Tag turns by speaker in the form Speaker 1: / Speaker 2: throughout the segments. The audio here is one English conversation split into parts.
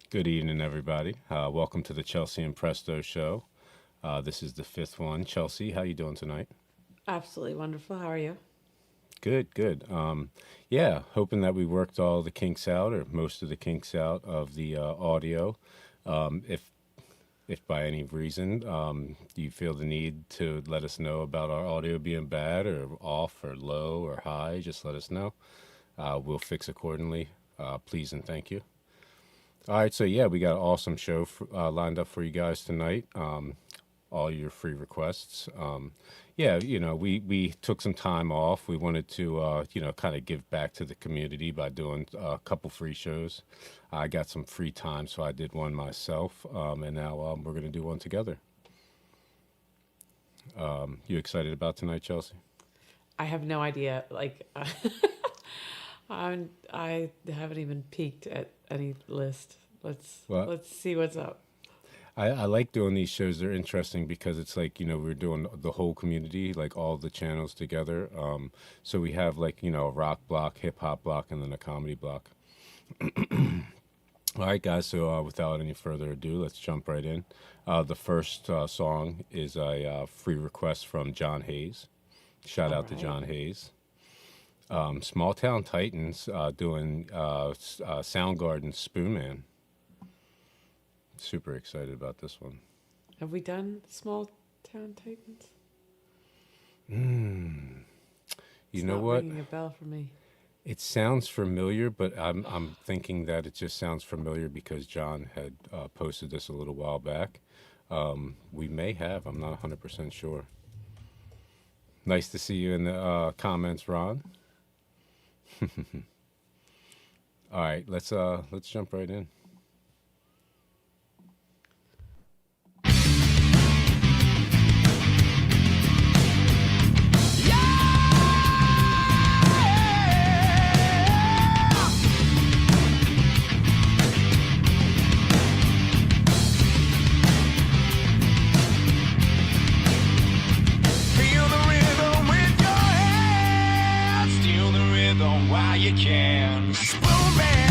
Speaker 1: Good evening, everybody. Welcome to the Chelsea and Presto show. This is the fifth one. Chelsea, how you doing tonight?
Speaker 2: Absolutely wonderful. How are you?
Speaker 1: Good, good. Yeah, hoping that we worked all the kinks out, or most of the kinks out of the audio. If by any reason you feel the need to let us know about our audio being bad or off or low or high, just let us know. We'll fix accordingly. Please and thank you. All right, so yeah, we got an awesome show lined up for you guys tonight. All your free requests. Yeah, we took some time off. We wanted to, kind of give back to the community by doing a couple free shows. I got some free time, so I did one myself, and now we're going to do one together. You excited about tonight, Chelsea?
Speaker 2: I have no idea. I haven't even peeked at any list. Let's see what's up.
Speaker 1: I like doing these shows. They're interesting because it's like, we're doing the whole community, like all the channels together. So we have like, a rock block, hip hop block, and then a comedy block. All right, guys. So without any further ado, let's jump right in. The first song is a free request from John Hayes. Shout out to John Hayes. Small Town Titans doing Soundgarden Spoonman. Super excited about this one.
Speaker 2: Have we done Small Town Titans?
Speaker 1: You know what?
Speaker 2: Ringing a bell for me.
Speaker 1: It sounds familiar, but I'm thinking that it just sounds familiar because John had posted this a little while back. We may have. I'm not 100% sure. Nice to see you in the comments, Ron. All right, let's jump right in.
Speaker 3: You can. Spoonman.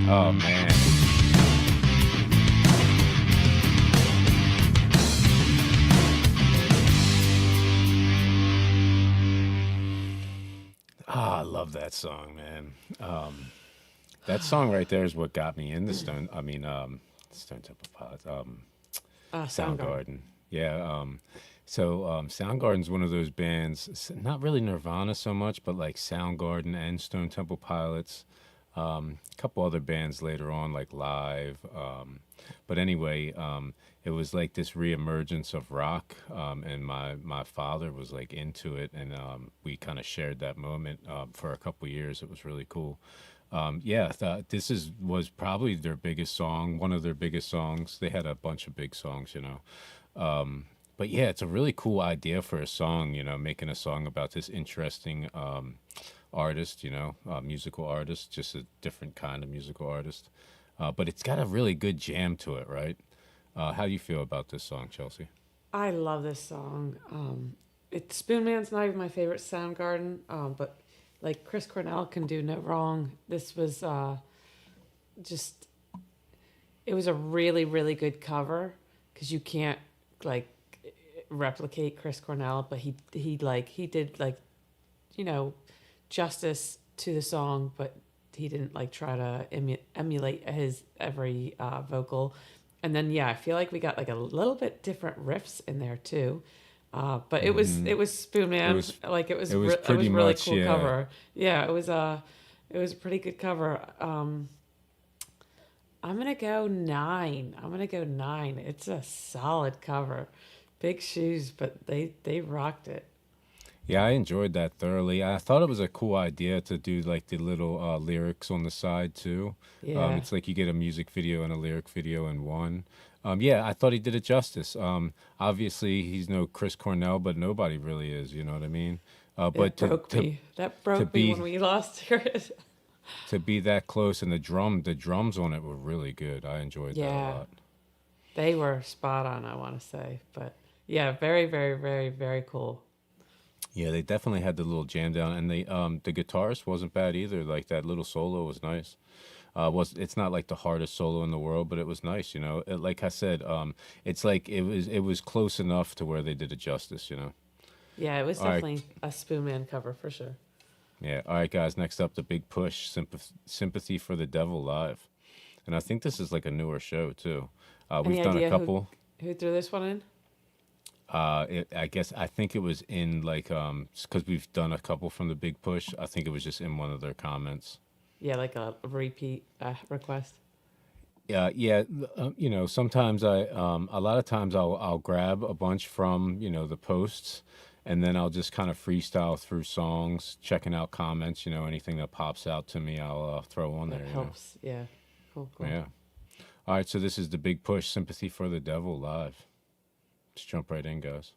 Speaker 1: Oh man. I love that song, man. That song right there is what got me into Stone. I mean, Stone Temple Pilots.
Speaker 2: Soundgarden.
Speaker 1: Soundgarden. Yeah. Soundgarden's one of those bands. Not really Nirvana so much, but like Soundgarden and Stone Temple Pilots. A couple other bands later on, like Live. But anyway, it was like this reemergence of rock, and my father was like into it, and we kind of shared that moment for a couple years. It was really cool. Yeah, I thought was probably their biggest song, one of their biggest songs. They had a bunch of big songs, you know. But yeah, it's a really cool idea for a song, you know, making a song about this interesting artist, you know, musical artist, just a different kind of musical artist. But it's got a really good jam to it, right? How do you feel about this song, Chelsea?
Speaker 2: I love this song. Spoonman's not even my favorite Soundgarden, but like Chris Cornell can do no wrong. This was just, it was a really, really good cover because you can't like replicate Chris Cornell, but he did like, you know, justice to the song, but he didn't like try to emulate his every vocal. And then yeah, I feel like we got like a little bit different riffs in there too. But it was Spoonman. It was really
Speaker 1: much,
Speaker 2: cool
Speaker 1: yeah.
Speaker 2: cover. Yeah, it was a pretty good cover. I'm gonna go 9. It's a solid cover. Big shoes, but they rocked it.
Speaker 1: Yeah, I enjoyed that thoroughly. I thought it was a cool idea to do like the little lyrics on the side too.
Speaker 2: Yeah.
Speaker 1: It's like you get a music video and a lyric video in one. Yeah, I thought he did it justice. Obviously, he's no Chris Cornell, but nobody really is. You know what I mean? But
Speaker 2: That broke me when we lost it.
Speaker 1: To be that close, and the drums on it were really good. I enjoyed that a lot.
Speaker 2: They were spot on, I want to say. But yeah, very, very, very, very cool.
Speaker 1: Yeah, they definitely had the little jam down, and the guitarist wasn't bad either. Like that little solo was nice. It's not like the hardest solo in the world, but it was nice, you know. Like I said, it's like it was close enough to where they did it justice, you know.
Speaker 2: Yeah, it was definitely a Spoonman cover for sure.
Speaker 1: Yeah. All right, guys. Next up, the big push, Sympathy for the Devil live, and I think this is like a newer show too. We've done a couple.
Speaker 2: Who threw this one in?
Speaker 1: I think it was in like because we've done a couple from the big push. I think it was just in one of their comments.
Speaker 2: Yeah, like a repeat request.
Speaker 1: Yeah. You know, sometimes a lot of times I'll grab a bunch from, you know, the posts, and then I'll just kind of freestyle through songs, checking out comments. You know, anything that pops out to me, I'll throw on there.
Speaker 2: That helps. You know? Yeah. Cool.
Speaker 1: Yeah. All right. So this is the big push, Sympathy for the Devil live. Let's jump right in, guys.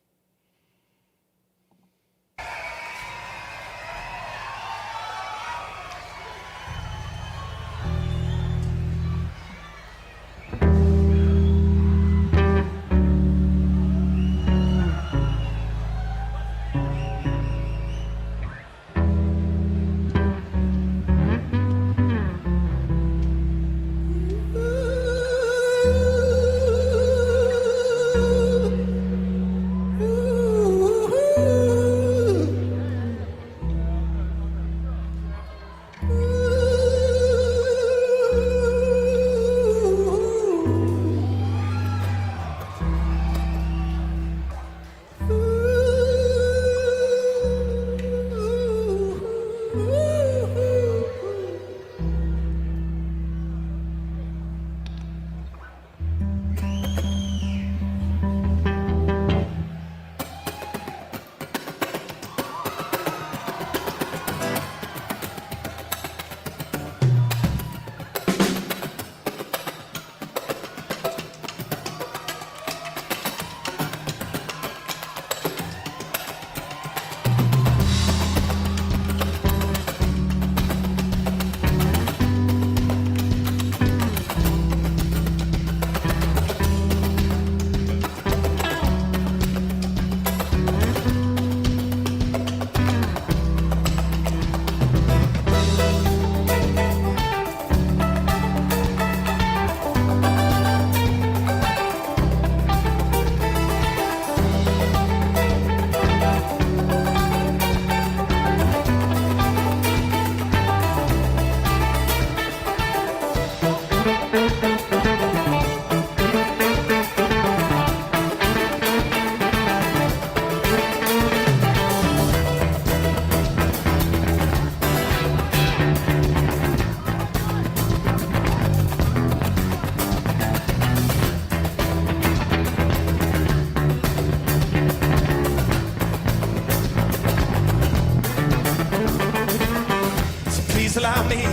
Speaker 3: Please allow me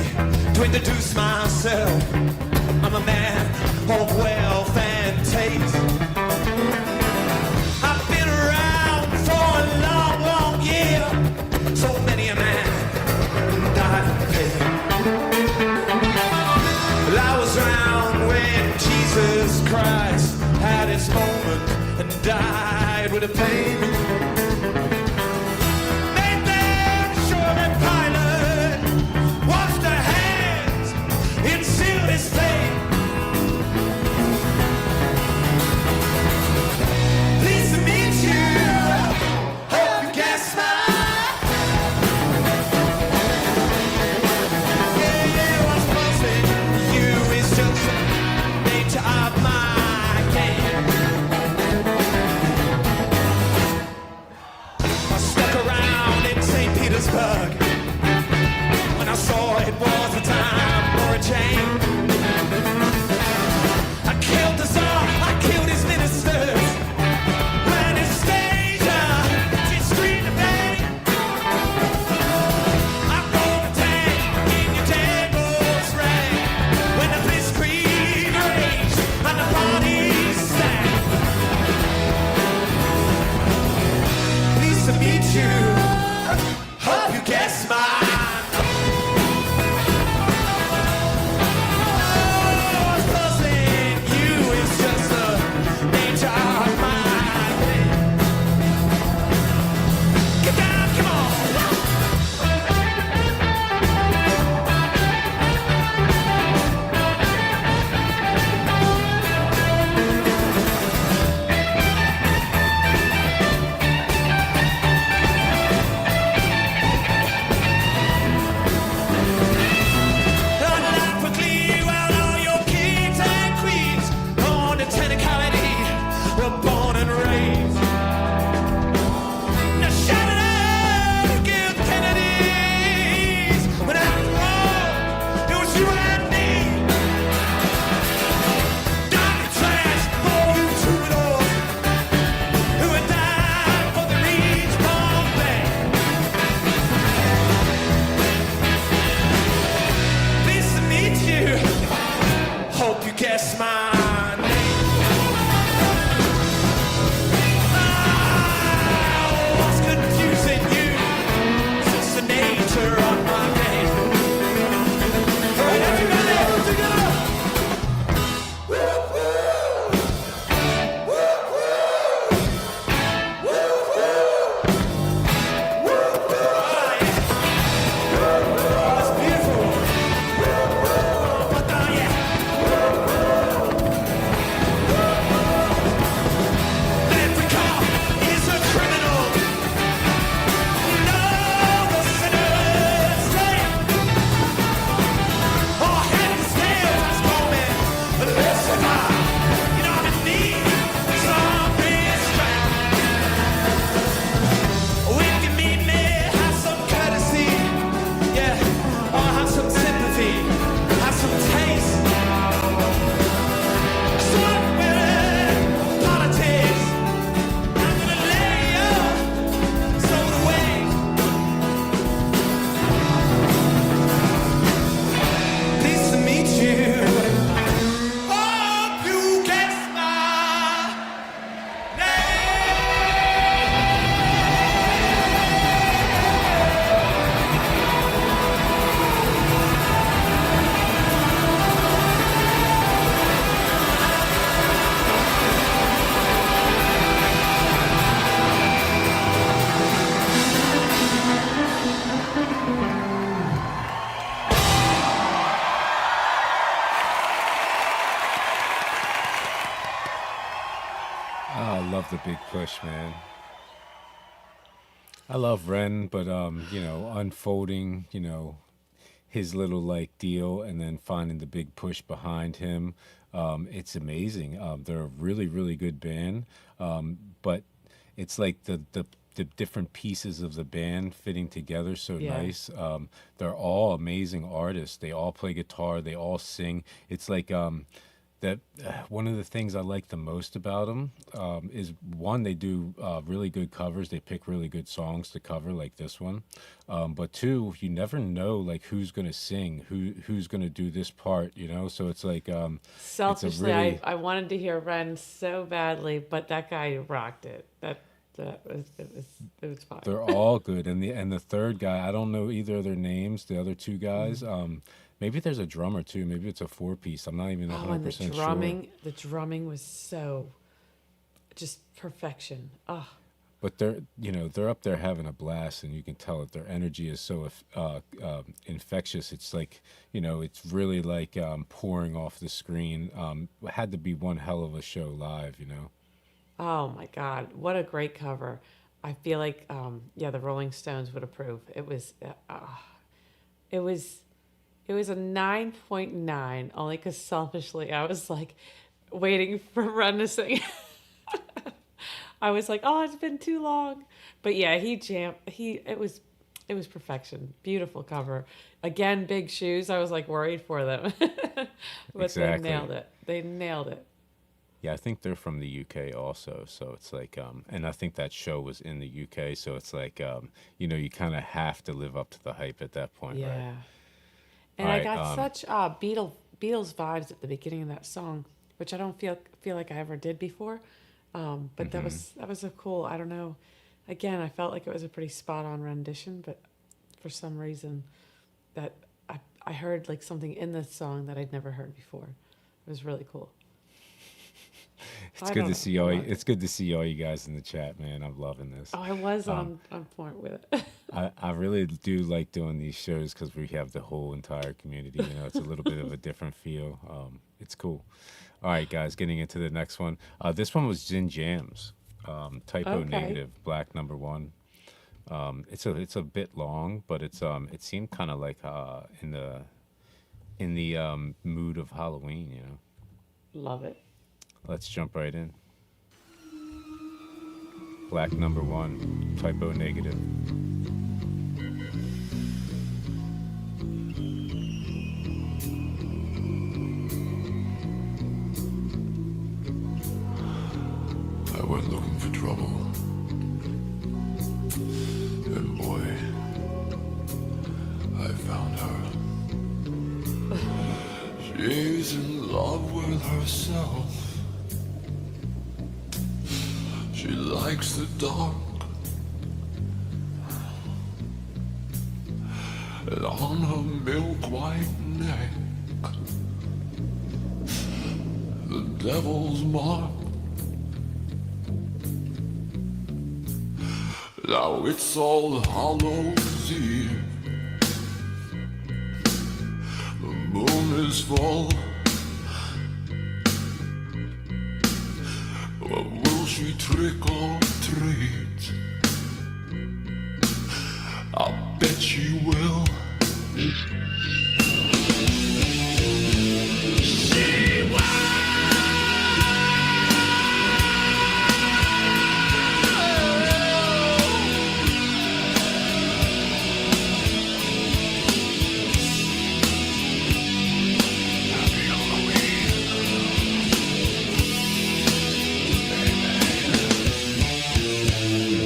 Speaker 3: to introduce myself. I'm a man of wealth and taste. I've been around for a long, long year. So many a man died in pain. Well, I was around when Jesus Christ had his moment and died with a pain. Made them sure that Pilate washed their hands and sealed his fate. Pleased to meet you. Hope you guess my. Yeah, what's buzzing you is just the nature of my game. I stuck around in St. Petersburg when I saw it was a time for a change. I killed the Tsar, I killed his ministers. When his stage did scream to bang. I rolled the tank in your tables rang. When the blitzkrieg raged and the parties sang. Pleased to meet you. Hope you guess mine. What's puzzling you is just the nature of my game. Get down, come on. Unlock quickly while all your kings and queens on the technicality were born and raised. Now shout it out, give the Kennedys. But after all, it was you and me. Dark and trash, all you troubadours who had died for the reach Bombay. Pleased to meet you. Hope you guess my name. What's confusing you? It's the nature of my game. All right, everybody, together. Woo, woo. Woo, woo. Woo, woo. Woo, woo. Oh, yeah. That's beautiful. But, yeah. Every cop is a criminal. No, the sinner's slave. Or head and scales as moment. But listen, you know I need some restraint. When you meet me, have some courtesy. Yeah, or have some sympathy. Have some taste. Stop with politics. I'm gonna lay your soul away. Pleased to meet you. Hope you guess my name.
Speaker 1: Oh, I love the big push, man. I love Ren, but unfolding, his little like deal and then finding the big push behind him. It's amazing. They're a really, really good band. But it's like the different pieces of the band fitting together so
Speaker 2: Yeah.
Speaker 1: nice. They're all amazing artists. They all play guitar. They all sing. It's like that one of the things I like the most about them is one, they do really good covers. They pick really good songs to cover, like this one. But two, you never know like who's gonna sing, who's gonna do this part, you know. So it's like
Speaker 2: Selfishly,
Speaker 1: really-
Speaker 2: I wanted to hear Ren so badly, but that guy rocked it. That was it was fine.
Speaker 1: they're all good. And the third guy, I don't know either of their names. The other two guys, maybe there's a drummer too. Maybe it's a 4-piece. I'm not even
Speaker 2: Oh,
Speaker 1: 100%
Speaker 2: and
Speaker 1: sure.
Speaker 2: the drumming was so just perfection. Oh,
Speaker 1: But they're up there having a blast, and you can tell that their energy is so infectious. It's like, it's really like pouring off the screen. It had to be one hell of a show live.
Speaker 2: oh my God, what a great cover! I feel like the Rolling Stones would approve. It was a 9.9, only because selfishly I was like waiting for Ren to sing. I was like, oh, it's been too long. But yeah, he jammed. It was perfection. Beautiful cover. Again, big shoes. I was like worried for them. But
Speaker 1: Exactly.
Speaker 2: they nailed it. They nailed it.
Speaker 1: Yeah, I think they're from the UK also. So it's like, and I think that show was in the UK. So it's like, you kind of have to live up to the hype at that point,
Speaker 2: Yeah.
Speaker 1: right?
Speaker 2: And
Speaker 1: All
Speaker 2: I
Speaker 1: right,
Speaker 2: got such Beatles vibes at the beginning of that song, which I don't feel like I ever did before. But that was a cool. I don't know. Again, I felt like it was a pretty spot on rendition, but for some reason, that I heard like something in the song that I'd never heard before. It was really cool.
Speaker 1: It's good to see all. It's good to see all you guys in the chat, man. I'm loving this.
Speaker 2: Oh, I was on point with it.
Speaker 1: I really do like doing these shows because we have the whole entire community. It's a little bit of a different feel. It's cool. All right, guys, getting into the next one. This one was Zin Jams. Typo
Speaker 2: Okay.
Speaker 1: negative, black number 1. It's a bit long, but it seemed kind of like in the mood of Halloween.
Speaker 2: Love it.
Speaker 1: Let's jump right in. Black number 1, typo negative.
Speaker 4: I went looking for trouble. And boy, I found her. She's in love with herself. She likes the dark. And on her milk white neck, the devil's mark. Now it's All Hallows Eve. The moon is full. But will she trick or treat? I bet she will.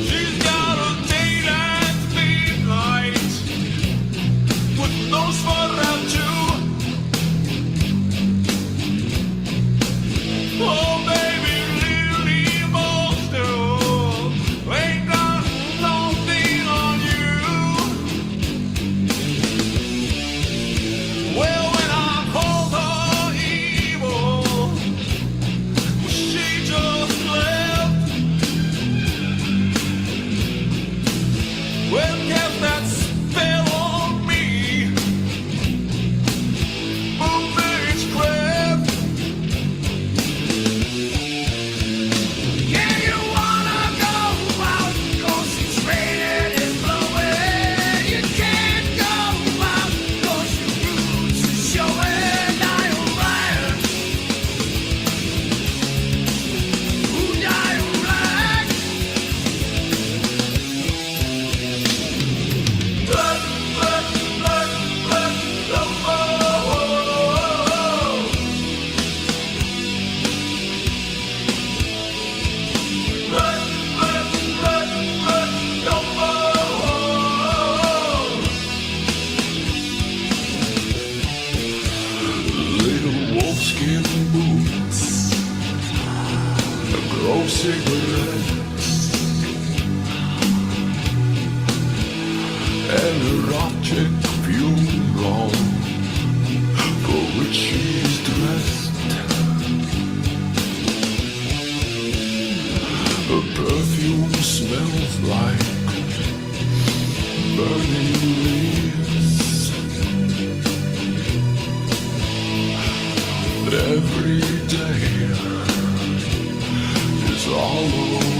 Speaker 3: She's got a date at midnight with those fun
Speaker 4: an erotic funeral for which she's dressed. Her perfume smells like burning leaves. But every day is Halloween.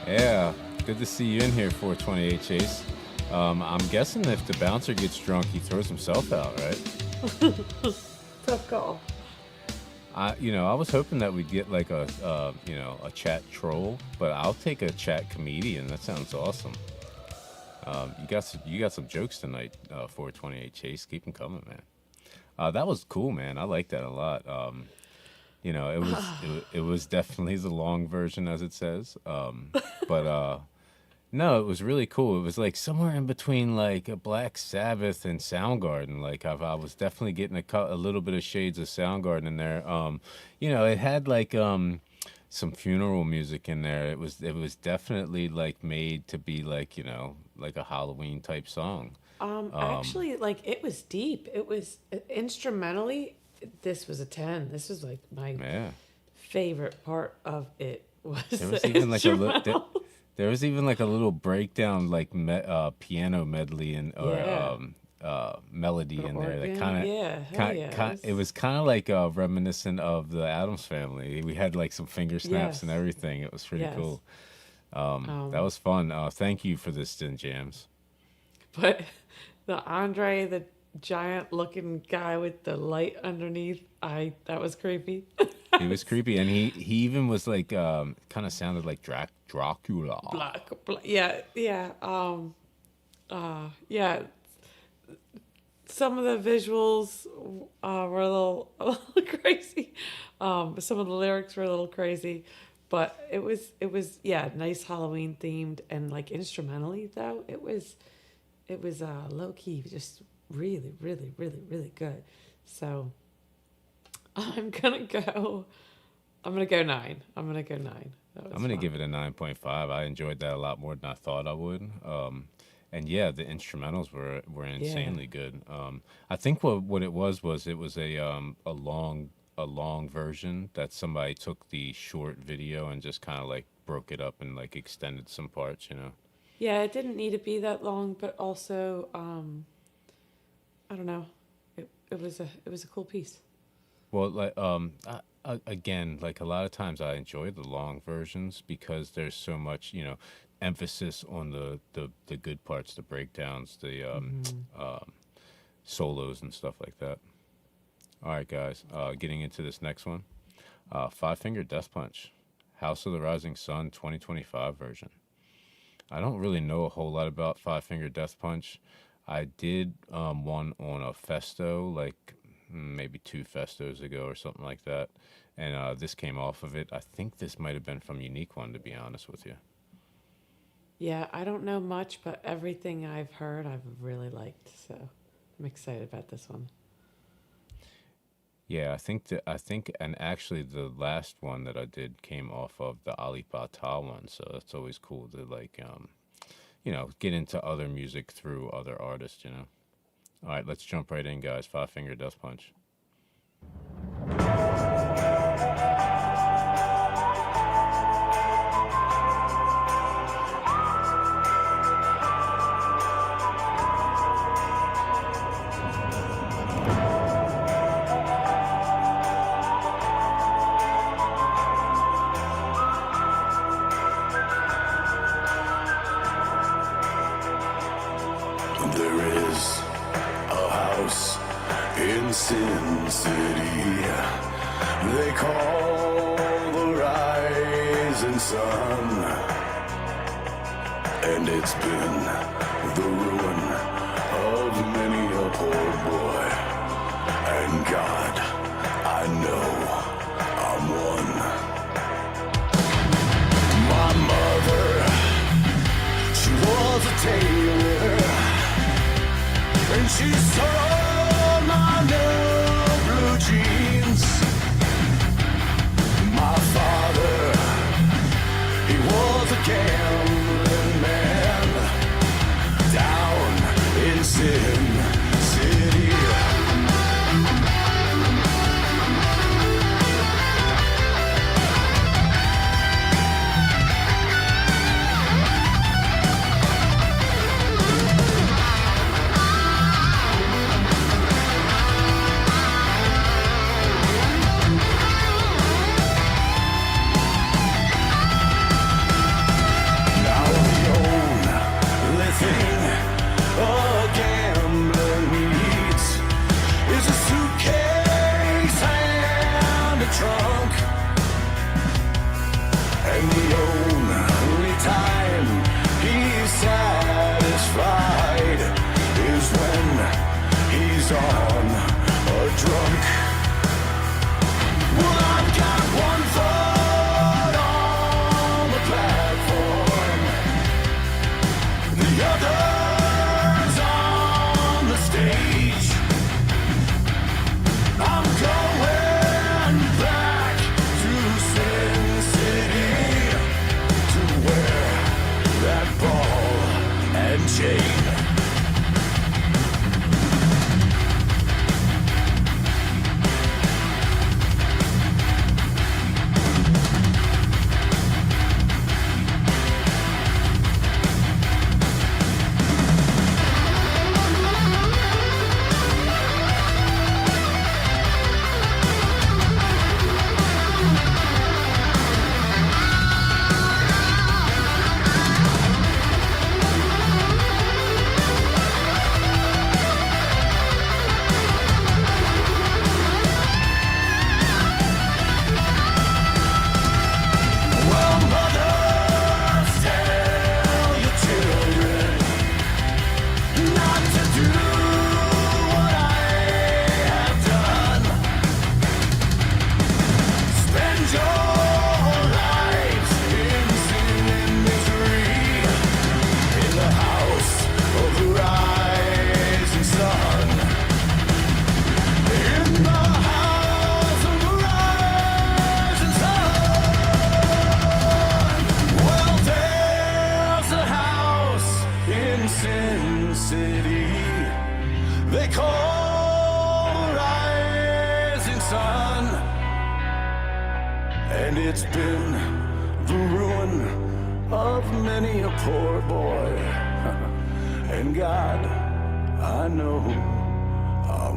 Speaker 1: Yeah, good to see you in here, 428 Chase. I'm guessing if the bouncer gets drunk, he throws himself out, right?
Speaker 2: Tough call.
Speaker 1: I was hoping that we'd get like a chat troll, but I'll take a chat comedian. That sounds awesome. You got some jokes tonight, 428 Chase. Keep them coming, man. That was cool, man. I like that a lot. It was definitely the long version, as it says. But no, it was really cool. It was like somewhere in between like a Black Sabbath and Soundgarden. Like I was definitely getting a little bit of shades of Soundgarden in there. It had like some funeral music in there. It was definitely like made to be like like a Halloween type song.
Speaker 2: Actually, like it was deep. It was instrumentally. This was a 10. This was like my favorite part of it was
Speaker 1: There was
Speaker 2: the
Speaker 1: even like a
Speaker 2: instrumentals.
Speaker 1: there was even like a little breakdown like piano medley and melody in there that kind of it was kind of like reminiscent of the Addams Family. We had like some finger snaps and
Speaker 2: Yes.
Speaker 1: everything. It was pretty
Speaker 2: Yes.
Speaker 1: cool. That was fun. Thank you for this, Din Jams.
Speaker 2: But the Andre, the giant looking guy with the light underneath, that was creepy.
Speaker 1: He was creepy, and he even was like kind of sounded like Dracula.
Speaker 2: Black, yeah. Yeah. Some of the visuals were a little crazy. Some of the lyrics were a little crazy, but it was nice Halloween themed, and like instrumentally though it was low key, just really, really, really, really good. So I'm gonna go 9. I'm gonna go 9.
Speaker 1: I'm gonna give it a 9.5. I enjoyed that a lot more than I thought I would. And yeah, the instrumentals were insanely good. I think what it was a long version that somebody took the short video and just kind of like broke it up and like extended some parts.
Speaker 2: Yeah, it didn't need to be that long, but also I don't know. It was a cool piece.
Speaker 1: Well, like again, like a lot of times I enjoy the long versions because there's so much, emphasis on the good parts, the breakdowns, the solos and stuff like that. All right, guys, getting into this next one, Five Finger Death Punch, House of the Rising Sun 2025 version. I don't really know a whole lot about Five Finger Death Punch. I did one on a festo, like maybe 2 festos ago or something like that, and this came off of it. I think this might have been from Unique One, to be honest with you.
Speaker 2: Yeah, I don't know much, but everything I've heard I've really liked, so I'm excited about this one.
Speaker 1: Yeah, I think, and actually the last one that I did came off of the Ali Bata one, so it's always cool to like, get into other music through other artists, All right, let's jump right in, guys. Five Finger Death Punch.
Speaker 4: There is a house in Sin City they call the Rising Sun, and it's been the ruin of many a poor boy. And God, I know I'm one. My mother, she was a tailor, and she saw my new blue jeans. My father, he was a gambling man down in Sin City.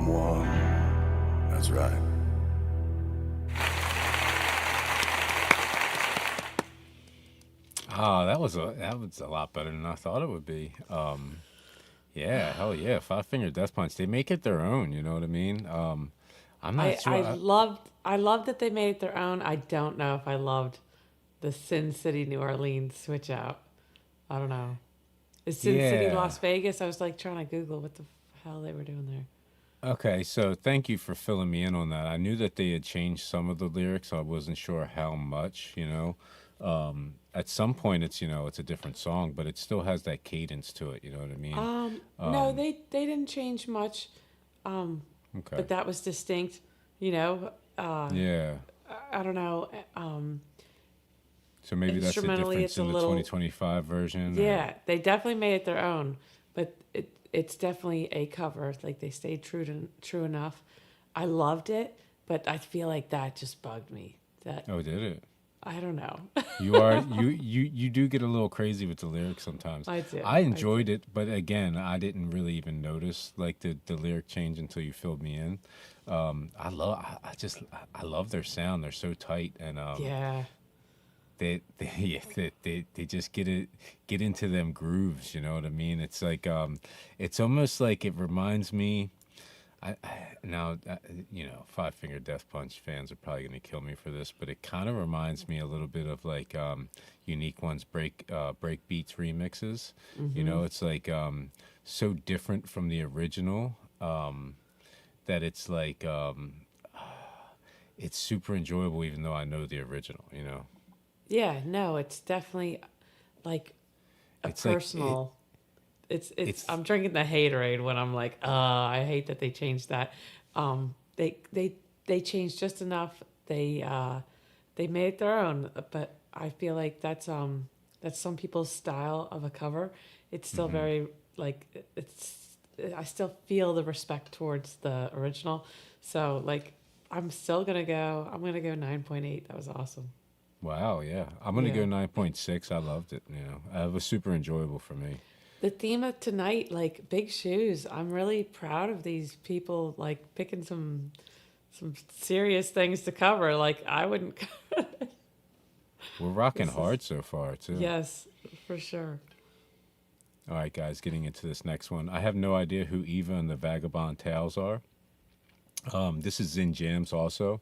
Speaker 4: one. That's right.
Speaker 1: Oh, that was a lot better than I thought it would be. Yeah, hell yeah, Five Finger Death Punch. They make it their own. You know what I mean? I'm not sure.
Speaker 2: I loved that they made it their own. I don't know if I loved the Sin City New Orleans switch out. I don't know. Is Sin City
Speaker 1: Yeah.
Speaker 2: Las Vegas? I was like trying to Google what the hell they were doing there.
Speaker 1: Okay, so thank you for filling me in on that. I knew that they had changed some of the lyrics. I wasn't sure how much, you know. At some point it's, you know, it's a different song, but it still has that cadence to it, you know what I mean?
Speaker 2: No, they didn't change much,
Speaker 1: Okay.
Speaker 2: but that was distinct. You know,
Speaker 1: Yeah.
Speaker 2: I don't know.
Speaker 1: So maybe that's the
Speaker 2: Instrumentally,
Speaker 1: difference
Speaker 2: it's a
Speaker 1: in the
Speaker 2: little-
Speaker 1: 2025 version. or-
Speaker 2: Yeah, they definitely made it their own, but it's definitely a cover. Like they stayed true enough. I loved it, but I feel like that just bugged me. That
Speaker 1: Oh, did it?
Speaker 2: I don't know.
Speaker 1: You do get a little crazy with the lyrics sometimes.
Speaker 2: I do.
Speaker 1: I enjoyed it, but again, I didn't really even notice like the lyric change until you filled me in. I love their sound. They're so tight, and
Speaker 2: Yeah.
Speaker 1: they just get into them grooves. You know what I mean? It's like it's almost like it reminds me. You know, Five Finger Death Punch fans are probably going to kill me for this, but it kind of reminds me a little bit of like Unique One's break beats remixes. You know, it's like so different from the original that it's like it's super enjoyable, even though I know the original. You know,
Speaker 2: Yeah, no, it's definitely like a
Speaker 1: It's like
Speaker 2: personal.
Speaker 1: it's-
Speaker 2: I'm drinking the haterade when I'm like, I hate that they changed that. They changed just enough. They made it their own, but I feel like that's some people's style of a cover. It's still very like I still feel the respect towards the original. So like I'm gonna go 9.8. That was awesome.
Speaker 1: wow, yeah, I'm gonna
Speaker 2: Yeah.
Speaker 1: go 9.6. I loved it. You know, it was super enjoyable for me.
Speaker 2: The theme of tonight, like big shoes. I'm really proud of these people, like picking some serious things to cover. Like I wouldn't.
Speaker 1: We're rocking
Speaker 2: This is-
Speaker 1: hard so far too.
Speaker 2: Yes, for sure.
Speaker 1: All right, guys, getting into this next one. I have no idea who Eva and the Vagabond Tales are. This is Zin Jams also.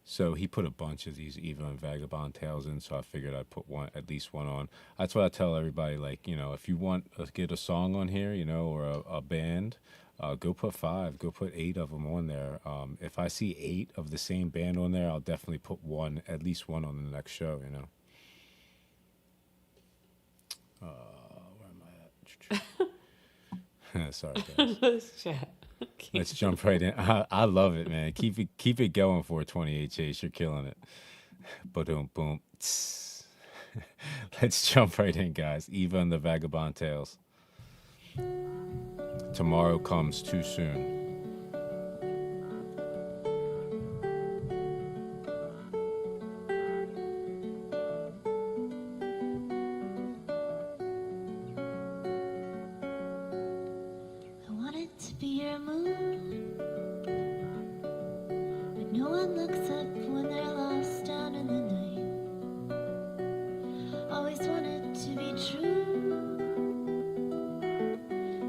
Speaker 1: So he put a bunch of these Eva and Vagabond Tales in, so I figured I'd put at least one on. That's what I tell everybody, like, you know, if you want to get a song on here, you know, or a band, go put 5, go put 8 of them on there. If I see 8 of the same band on there, I'll definitely put at least one on the next show, you know. Where am I at? Sorry, guys.
Speaker 2: Let's chat.
Speaker 1: Let's jump right in. I love it, man. Keep it going for 28 Chase. You're killing it. Boom, boom. Let's jump right in, guys. Eva and the Vagabond Tales. Tomorrow comes too soon.
Speaker 5: I wanted to be your moon, but no one looks up when they're lost down in the night. Always wanted to be true,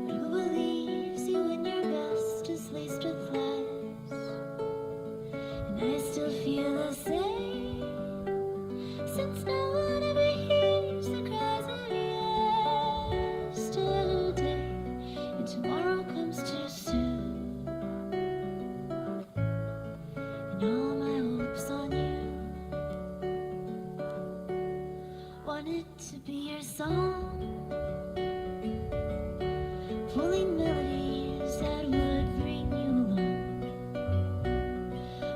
Speaker 5: but who believes you when your vest is laced with lies? And I still feel the same, since no one ever hears the cries of yesterday. And tomorrow comes too soon, and all my hopes on you. Wanted to be your song, pulling melodies that would bring you along.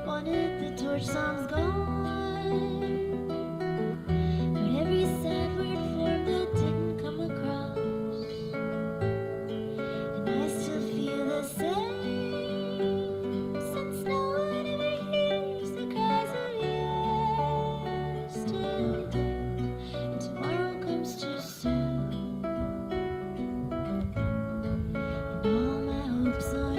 Speaker 5: Wanted the torch songs gone, but every sad word form that didn't come across. And I still feel the same, since no one ever hears the cries of yesterday. And tomorrow comes too soon, and all my hopes on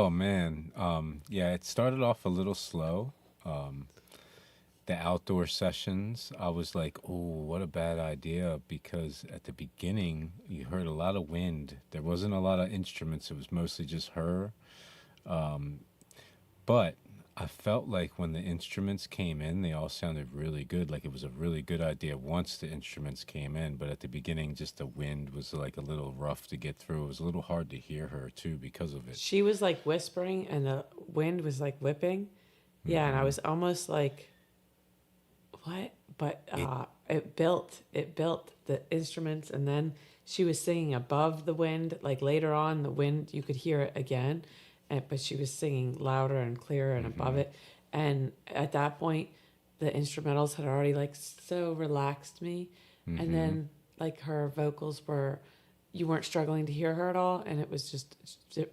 Speaker 1: Oh man, yeah, it started off a little slow. The outdoor sessions, I was like, oh, what a bad idea, because at the beginning you heard a lot of wind. There wasn't a lot of instruments. It was mostly just her. But I felt like when the instruments came in, they all sounded really good. Like it was a really good idea once the instruments came in. But at the beginning, just the wind was like a little rough to get through. It was a little hard to hear her too because of it.
Speaker 2: She was like whispering and the wind was like whipping. Yeah, and I was almost like, what? But it built the instruments, and then she was singing above the wind. Like later on, the wind, you could hear it again, but she was singing louder and clearer and above it. And at that point, the instrumentals had already like so relaxed me. And then like her vocals were, you weren't struggling to hear her at all, and it was just very,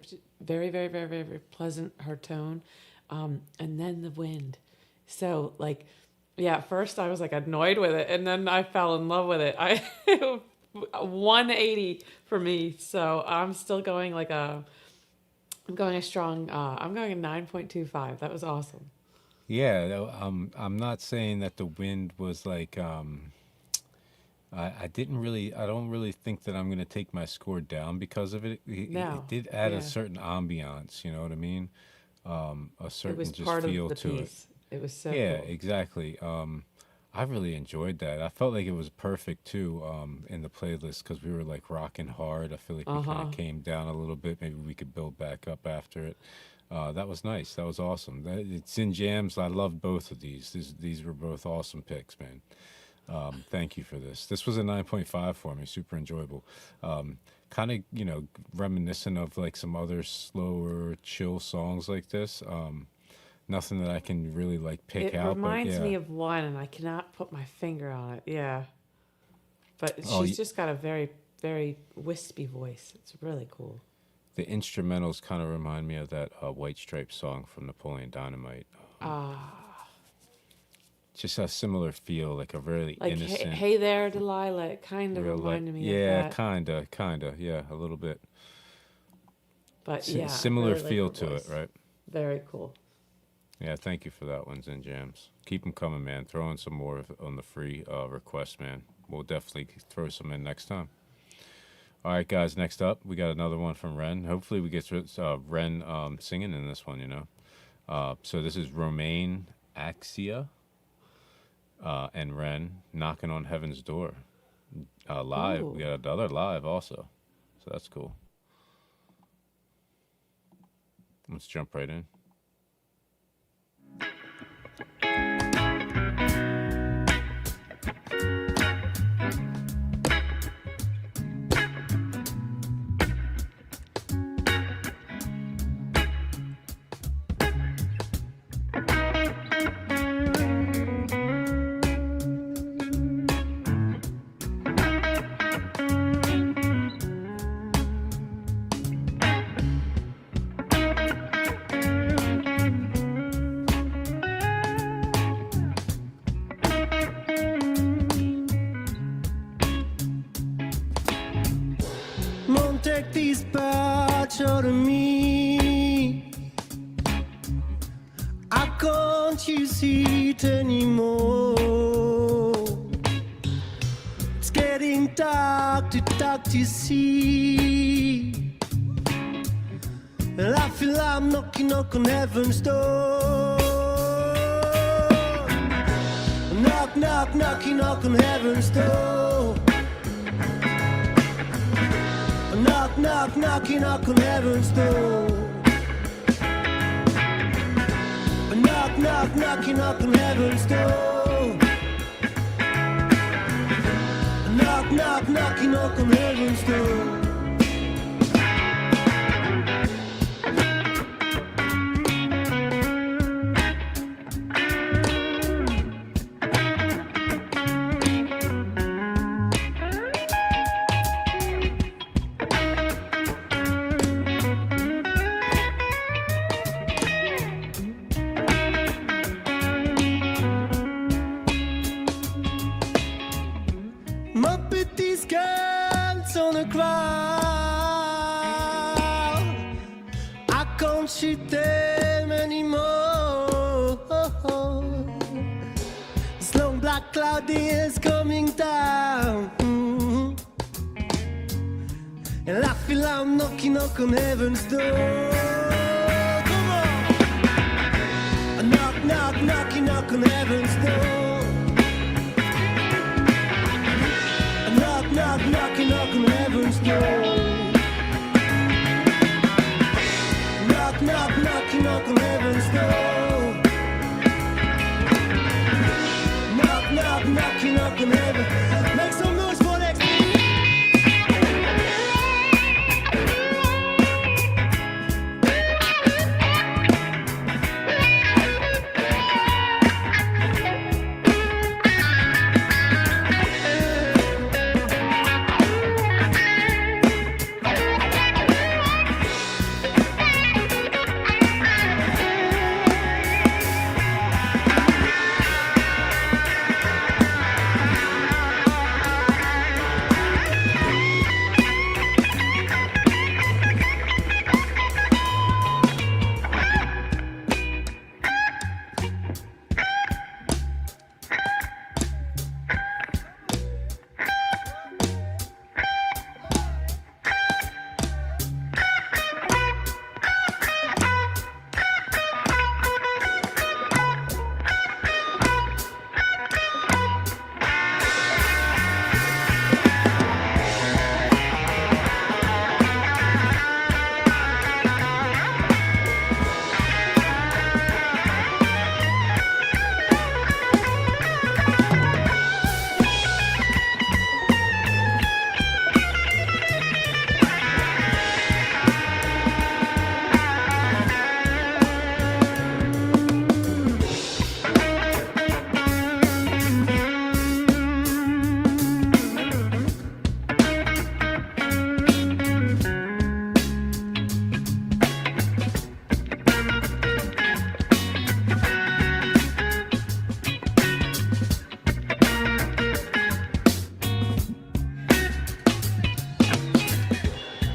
Speaker 2: very, very, very, very pleasant, her tone. And then the wind. So like, yeah, at first I was like annoyed with it, and then I fell in love with it. 180 for me. So I'm still going like I'm going a 9.25. That was awesome.
Speaker 1: Yeah, I'm not saying that the wind was like I don't really think that I'm gonna take my score down because of it.
Speaker 2: No,
Speaker 1: It did add
Speaker 2: yeah.
Speaker 1: a certain ambiance, you know what I mean? A
Speaker 2: It
Speaker 1: certain
Speaker 2: was
Speaker 1: just
Speaker 2: part of
Speaker 1: feel
Speaker 2: the
Speaker 1: to it.
Speaker 2: piece. It was so
Speaker 1: Yeah,
Speaker 2: cool.
Speaker 1: exactly. I really enjoyed that. I felt like it was perfect too in the playlist because we were like rocking hard. I feel like we kind of came down a little bit. Maybe we could build back up after it. That was nice. That was awesome. It's in jams. I loved both of these. These were both awesome picks, man. Thank you for this. This was a 9.5 for me. Super enjoyable. Kind of, reminiscent of like some other slower, chill songs like this. Nothing that I can really like pick
Speaker 2: It
Speaker 1: out.
Speaker 2: reminds
Speaker 1: but, yeah.
Speaker 2: me of one, and I cannot put my finger on it. Yeah. But
Speaker 1: Oh,
Speaker 2: she's just got a very, very wispy voice. It's really cool.
Speaker 1: The instrumentals kind of remind me of that White Stripes song from Napoleon Dynamite. Just a similar feel, like a really
Speaker 2: Like,
Speaker 1: innocent.
Speaker 2: hey there, Delilah. It kind of
Speaker 1: real
Speaker 2: reminded me
Speaker 1: yeah,
Speaker 2: of that.
Speaker 1: kinda, yeah, a little bit.
Speaker 2: But yeah.
Speaker 1: Similar
Speaker 2: really like
Speaker 1: feel
Speaker 2: her
Speaker 1: to it,
Speaker 2: voice.
Speaker 1: right?
Speaker 2: Very cool.
Speaker 1: Yeah, thank you for that one, Zen Jams. Keep them coming, man. Throw in some more on the free request, man. We'll definitely throw some in next time. All right, guys, next up, we got another one from Ren. Hopefully we get Ren singing in this one, So this is Romaine Axia and Ren, Knocking on Heaven's Door. Live.
Speaker 2: Ooh.
Speaker 1: We got another live also. So that's cool. Let's jump right in.
Speaker 6: Won't take these parts out of me. I can't use it anymore. It's getting dark to see. And I feel I'm knocking on heaven's door. Knocking on heaven's door. Knocking on heaven's door. Knocking on heaven's door. Knocking on heaven's door. Muppet these girls on the ground. see them anymore. This long black cloud is coming down. And I feel I'm knocking, knock on heaven's door. Come on! I knock, knock, knocking, knock on heaven's door. I knock, knock, knocking, knock on heaven's door. Knock, knock, knocking, knock on heaven's door. Knock, knock, knocking, knock on heaven. Make some noise for next week.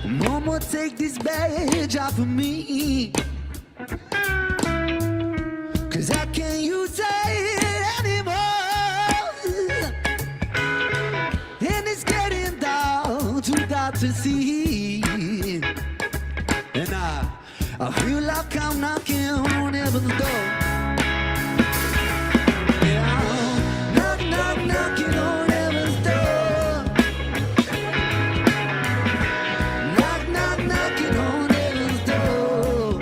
Speaker 7: Mama, take this badge off of me, 'cause I can't use it anymore. And it's getting down to dark to see. And I feel like I'm knocking on heaven's door. Yeah, knock, knock, knocking on heaven's door. Knock, knock, knocking on heaven's door.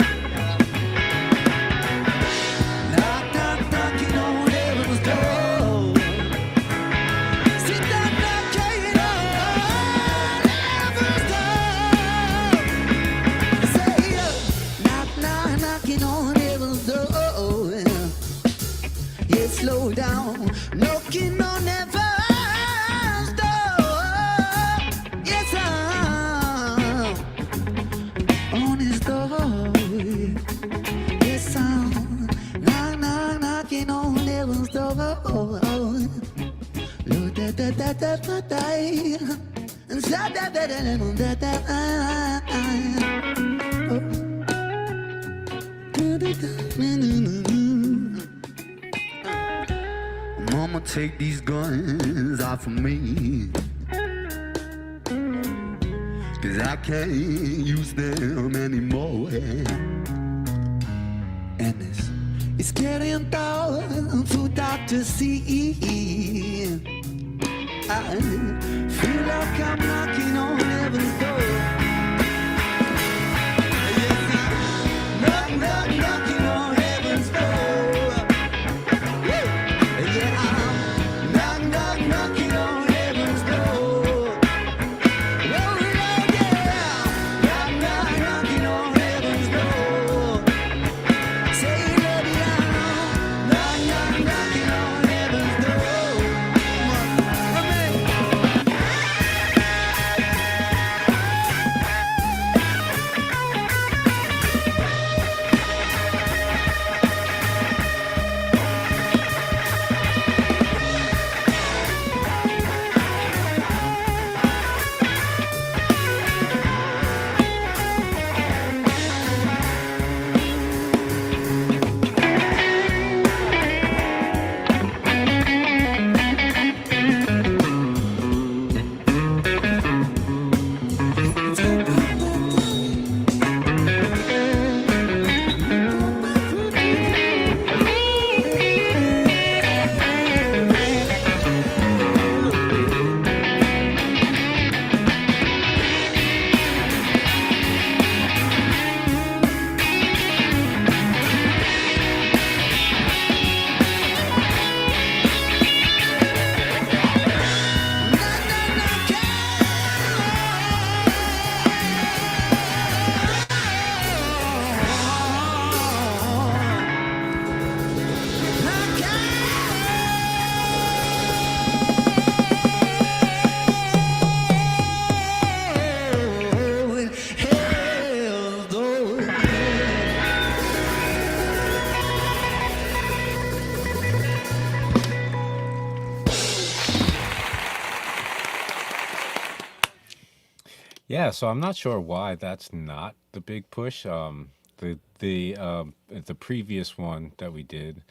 Speaker 7: Knock, knock, knocking on heaven's door. Sit down, knocking on heaven's door. Say, knock, knock, knocking on heaven's door. Yeah, slow down, knocking on heaven's door. Yes, I'm on his door. Yes, I'm knock, knock, knocking on heaven's door. Lo da da da da da da, da da da da da da da. Mama, take these guns off of me, 'cause I can't use them anymore. And it's getting down to dark to see. I feel like I'm knocking on heaven's door. Yes, I'm knock, knock, knocking on heaven's door. Woo! Yeah, I'm knock, knock, knocking on heaven's door. Oh, yeah, knock, knock, knocking on heaven's door. Say, lady, I'm knock, knock, knocking on heaven's door. Amen.
Speaker 1: Yeah, so I'm not sure why that's not the big push. The previous one that we did,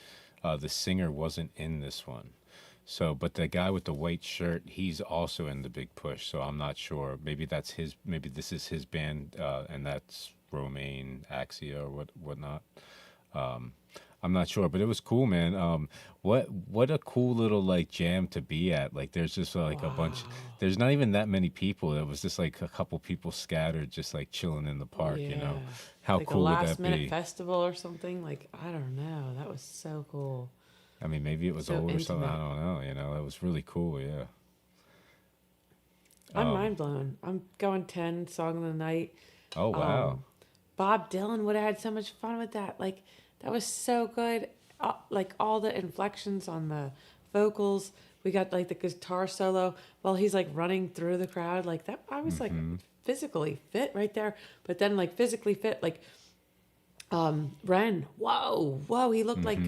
Speaker 1: the singer wasn't in this one. So, but the guy with the white shirt, he's also in the big push. So I'm not sure. Maybe that's his. Maybe this is his band, and that's Romaine Axia or whatnot. I'm not sure, but it was cool, man. What a cool little like jam to be at. Like, there's just like a bunch. There's not even that many people. It was just like a couple people scattered, just like chilling in the park. You know,
Speaker 2: Yeah.
Speaker 1: how
Speaker 2: Like a
Speaker 1: cool would
Speaker 2: last
Speaker 1: that
Speaker 2: minute
Speaker 1: be?
Speaker 2: festival or something. Like, I don't know. That was so cool.
Speaker 1: I mean, maybe it was
Speaker 2: So
Speaker 1: old or something. I
Speaker 2: intimate.
Speaker 1: don't know. You know, it was really cool. Yeah.
Speaker 2: I'm mind blown. I'm going 10 song of the night.
Speaker 1: Oh wow.
Speaker 2: Bob Dylan would have had so much fun with that. Like, that was so good. Like, all the inflections on the vocals. We got like the guitar solo while he's like running through the crowd. Like, that, I was like physically fit right there. But then, like, physically fit, like, Ren. Whoa. He looked like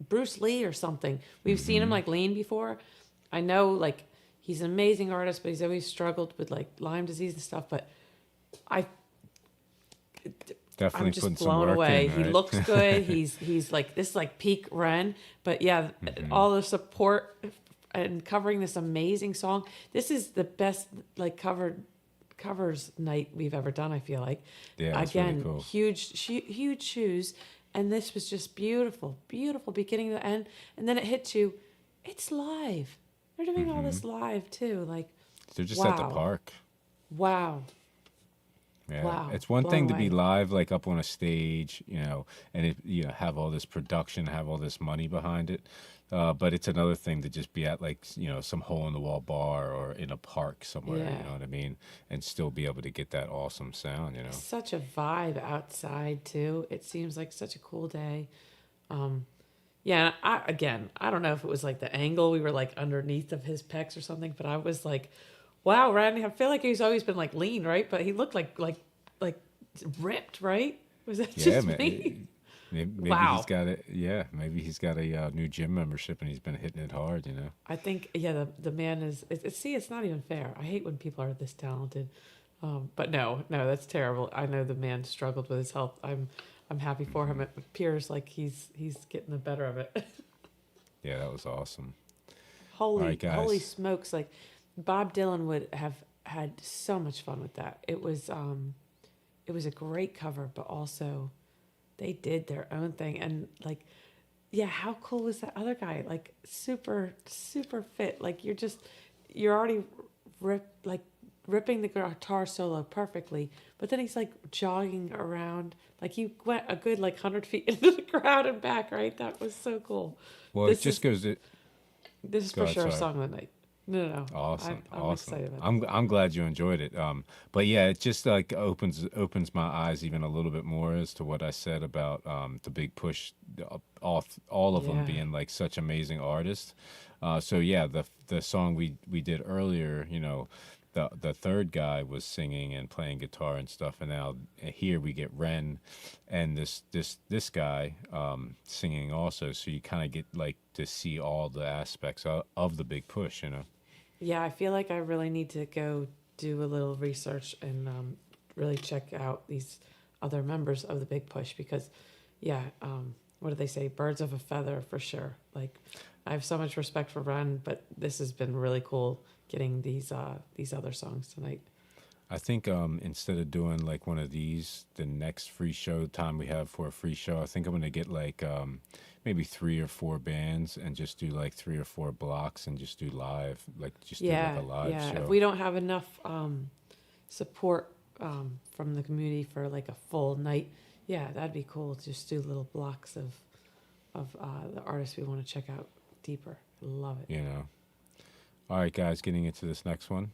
Speaker 2: Bruce Lee or something. We've seen him like lean before. I know, like, he's an amazing artist, but he's always struggled with like Lyme disease and stuff. But I
Speaker 1: Definitely
Speaker 2: I'm just
Speaker 1: putting some
Speaker 2: blown
Speaker 1: work
Speaker 2: away.
Speaker 1: in,
Speaker 2: He
Speaker 1: right?
Speaker 2: looks good. He's like, this is like peak Ren. But yeah, all the support and covering this amazing song. This is the best like covers night we've ever done. I feel like.
Speaker 1: Yeah, it's really
Speaker 2: Again,
Speaker 1: cool.
Speaker 2: huge shoes, and this was just beautiful, beginning to end, and then it hits you. It's live. They're doing all this live too. Like,
Speaker 1: They're just at the
Speaker 2: wow.
Speaker 1: park.
Speaker 2: wow.
Speaker 1: Yeah.
Speaker 2: Wow,
Speaker 1: It's one
Speaker 2: blown
Speaker 1: thing to be
Speaker 2: away.
Speaker 1: live, like up on a stage, you know, and it, you know, have all this production, have all this money behind it. But it's another thing to just be at like, you know, some hole in the wall bar or in a park somewhere,
Speaker 2: Yeah.
Speaker 1: you know what I mean? And still be able to get that awesome sound, you know?
Speaker 2: Such a vibe outside too. It seems like such a cool day. Yeah, I don't know if it was like the angle we were like underneath of his pecs or something, but I was like, wow, Randy. I feel like he's always been like lean, right? But he looked like ripped, right? Was that
Speaker 1: Yeah,
Speaker 2: just
Speaker 1: man.
Speaker 2: me?
Speaker 1: Maybe
Speaker 2: Wow.
Speaker 1: he's got it. Yeah, maybe he's got a new gym membership and he's been hitting it hard, you know?
Speaker 2: I think the man is. See, it's not even fair. I hate when people are this talented. But no, that's terrible. I know the man struggled with his health. I'm happy for him. It appears like he's getting the better of it.
Speaker 1: Yeah, that was awesome.
Speaker 2: Holy
Speaker 1: right, guys.
Speaker 2: holy smokes! Like, Bob Dylan would have had so much fun with that. It was a great cover, but also they did their own thing. And like, yeah, how cool was that other guy? Like, super fit. Like, you're already ripping the guitar solo perfectly, but then he's like jogging around. Like, he went a good like 100 feet into the crowd and back. Right, that was so cool.
Speaker 1: Well,
Speaker 2: This
Speaker 1: it just goes to.
Speaker 2: This is
Speaker 1: Go
Speaker 2: for
Speaker 1: ahead,
Speaker 2: sure a
Speaker 1: sorry.
Speaker 2: song of the night. No.
Speaker 1: Awesome,
Speaker 2: I'm
Speaker 1: awesome.
Speaker 2: excited about
Speaker 1: I'm glad you enjoyed it. But yeah, it just like opens my eyes even a little bit more as to what I said about the big push, all of them
Speaker 2: Yeah.
Speaker 1: being like such amazing artists. So yeah, the song we did earlier, you know, the third guy was singing and playing guitar and stuff, and now here we get Ren and this guy singing also. So you kind of get like to see all the aspects of the big push, you know.
Speaker 2: Yeah, I feel like I really need to go do a little research and really check out these other members of the Big Push because, yeah, what do they say? Birds of a feather for sure. Like, I have so much respect for Ren, but this has been really cool getting these other songs tonight.
Speaker 1: I think instead of doing like one of these, the next free show time we have for a free show, I think I'm gonna get like maybe 3 or 4 bands and just do like 3 or 4 blocks and just do live, like just do
Speaker 2: Yeah,
Speaker 1: like a live
Speaker 2: yeah.
Speaker 1: show.
Speaker 2: If we don't have enough support from the community for like a full night, yeah, that'd be cool. Just do little blocks of the artists we want to check out deeper. Love it.
Speaker 1: You know. All right, guys, getting into this next one.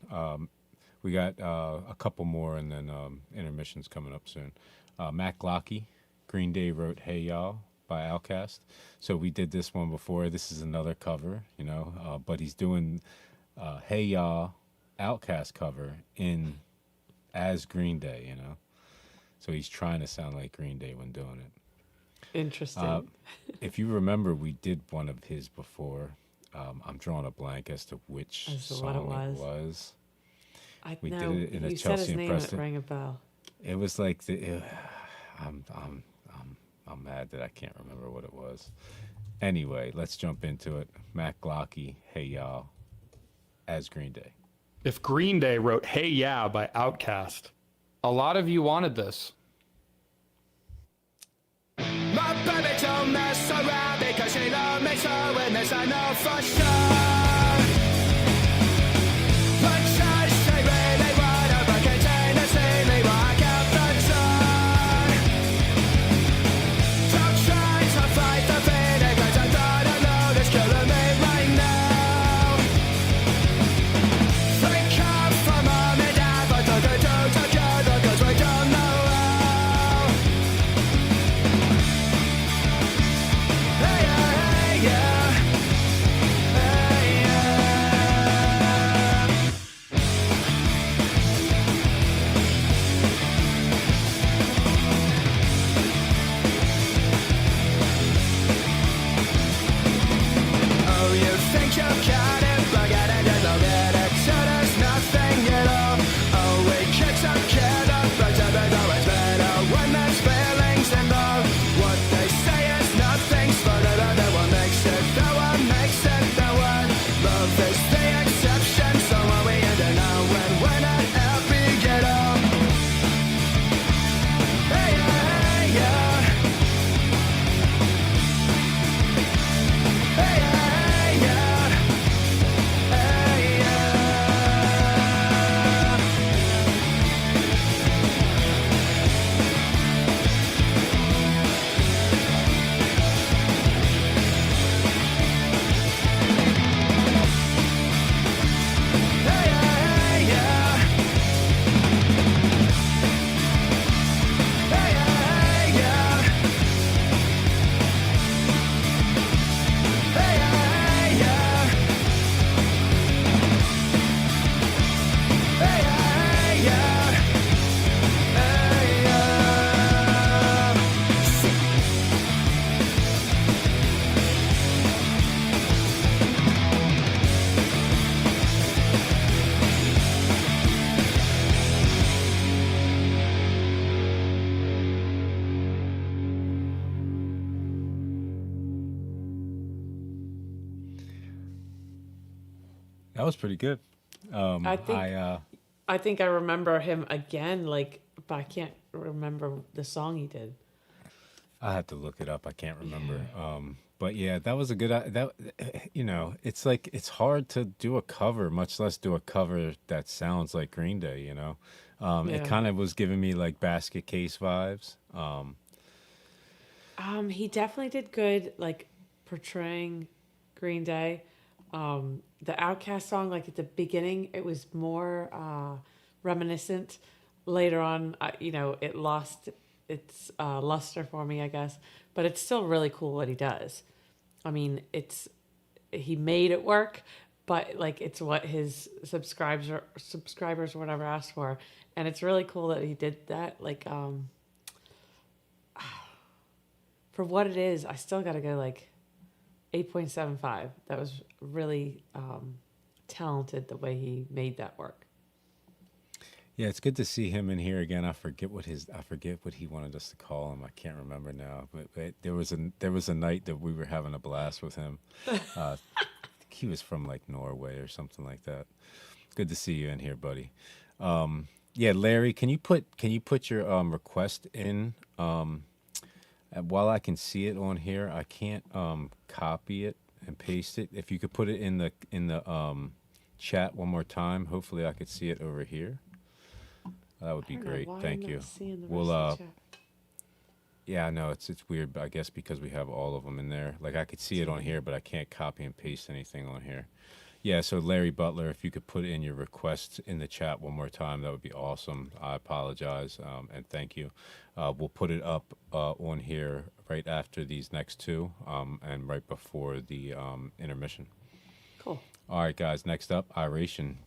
Speaker 1: We got a couple more and then intermissions coming up soon. Matt Glocke, Green Day wrote "Hey Y'all" by OutKast. So we did this one before. This is another cover, you know, but he's doing "Hey Y'all" OutKast cover as Green Day, you know. So he's trying to sound like Green Day when doing it.
Speaker 2: Interesting.
Speaker 1: If you remember, we did one of his before. I'm drawing a blank as to which
Speaker 2: As to what it
Speaker 1: song
Speaker 2: was.
Speaker 1: it was. We
Speaker 2: know
Speaker 1: did it in a
Speaker 2: you said
Speaker 1: Chelsea
Speaker 2: his
Speaker 1: and
Speaker 2: name.
Speaker 1: Presto.
Speaker 2: It rang a bell.
Speaker 1: It was like I'm mad that I can't remember what it was. Anyway, let's jump into it. Matt Glocky, Hey Y'all, as Green Day.
Speaker 8: If Green Day wrote Hey Yeah by OutKast, a lot of you wanted this.
Speaker 3: My baby don't mess around because she loves me so, and this I know for sure. But she really wanna but contain to see me walk out the door. Don't try to fight the feeling 'cause I don't know it's killing me right now. They come from mom and dad, but don't do together 'cause we don't know how. Hey, yeah, hey, yeah. Hey, yeah. Oh, you think you got it, but got it in the minute, so there's nothing at all. Oh, we kick some kid up, but it's always better when there's feelings involved. What they say is nothing's funny, but that what makes it, that what makes it, that what love is the exception. So when we end it now, when we're not happy at all. Hey, yeah, hey, yeah. Hey, yeah, hey, yeah. Hey, yeah. Hey, yeah, hey, yeah. Hey, yeah, hey, yeah. Hey, yeah, hey, yeah. Hey, yeah, hey, yeah. Hey, yeah.
Speaker 1: That was pretty good.
Speaker 2: I think I think I remember him again, like, but I can't remember the song he did.
Speaker 1: I have to look it up. I can't remember. But yeah, that was a good. That it's like it's hard to do a cover, much less do a cover that sounds like Green Day. It
Speaker 2: Yeah.
Speaker 1: kind of was giving me like Basket Case vibes.
Speaker 2: He definitely did good, like portraying Green Day. The OutKast song, like at the beginning, it was more reminiscent. Later on, it lost its luster for me, I guess. But it's still really cool what he does. I mean, he made it work, but like it's what his subscribers or whatever asked for, and it's really cool that he did that. Like, for what it is, I still got to go like 8.75. That was really talented the way he made that work.
Speaker 1: Yeah, it's good to see him in here again. I forget what he wanted us to call him. I can't remember now. But there was a night that we were having a blast with him. I think he was from like Norway or something like that. Good to see you in here, buddy. Yeah, Larry, can you put your request in? While I can see it on here, I can't copy it and paste it. If you could put it in the chat one more time, hopefully I could see it over here. That would be great. Thank you. Yeah, I know it's weird, but I guess because we have all of them in there. Like I could see it on here, but I can't copy and paste anything on here. Yeah, so Larry Butler, if you could put in your request in the chat one more time, that would be awesome. I apologize, and thank you. We'll put it up on here right after these next two, and right before the intermission.
Speaker 2: Cool.
Speaker 1: All right, guys. Next up, Iration,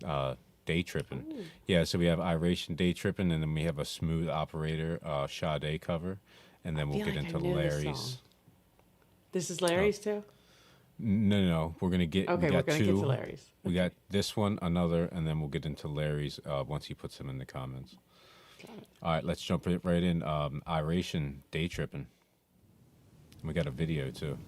Speaker 1: Daytrippin. Yeah, so we have Iration, Daytrippin, and then we have a Smooth Operator, Sade cover, and then we'll get into Larry's.
Speaker 2: This is Larry's too?
Speaker 1: No. We're gonna get.
Speaker 2: Okay,
Speaker 1: we
Speaker 2: we're
Speaker 1: got
Speaker 2: gonna
Speaker 1: two.
Speaker 2: get to Larry's.
Speaker 1: We got this one, another, and then we'll get into Larry's once he puts them in the comments. All right, let's jump right in. Iration, Daytrippin. We got a video too.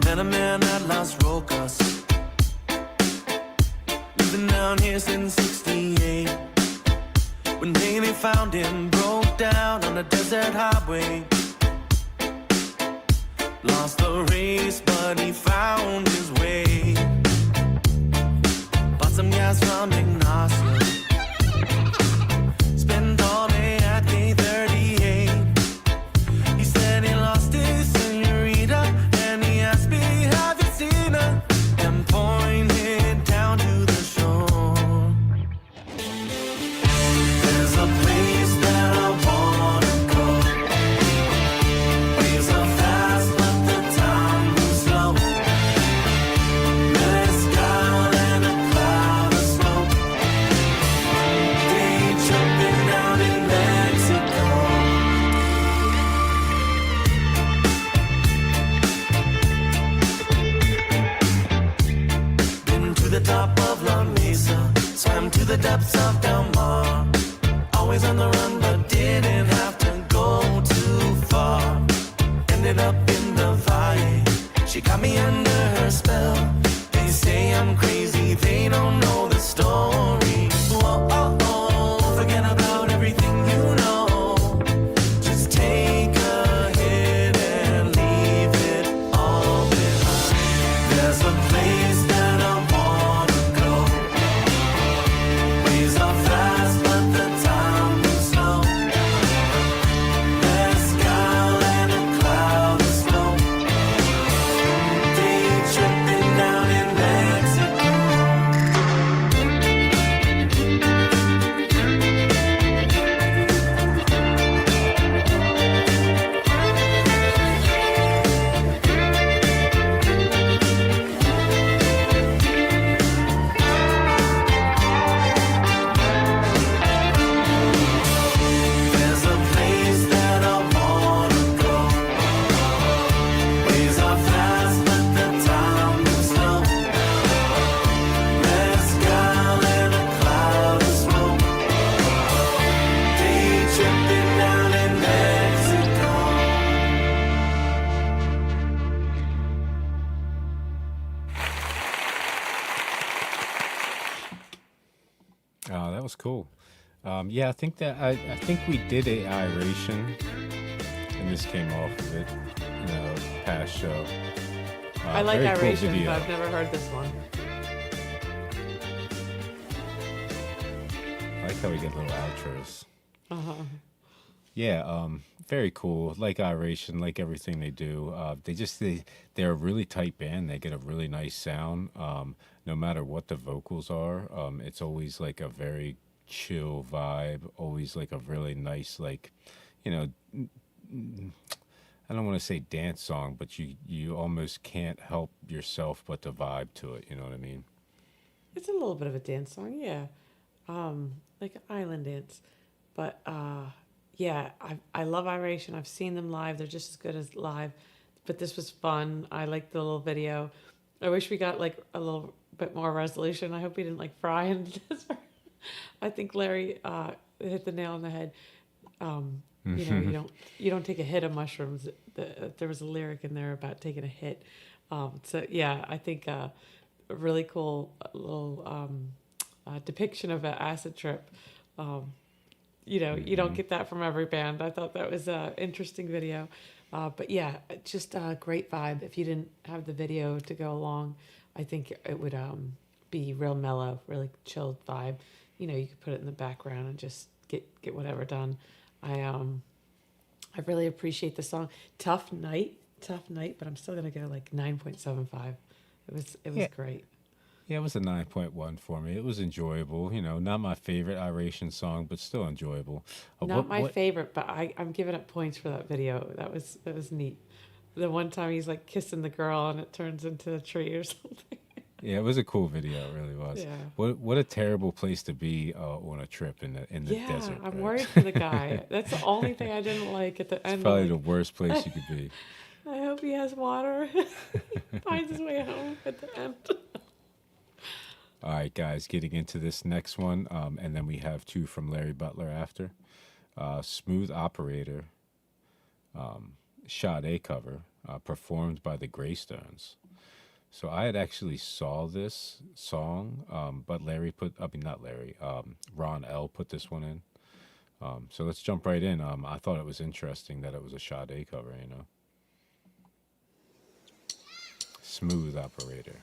Speaker 3: Met a man at Las Rocas, living down here since '68. When Haley found him, broke down on a desert highway. Lost the race, but he found his way. Bought some gas from Ignacio. Spent all day at K38. He said he lost his senorita, and he asked me, have you seen her? And pointed down to the shore. There's a place that I wanna go. Waves are fast, but the time moves slow. Mezcal and a cloud of smoke. Day tripping down in Mexico. Been to the top of La Mesa, swam to the depths of Del Mar. Always on the run, but didn't have to go too far. Ended up in the Valle. She got me under her spell. They say I'm crazy, they don't know the story. Whoa, oh, oh, forget about everything you know. Just take a hit and leave it all behind. There's a place that I wanna go. Waves are fast, but the time moves slow. Mezcal and a cloud of smoke. Day tripping down in Mexico. There's a place that I wanna go. Waves are fast, but the time moves slow. Mezcal and a cloud of smoke. Day tripping down in Mexico.
Speaker 1: Oh, that was cool. Yeah, I think I think we did a iration, and this came off of it in a past show.
Speaker 2: I like
Speaker 1: very cool
Speaker 2: Iration,
Speaker 1: video.
Speaker 2: but I've never heard this one.
Speaker 1: I like how we get little outros.
Speaker 2: Uh-huh.
Speaker 1: Yeah, very cool. Like Iration, like everything they do. They're a really tight band. They get a really nice sound. No matter what the vocals are, it's always like a very chill vibe. Always like a really nice, like, you know, I don't want to say dance song, but you almost can't help yourself but to vibe to it. You know what I mean?
Speaker 2: It's a little bit of a dance song, yeah. Like an island dance. But yeah, I love Iration. I've seen them live. They're just as good as live. But this was fun. I liked the little video. I wish we got like a little bit more resolution. I hope we didn't like fry into this. I think Larry hit the nail on the head. You know, you don't take a hit of mushrooms. There was a lyric in there about taking a hit. So yeah, I think a really cool little depiction of an acid trip. You know, you don't get that from every band. I thought that was an interesting video. But yeah, just a great vibe. If you didn't have the video to go along, I think it would be real mellow, really chilled vibe. you could put it in the background and just get whatever done. I really appreciate the song. Tough night, but I'm still gonna go like 9.75. It was great.
Speaker 1: Yeah, it was a 9.1 for me. It was enjoyable. Not my favorite Iration song, but still enjoyable.
Speaker 2: Not my favorite, but I'm giving it points for that video. That was neat. The one time he's like kissing the girl and it turns into a tree or something.
Speaker 1: Yeah, it was a cool video. It really was.
Speaker 2: Yeah.
Speaker 1: What a terrible place to be on a trip in the
Speaker 2: Yeah,
Speaker 1: desert.
Speaker 2: I'm
Speaker 1: right?
Speaker 2: worried for the guy. That's the only thing I didn't like at the
Speaker 1: It's
Speaker 2: end.
Speaker 1: probably
Speaker 2: I'm
Speaker 1: the
Speaker 2: like,
Speaker 1: worst place you could be.
Speaker 2: I hope he has water. Finds his way home at the end.
Speaker 1: All right, guys, getting into this next one, and then we have two from Larry Butler after. Smooth Operator, Sade cover, performed by the Graystones. So I had actually saw this song, but Ron L put this one in. So let's jump right in. I thought it was interesting that it was a Sade cover, Smooth Operator.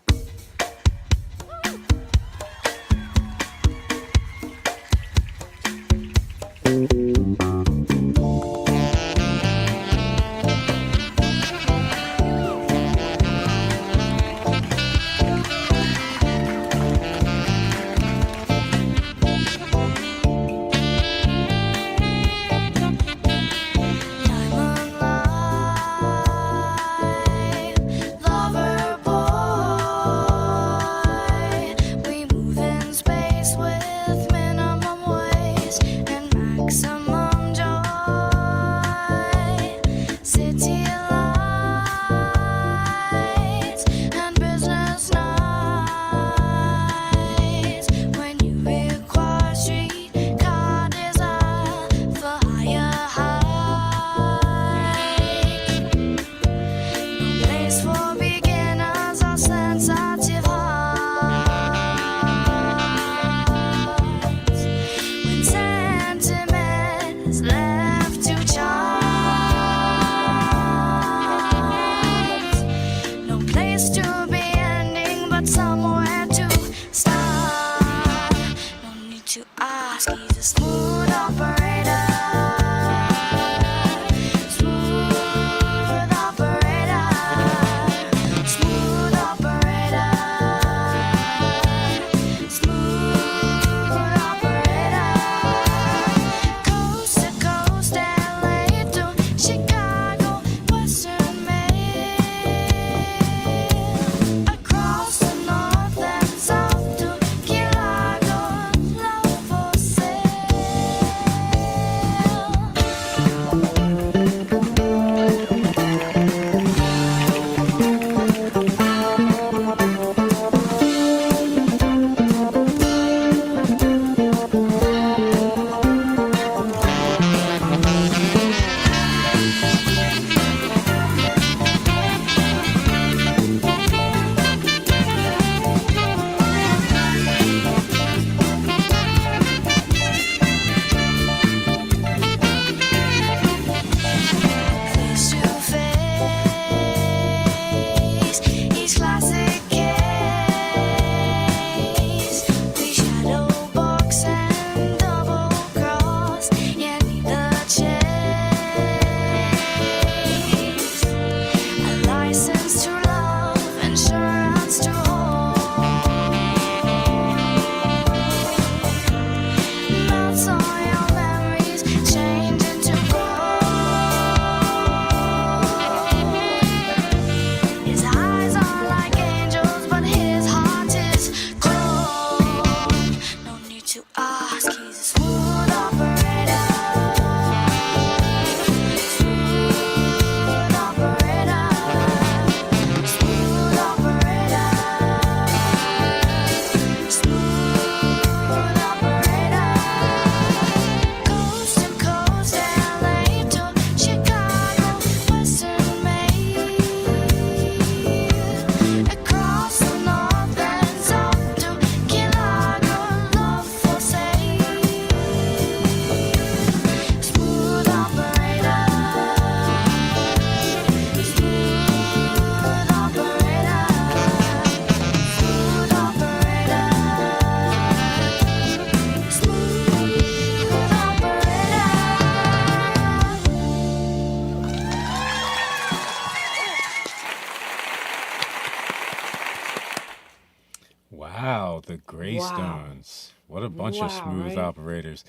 Speaker 1: Graystones. What a bunch of
Speaker 2: Wow,
Speaker 1: smooth
Speaker 2: right?
Speaker 1: operators.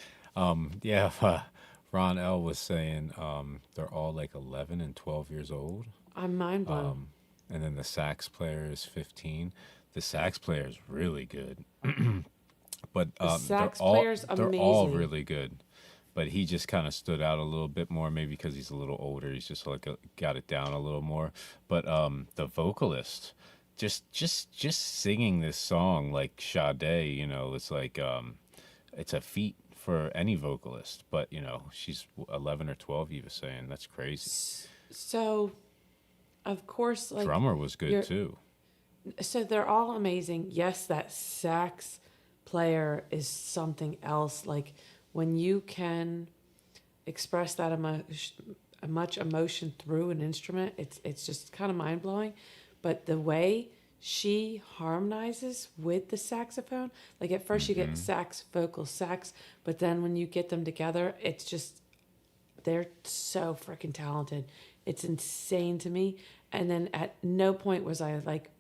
Speaker 1: Yeah, Ron L was saying they're all like 11 and 12 years old.
Speaker 2: I'm mind blown.
Speaker 1: And then the sax player is 15. The sax player is really good. But
Speaker 2: sax
Speaker 1: they're all
Speaker 2: player's
Speaker 1: they're all
Speaker 2: amazing.
Speaker 1: really good. But he just kind of stood out a little bit more, maybe because he's a little older. He's just like got it down a little more. But the vocalist, just singing this song like Sade, you know, it's like it's a feat for any vocalist. But you know, she's 11 or 12. He was saying that's crazy.
Speaker 2: So, of course, like
Speaker 1: Drummer was
Speaker 2: you're-
Speaker 1: good too.
Speaker 2: So they're all amazing. Yes, that sax player is something else. Like when you can express that much emotion through an instrument, it's just kind of mind blowing. But the way she harmonizes with the saxophone, like at first you get sax, vocal, sax, but then when you get them together, it's just they're so freaking talented. It's insane to me. And then at no point was I like,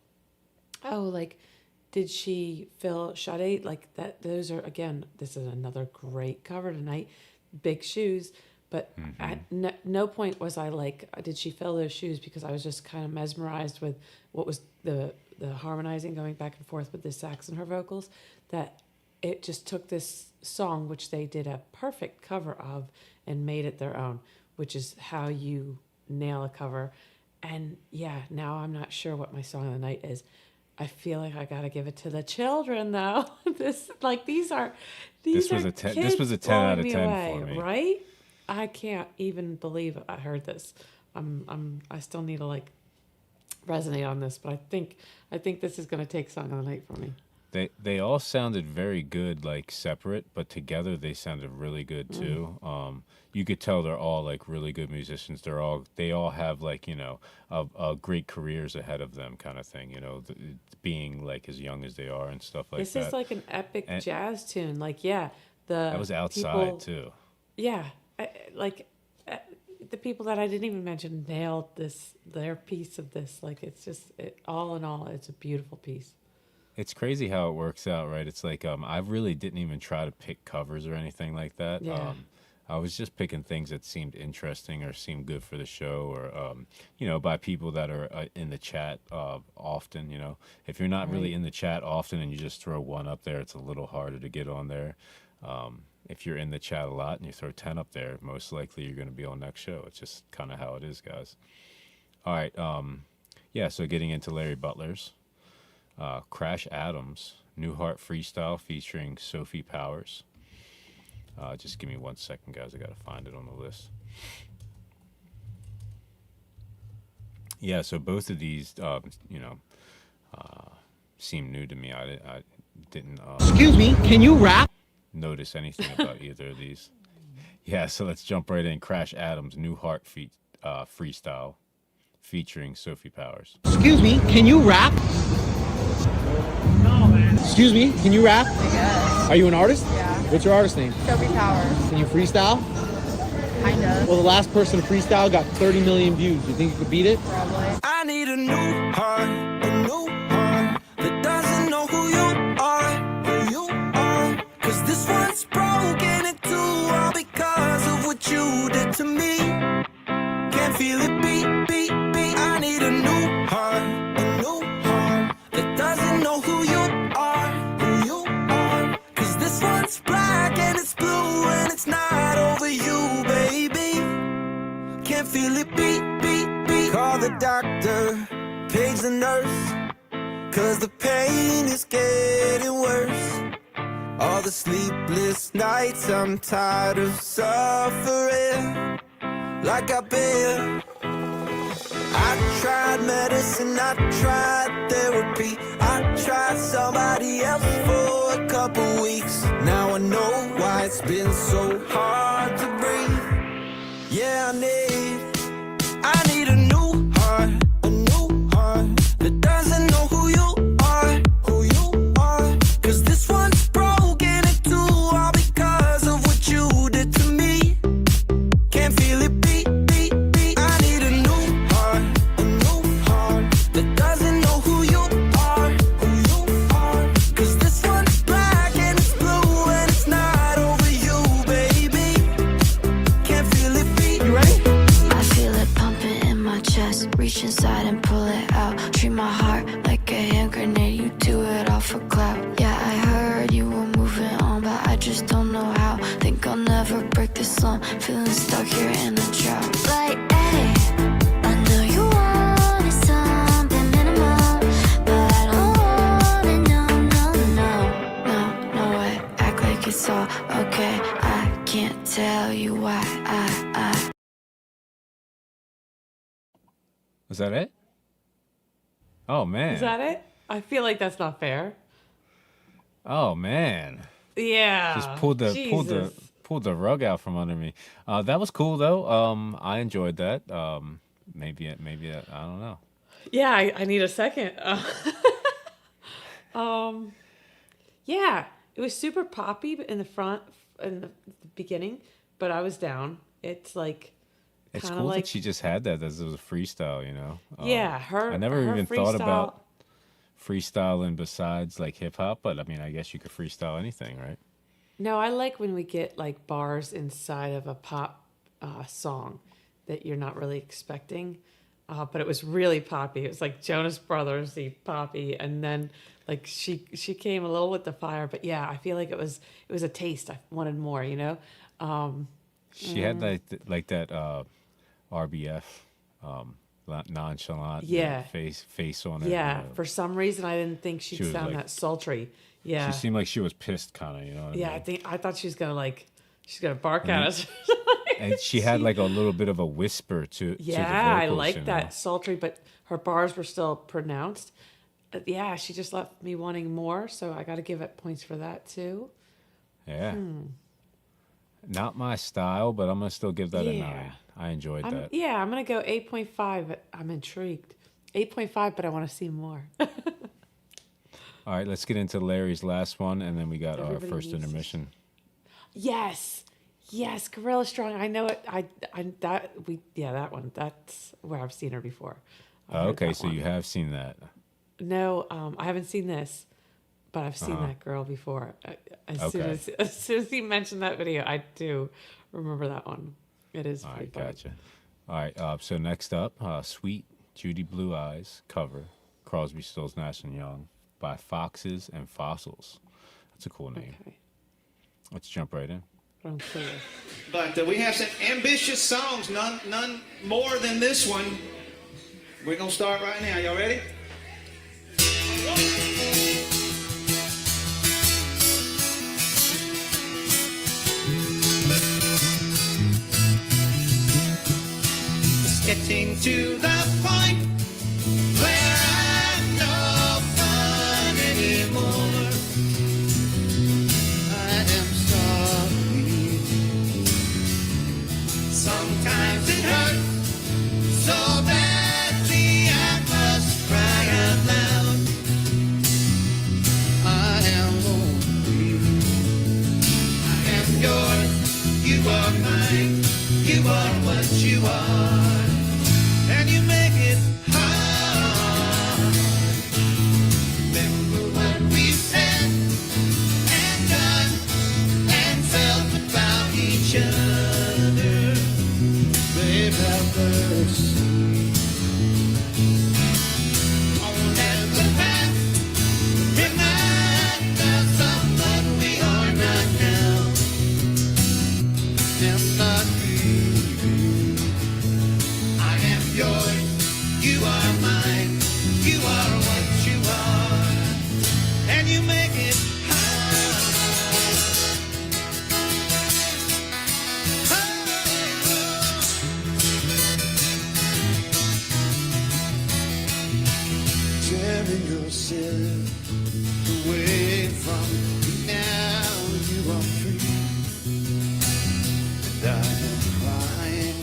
Speaker 2: oh, like, did she fill Sade? Like that, those are, again, this is another great cover tonight, Big Shoes. But at no point was I like, did she fill those shoes? Because I was just kind of mesmerized with what was the harmonizing going back and forth with the sax and her vocals, that it just took this song, which they did a perfect cover of, and made it their own, which is how you nail a cover. And yeah, now I'm not sure what my song of the night is. I feel like I gotta give it to the children though. This was a 10.
Speaker 1: This was a 10 out of 10 for me.
Speaker 2: right? I can't even believe I heard this. I still need to like resonate on this, but I think this is gonna take song of the night for me.
Speaker 1: They all sounded very good, like separate, but together they sounded really good too. You could tell they're all like really good musicians. They all have like, you know, great careers ahead of them, kind of thing. You know, being like as young as they are and stuff like
Speaker 2: This
Speaker 1: that.
Speaker 2: is like an epic
Speaker 1: And-
Speaker 2: jazz tune. Like
Speaker 1: that was outside too.
Speaker 2: Yeah, the people that I didn't even mention nailed their piece of this. Like it's just all in all, it's a beautiful piece.
Speaker 1: It's crazy how it works out, right? It's like I really didn't even try to pick covers or anything like that.
Speaker 2: Yeah.
Speaker 1: I was just picking things that seemed interesting or seemed good for the show, or you know, by people that are in the chat often. You know, if you're not really in the chat often and you just throw one up there, it's a little harder to get on there. If you're in the chat a lot and you throw 10 up there, most likely you're going to be on next show. It's just kind of how it is, guys. All right. Yeah. So getting into Larry Butler's. Crash Adams, New Heart Freestyle featuring Sophie Powers. Just give me 1 second, guys. I got to find it on the list. Yeah, so both of these, you know, seem new to me. I didn't
Speaker 9: Excuse me, can you rap?
Speaker 1: notice anything about either of these. Yeah, so let's jump right in. Crash Adams, New Heart Freestyle featuring Sophie Powers.
Speaker 9: Excuse me, can you rap? No, man. Excuse me, can you rap?
Speaker 10: Yes.
Speaker 9: Are you an artist?
Speaker 10: Yeah.
Speaker 9: What's your artist name?
Speaker 10: Sophie Powers.
Speaker 9: Can you freestyle?
Speaker 10: Kinda.
Speaker 9: Well, the last person to freestyle got 30 million views. You think you could beat it?
Speaker 10: Probably.
Speaker 3: I need a new heart that doesn't know who you are. Cause this one's broken in two, all because of what you did to me. Can't feel it beat, beat, beat. I need a new heart that doesn't know who you are. Cause this one's black and it's blue and it's not over you, baby. Can't feel it beat, beat, beat. Call the doctor, page the nurse, cause the pain is getting worse. All the sleepless nights, I'm tired of suffering like I've been. I tried medicine, I tried therapy, I tried somebody else for a couple weeks. Now I know why it's been so hard to breathe. Yeah, I need a new heart that doesn't know who you are. Cause this one's broken in two, all because of what you did to me. Can't feel it beat, beat, beat. I need a new heart that doesn't know who you are. Cause this one's black and
Speaker 5: can't tell you why I
Speaker 1: Was that it? Oh man.
Speaker 2: Is that it? I feel like that's not fair.
Speaker 1: Oh man.
Speaker 2: Yeah.
Speaker 1: Just pulled the rug out from under me. That was cool though. I enjoyed that. Maybe I don't know.
Speaker 2: Yeah, I need a second. Yeah, it was super poppy in the front in the beginning, but I was down. It's like
Speaker 1: It's
Speaker 2: kinda
Speaker 1: cool
Speaker 2: like
Speaker 1: that she just had that as it was a freestyle, you know.
Speaker 2: yeah, her.
Speaker 1: I never
Speaker 2: her
Speaker 1: even thought
Speaker 2: freestyle-
Speaker 1: about freestyling besides like hip hop, but I mean, I guess you could freestyle anything, right?
Speaker 2: No, I like when we get like bars inside of a pop song that you're not really expecting. But it was really poppy. It was like Jonas Brothers, the poppy, and then like she came a little with the fire. But yeah, I feel like it was a taste. I wanted more, you know.
Speaker 1: She had like that RBF nonchalant
Speaker 2: Yeah.
Speaker 1: face on it.
Speaker 2: Yeah,
Speaker 1: you know.
Speaker 2: for some reason I didn't think she'd
Speaker 1: She was
Speaker 2: sound
Speaker 1: like-
Speaker 2: that sultry. Yeah,
Speaker 1: She seemed like she was pissed, kind of, you know. What
Speaker 2: yeah.
Speaker 1: I mean?
Speaker 2: I thought she was gonna she's gonna bark at us.
Speaker 1: And she had like a little bit of a whisper to
Speaker 2: Yeah,
Speaker 1: the
Speaker 2: I
Speaker 1: vocals,
Speaker 2: like
Speaker 1: you know?
Speaker 2: that sultry, but her bars were still pronounced. Yeah, she just left me wanting more, so I got to give it points for that too.
Speaker 1: Yeah. Not my style, but I'm gonna still give that a
Speaker 2: Yeah.
Speaker 1: 9. I enjoyed
Speaker 2: I'm
Speaker 1: that.
Speaker 2: gonna go 8.5. But I'm intrigued. 8.5, but I want to see more.
Speaker 1: All right, let's get into Larry's last one, and then we got our
Speaker 2: Everybody
Speaker 1: first
Speaker 2: needs-
Speaker 1: intermission.
Speaker 2: Yes, Gorilla Strong. I know it. That one. That's where I've seen her before. I've heard
Speaker 1: Okay,
Speaker 2: that
Speaker 1: so
Speaker 2: one.
Speaker 1: you have seen that.
Speaker 2: No, I haven't seen this, but I've seen that girl before. As soon as he mentioned that video, I do remember that one. It is
Speaker 1: All
Speaker 2: pretty
Speaker 1: right,
Speaker 2: fun.
Speaker 1: gotcha. All right, so next up, Sweet Judy Blue Eyes cover, Crosby, Stills, Nash & Young by Foxes and Fossils. That's a cool name.
Speaker 2: Okay.
Speaker 1: Let's jump right in.
Speaker 2: I'm clear.
Speaker 11: But we have some ambitious songs, none more than this one. We're going to start right now. Y'all ready? It's getting to the point where I'm no fun anymore. I am sorry. Sometimes it hurts so badly I must cry out loud. I am lonely. I am yours. You are mine. You are what you are. And you make it hard. Remember what we said and done and felt about each other. Babe, have mercy on the past. Remind us of what we are not now. And not grieving. I am yours. You are mine. You are what you are. And you make it tearing yourself away from me now. You are free, and I am crying.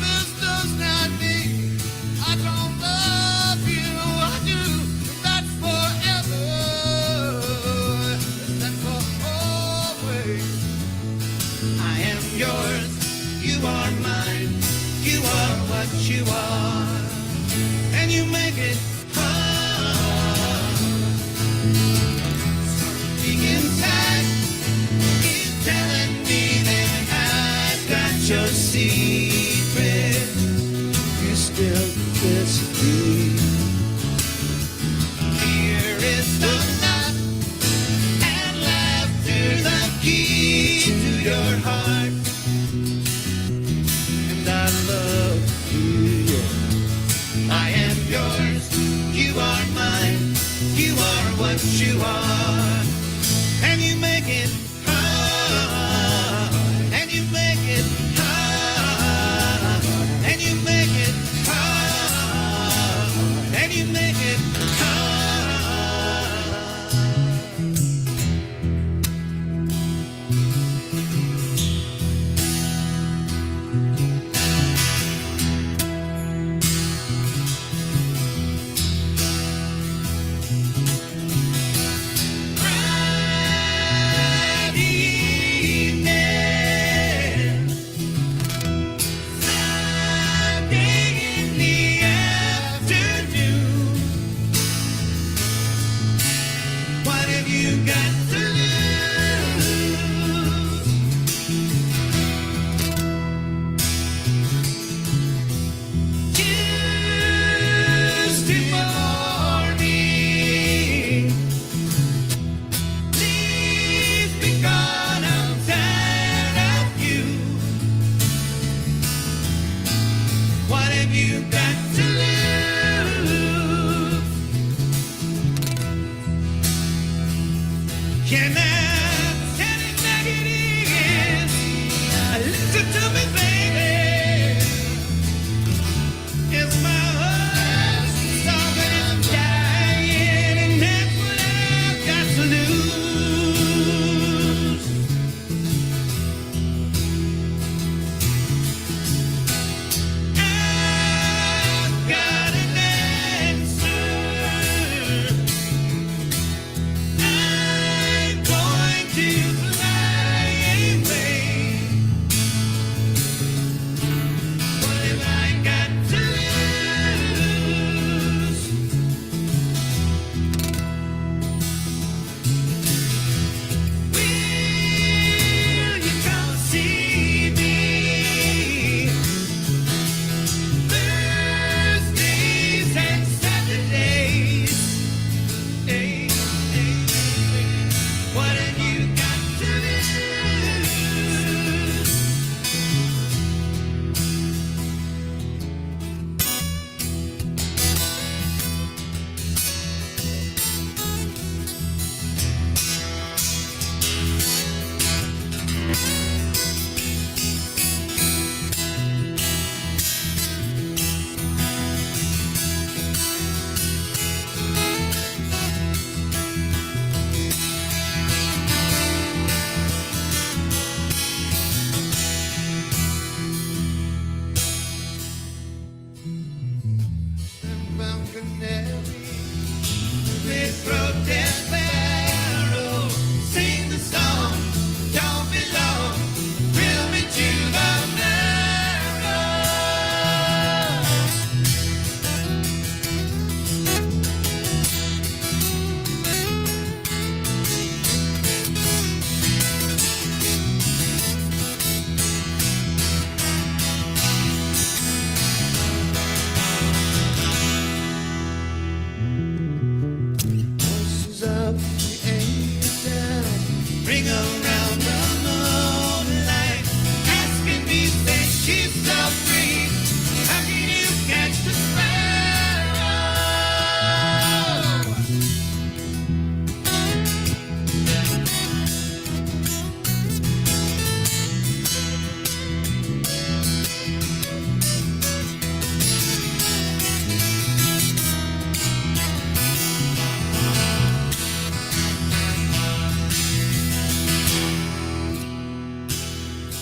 Speaker 11: This does not mean I don't love you. I do. That's forever. That's for always. I am yours. You are mine. You are what you are. And you make it hard. Something inside is telling me that I've got your secret. You still kiss me. Here is the knot and laughter, the key to your heart. And I love you. I am yours.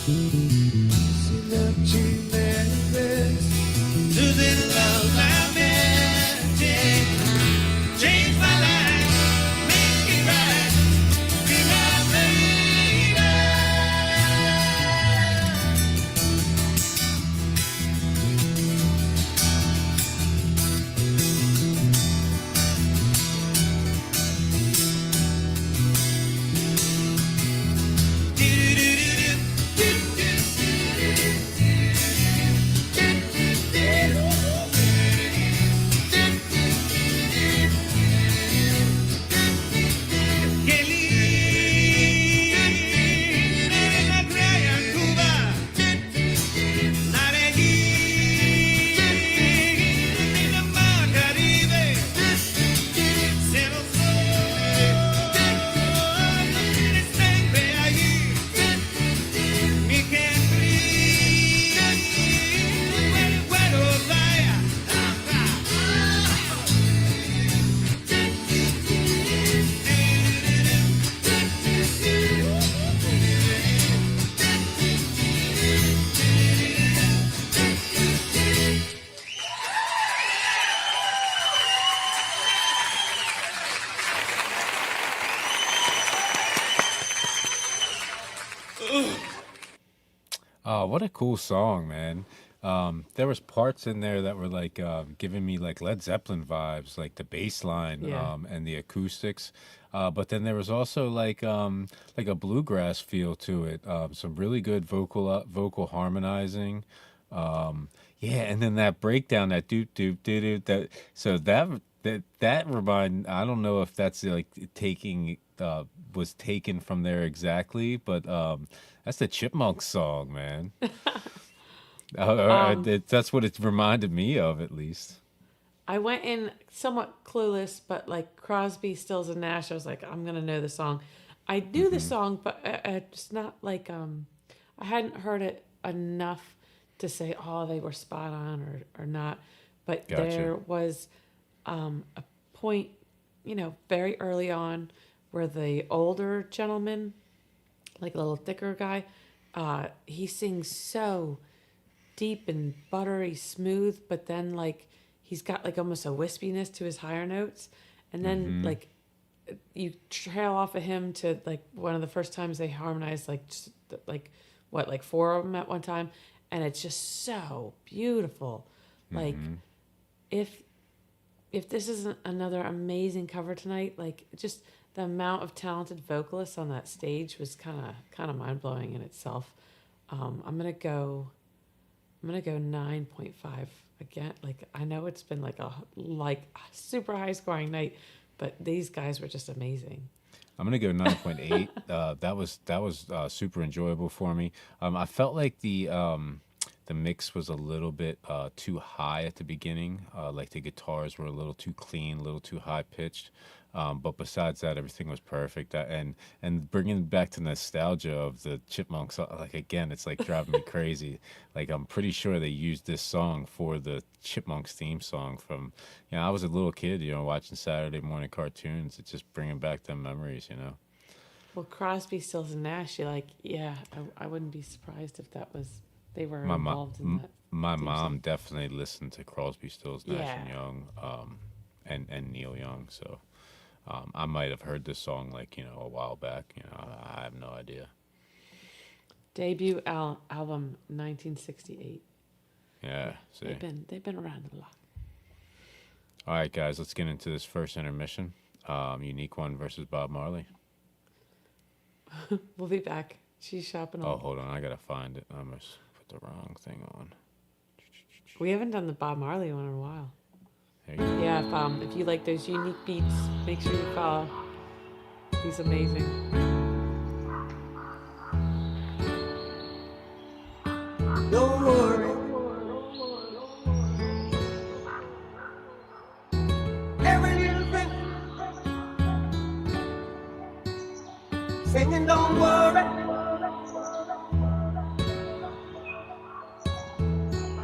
Speaker 3: Losing love, my magic. Change my life, make it right. Be my baby.
Speaker 1: Oh, what a cool song, man. There was parts in there that were like giving me like Led Zeppelin vibes, like the bass line
Speaker 2: Yeah.
Speaker 1: and the acoustics. But then there was also like a bluegrass feel to it. Some really good vocal harmonizing. Yeah, and then that breakdown, that doop doop doo doo. That remind. I don't know if that's like taking was taken from there exactly, but that's the Chipmunks song, man. That's what it reminded me of, at least.
Speaker 2: I went in somewhat clueless, but like Crosby, Stills, and Nash, I was like, I'm gonna know the song. I knew the song, but it's not like I hadn't heard it enough to say, oh, they were spot on or not. But
Speaker 1: Gotcha.
Speaker 2: there was a point, very early on, where the older gentleman, like a little thicker guy, he sings so deep and buttery smooth, but then like he's got like almost a wispiness to his higher notes, and then like you trail off of him to like one of the first times they harmonized like four of them at one time, and it's just so beautiful. Like if this isn't another amazing cover tonight, like just the amount of talented vocalists on that stage was kind of mind blowing in itself. I'm gonna go 9.5 again. Like I know it's been like a super high scoring night, but these guys were just amazing.
Speaker 1: I'm gonna go 9.8. That was super enjoyable for me. I felt like the mix was a little bit too high at the beginning. Like the guitars were a little too clean, a little too high pitched. But besides that, everything was perfect. And bringing back to nostalgia of the Chipmunks, like again, it's like driving me crazy. Like I'm pretty sure they used this song for the Chipmunks theme song from, I was a little kid, watching Saturday morning cartoons. It's just bringing back them memories,
Speaker 2: Well, Crosby, Stills, and Nash, I wouldn't be surprised if they were
Speaker 1: My
Speaker 2: involved in that.
Speaker 1: my
Speaker 2: theme
Speaker 1: mom
Speaker 2: song.
Speaker 1: definitely listened to Crosby, Stills, Nash and
Speaker 2: Yeah.
Speaker 1: Young, and Neil Young. So I might have heard this song like a while back. I have no idea.
Speaker 2: Debut album 1968.
Speaker 1: Yeah. See.
Speaker 2: They've been around a lot.
Speaker 1: All right, guys, let's get into this first intermission. Unique One versus Bob Marley.
Speaker 2: We'll be back. She's shopping.
Speaker 1: Oh, hold on, I gotta find it. I almost put the wrong thing on.
Speaker 2: We haven't done the Bob Marley one in a while.
Speaker 1: There you go.
Speaker 2: Yeah, if you like those unique beats, make sure you follow. He's amazing.
Speaker 6: Don't worry. Every little thing. Singing, don't worry.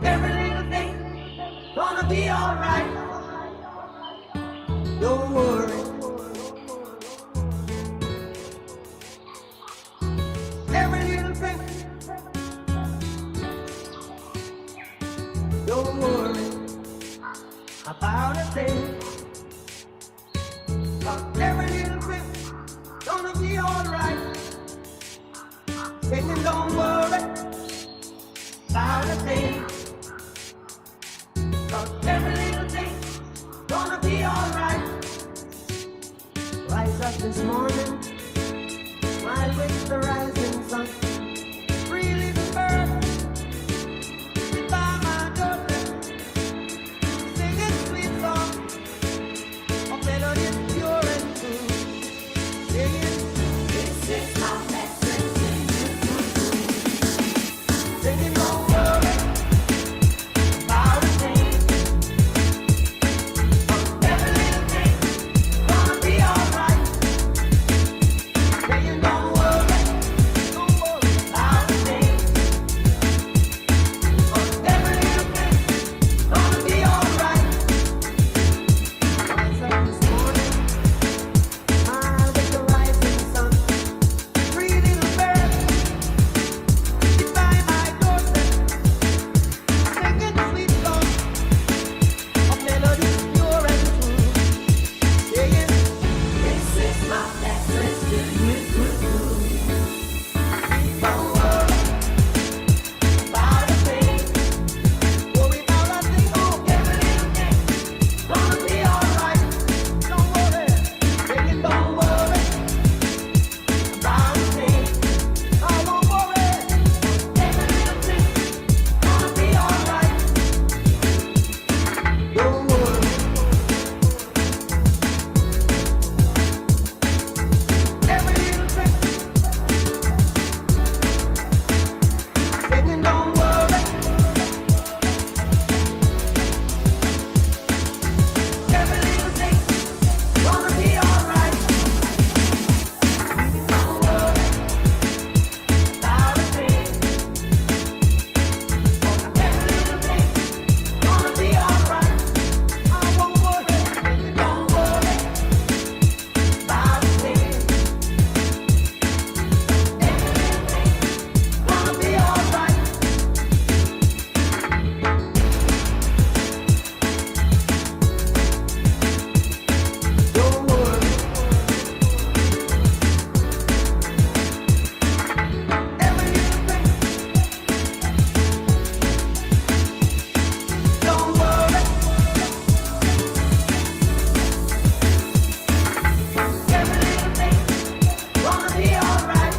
Speaker 6: Every little thing gonna be alright. Don't worry. Every little thing thing. But every little bit gonna be alright. Singing, don't worry about a thing. But every little thing gonna be alright. Rise up this morning, smile with the rising sun. Free little bird, sit by my doorstep, singing sweet song, a melody pure and true. Singing, this is my message to you. Singing, don't worry about a thing. Every little thing gonna be alright. Singing, don't worry about a thing. Every little thing gonna be alright. Rise up this morning, smile with the rising sun. Three little birds sit by my doorstep, singing sweet songs of melodies pure and true. Singing, this is my message to you. Don't worry about a thing. Worry about a thing. Oh, every little thing gonna be alright. Don't worry, singing, don't worry about a thing. I won't worry. Every little thing gonna be alright. Don't worry. Every little thing. Singing, don't worry. Every little thing gonna be alright. Don't worry about a thing. Every little thing gonna be alright. I won't worry. Don't worry about a thing. Every little thing gonna be alright. Don't worry. Every little thing. Don't worry. Every little thing gonna be alright.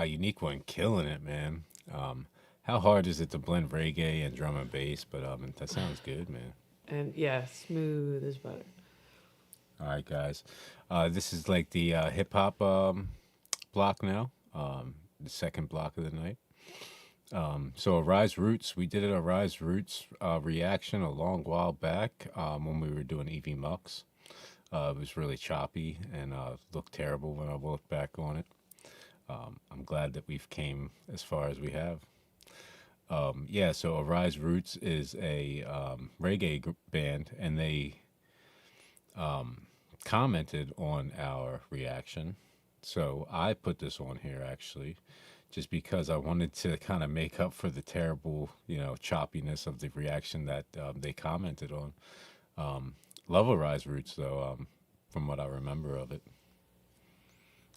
Speaker 1: Unique one, killing it, man. How hard is it to blend reggae and drum and bass? But that sounds good, man.
Speaker 2: And yeah, smooth as butter.
Speaker 1: All right, guys. This is like the hip hop block now, the second block of the night. So Arise Roots, we did a Arise Roots reaction a long while back when we were doing EV Mux. It was really choppy and looked terrible when I looked back on it. I'm glad that we've came as far as we have. Yeah, so Arise Roots is a reggae band, and they commented on our reaction. So I put this on here actually, just because I wanted to kind of make up for the terrible, choppiness of the reaction that they commented on. Love Arise Roots though, from what I remember of it.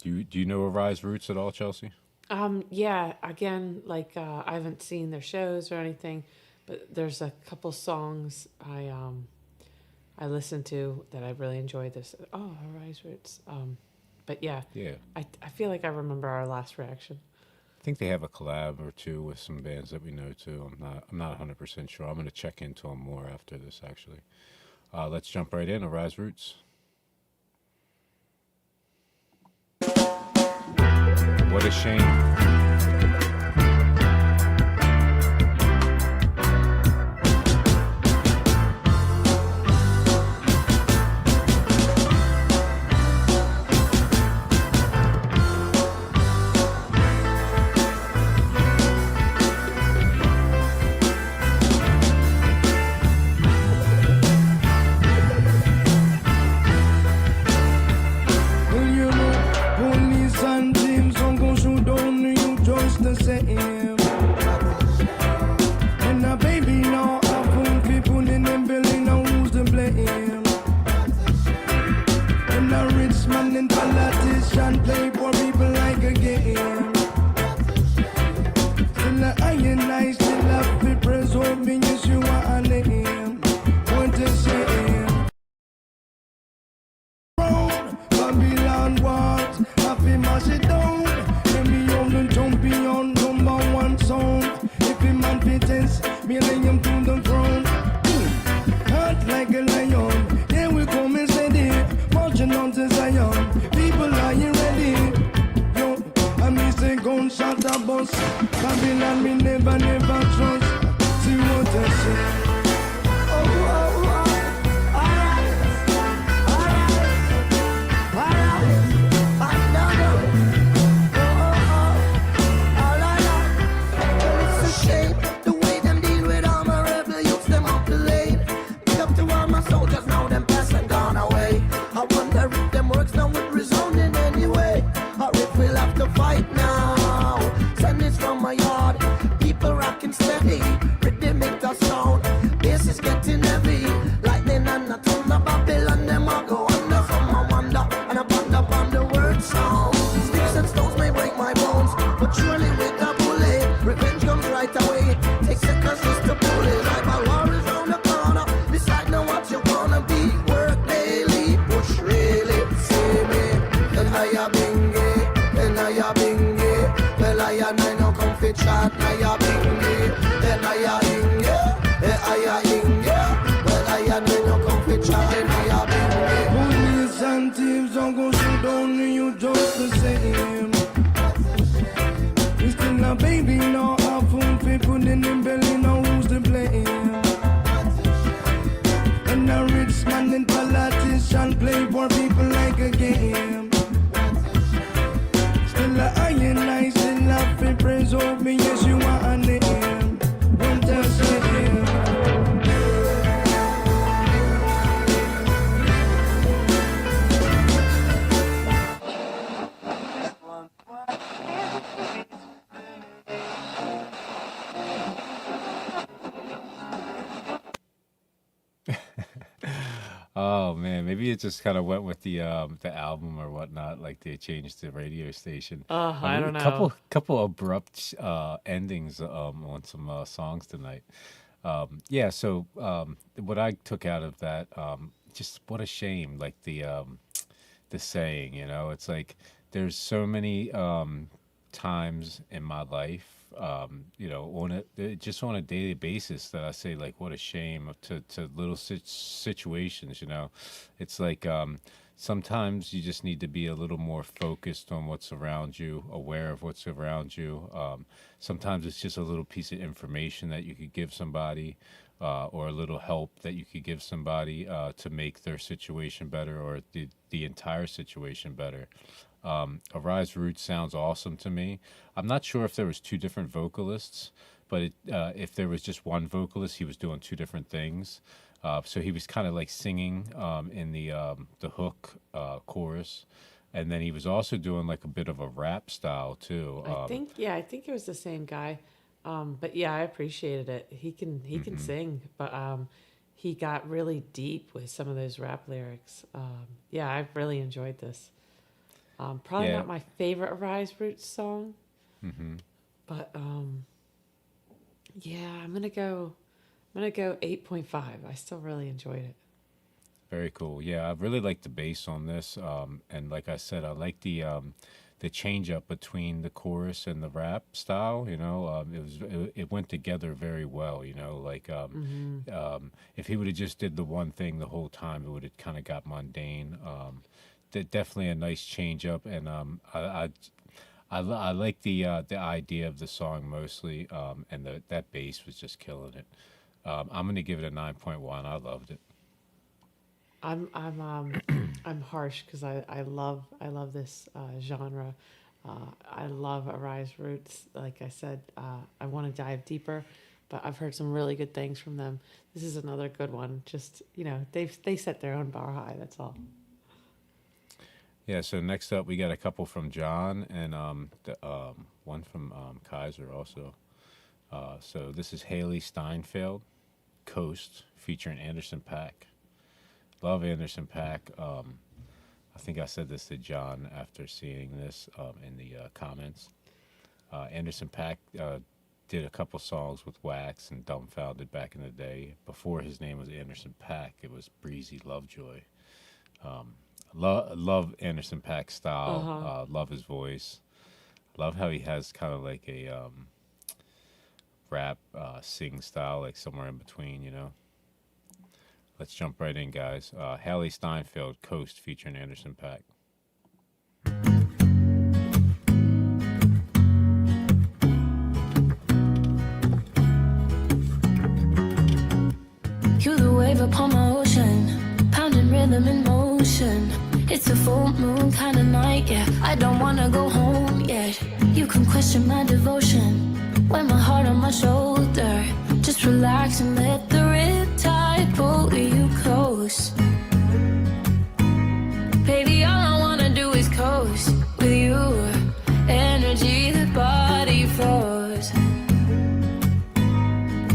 Speaker 1: Do you know Arise Roots at all, Chelsea?
Speaker 2: Yeah, again, like I haven't seen their shows or anything, but there's a couple songs I listened to that I really enjoyed. This Arise Roots. But yeah, I feel like I remember our last reaction.
Speaker 1: I think they have a collab or two with some bands that we know too. I'm not 100% sure. I'm going to check into them more after this actually. Let's jump right in. Arise Roots. What a shame. Oh man, maybe it just kind of went with the album or whatnot. Like they changed the radio station.
Speaker 2: I don't know.
Speaker 1: Couple abrupt endings on some songs tonight. Yeah, so what I took out of that, just what a shame. Like the saying, you know, it's like there's so many times in my life, you know, just on a daily basis that I say like, what a shame to little situations, you know. It's like sometimes you just need to be a little more focused on what's around you, aware of what's around you. Sometimes it's just a little piece of information that you could give somebody, or a little help that you could give somebody to make their situation better or the entire situation better. Arise Root sounds awesome to me. I'm not sure if there was two different vocalists, but if there was just one vocalist, he was doing two different things. So he was kind of like singing in the hook chorus, and then he was also doing like a bit of a rap style too.
Speaker 2: I think it was the same guy. But yeah, I appreciated it. He can sing, but he got really deep with some of those rap lyrics. Yeah, I really enjoyed this. Probably not my favorite Arise Roots song, but yeah, I'm gonna go 8.5. I still really enjoyed it.
Speaker 1: Very cool. Yeah, I really like the bass on this, and like I said, I like the change up between the chorus and the rap style. You know, it went together very well. You know, like if he would have just did the one thing the whole time, it would have kind of got mundane. Definitely a nice change up, and I like the idea of the song mostly, and that bass was just killing it. I'm gonna give it a 9.1. I loved it.
Speaker 2: I'm harsh because I love this genre. I love Arise Roots. Like I said, I want to dive deeper, but I've heard some really good things from them. This is another good one. Just they set their own bar high. That's all.
Speaker 1: Yeah. So next up, we got a couple from John and one from Kaiser also. So this is Haley Steinfeld, Coast, featuring Anderson Paak. Love Anderson Paak. I think I said this to John after seeing this in the comments. Anderson Paak did a couple songs with Wax and Dumbfounded back in the day. Before his name was Anderson Paak, it was Breezy Lovejoy. Love Anderson Paak's style. Love his voice. Love how he has kind of like a rap sing style, like somewhere in between, Let's jump right in, guys. Haley Steinfeld, Coast, featuring Anderson Paak.
Speaker 5: You the wave upon my ocean, pounding rhythm in motion. It's a full moon kind of night, yeah. I don't wanna go home yet. You can question my devotion when my heart on my shoulder. Just relax and let the riptide pull you close. Baby, all I wanna do is coast with you. Energy, the body flows.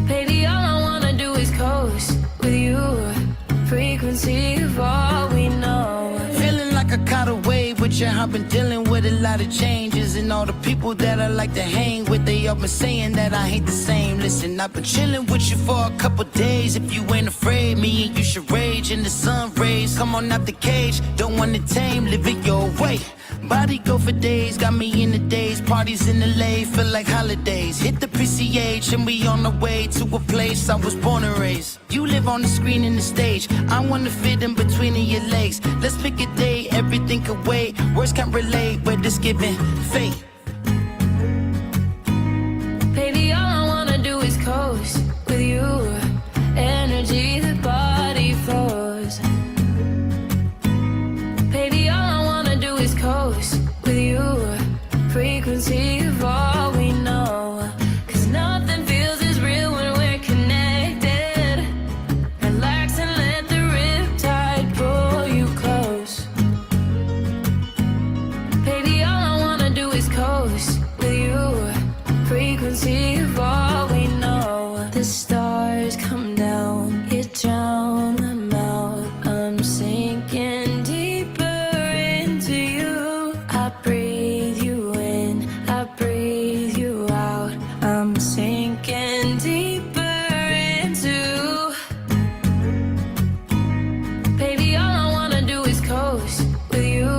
Speaker 5: Baby, all I wanna do is coast with you. Frequency of all we know.
Speaker 3: Feeling like I caught a wave with you. I've been dealing with a lot of changes, and all the people that I like to hang with, they all been saying that I ain't the same. Listen, I've been chilling with you for a couple days. If you ain't afraid, me and you should rage in the sun rays. Come on out the cage, don't wanna tame, live it your way. Body go for days, got me in the days. Parties in LA, feel like holidays. Hit the PCH and we on the way to a place I was born and raised. You live on the screen and the stage, I wanna fit in between of your legs. Let's pick a day, everything could wait. Words can't relate, but it's giving fate.
Speaker 5: Baby, all I wanna do is coast with you. Energy, the body flows. Baby, all I wanna do is coast with you. Frequency of all we know. 'Cause nothing feels as real when we're connected. Relax and let the riptide pull you close. Baby, all I wanna do is coast with you. Frequency of all we know. The stars come down, you drown them out. I'm sinking deeper into you. I breathe you in, I breathe you out. I'm sinking deeper into. Baby, all I wanna do is coast with you.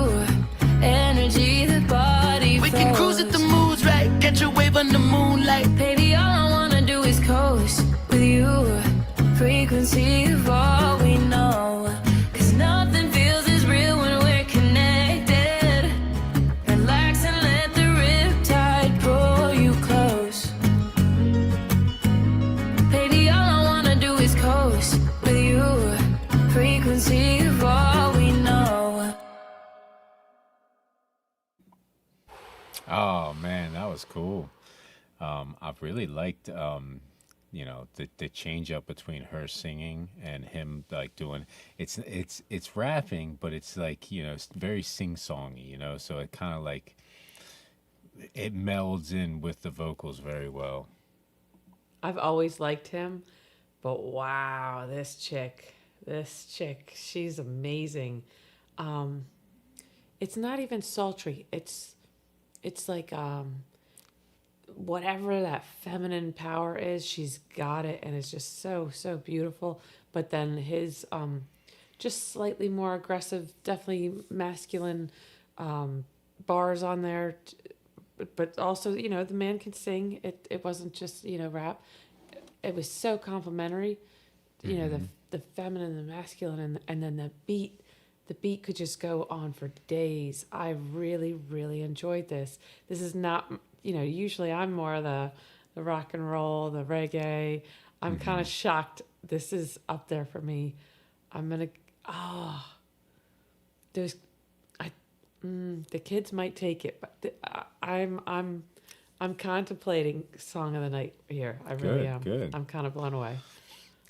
Speaker 5: Energy, the body
Speaker 3: We can cruise at the moon's right, catch a wave on the moonlight.
Speaker 5: Baby, all I wanna do is coast with you. Frequency of all we know. 'Cause nothing feels as real when we're connected. Relax and let the riptide pull you close. Baby, all I wanna do is coast with you. Frequency of all we know.
Speaker 1: Oh man, that was cool. I really liked, the change up between her singing and him like doing. It's rapping, but it's like it's very sing songy, So it kind of like it melds in with the vocals very well.
Speaker 2: I've always liked him, but wow, this chick, she's amazing. It's not even sultry. It's like whatever that feminine power is, she's got it, and it's just so beautiful. But then his just slightly more aggressive, definitely masculine bars on there. But also, the man can sing. It wasn't just rap. It was so complimentary. The feminine, the masculine, and then the beat the beat could just go on for days. I really, really enjoyed this. This is not, usually I'm more the rock and roll, the reggae. I'm kind of shocked. This is up there for me. I'm gonna, there's, the kids might take it, but I'm contemplating song of the night here. I really am.
Speaker 1: Good.
Speaker 2: I'm kind of blown away.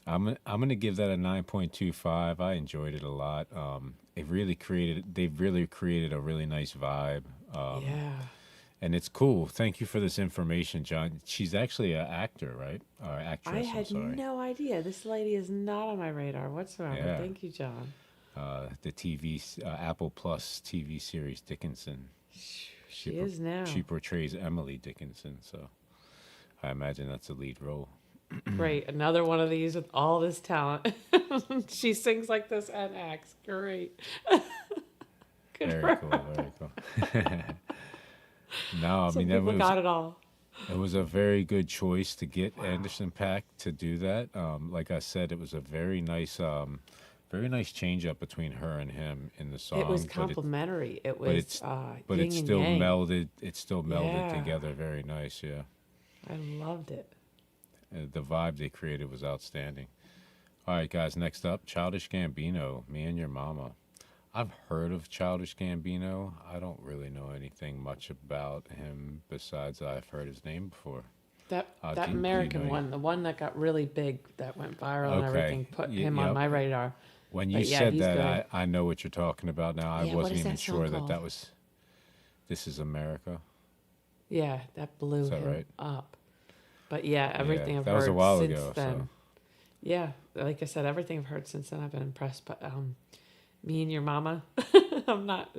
Speaker 1: I'm gonna give that a 9.25. I enjoyed it a lot. They've really created a really nice vibe.
Speaker 2: Yeah.
Speaker 1: And it's cool. Thank you for this information, John. She's actually an actor, right? Or actress.
Speaker 2: I had
Speaker 1: I'm sorry.
Speaker 2: no idea. This lady is not on my radar whatsoever.
Speaker 1: Yeah.
Speaker 2: Thank you, John.
Speaker 1: The TV Apple Plus TV series Dickinson.
Speaker 2: She is now.
Speaker 1: She portrays Emily Dickinson, so I imagine that's the lead role.
Speaker 2: Great. Another one of these with all this talent. She sings like this and acts. Great. Good
Speaker 1: Very
Speaker 2: for
Speaker 1: cool.
Speaker 2: her.
Speaker 1: Very cool. No, I
Speaker 2: Some
Speaker 1: mean that
Speaker 2: people got it all.
Speaker 1: It was a very good choice to get Anderson .Paak to do that. Like I said, it was a very nice change up between her and him in the song.
Speaker 2: It was complimentary. It was
Speaker 1: but
Speaker 2: yin
Speaker 1: it
Speaker 2: and
Speaker 1: still
Speaker 2: yang.
Speaker 1: melded. It still melded
Speaker 2: Yeah.
Speaker 1: together very nice. Yeah,
Speaker 2: I loved it.
Speaker 1: the vibe they created was outstanding. All right, guys. Next up, Childish Gambino, "Me and Your Mama." I've heard of Childish Gambino. I don't really know anything much about him besides I've heard his name before.
Speaker 2: That
Speaker 1: do you
Speaker 2: American
Speaker 1: know-
Speaker 2: one, the one that got really big, that went viral and
Speaker 1: Okay.
Speaker 2: everything, put him
Speaker 1: Yep.
Speaker 2: on my radar.
Speaker 1: When you
Speaker 2: But yeah,
Speaker 1: said
Speaker 2: he's
Speaker 1: that, I know what you're talking about now. I
Speaker 2: Yeah, what
Speaker 1: wasn't
Speaker 2: is
Speaker 1: even
Speaker 2: that song
Speaker 1: sure that
Speaker 2: called?
Speaker 1: that was This Is America.
Speaker 2: Yeah, that blew
Speaker 1: that
Speaker 2: him
Speaker 1: right?
Speaker 2: up. But yeah, everything I've
Speaker 1: that
Speaker 2: heard
Speaker 1: was a while
Speaker 2: since
Speaker 1: ago,
Speaker 2: then.
Speaker 1: so.
Speaker 2: Yeah, like I said, everything I've heard since then, I've been impressed. But "Me and Your Mama," I'm not.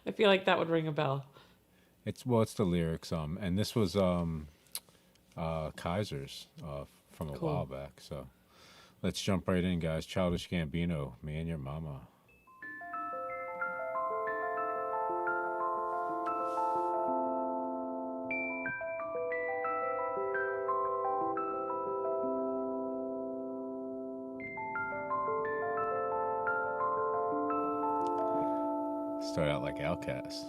Speaker 2: I feel like that would ring a bell.
Speaker 1: It's the lyrics. And this was Kaiser's from a
Speaker 2: Cool.
Speaker 1: while back. So let's jump right in, guys. Childish Gambino, "Me and Your Mama." Start out like OutKast.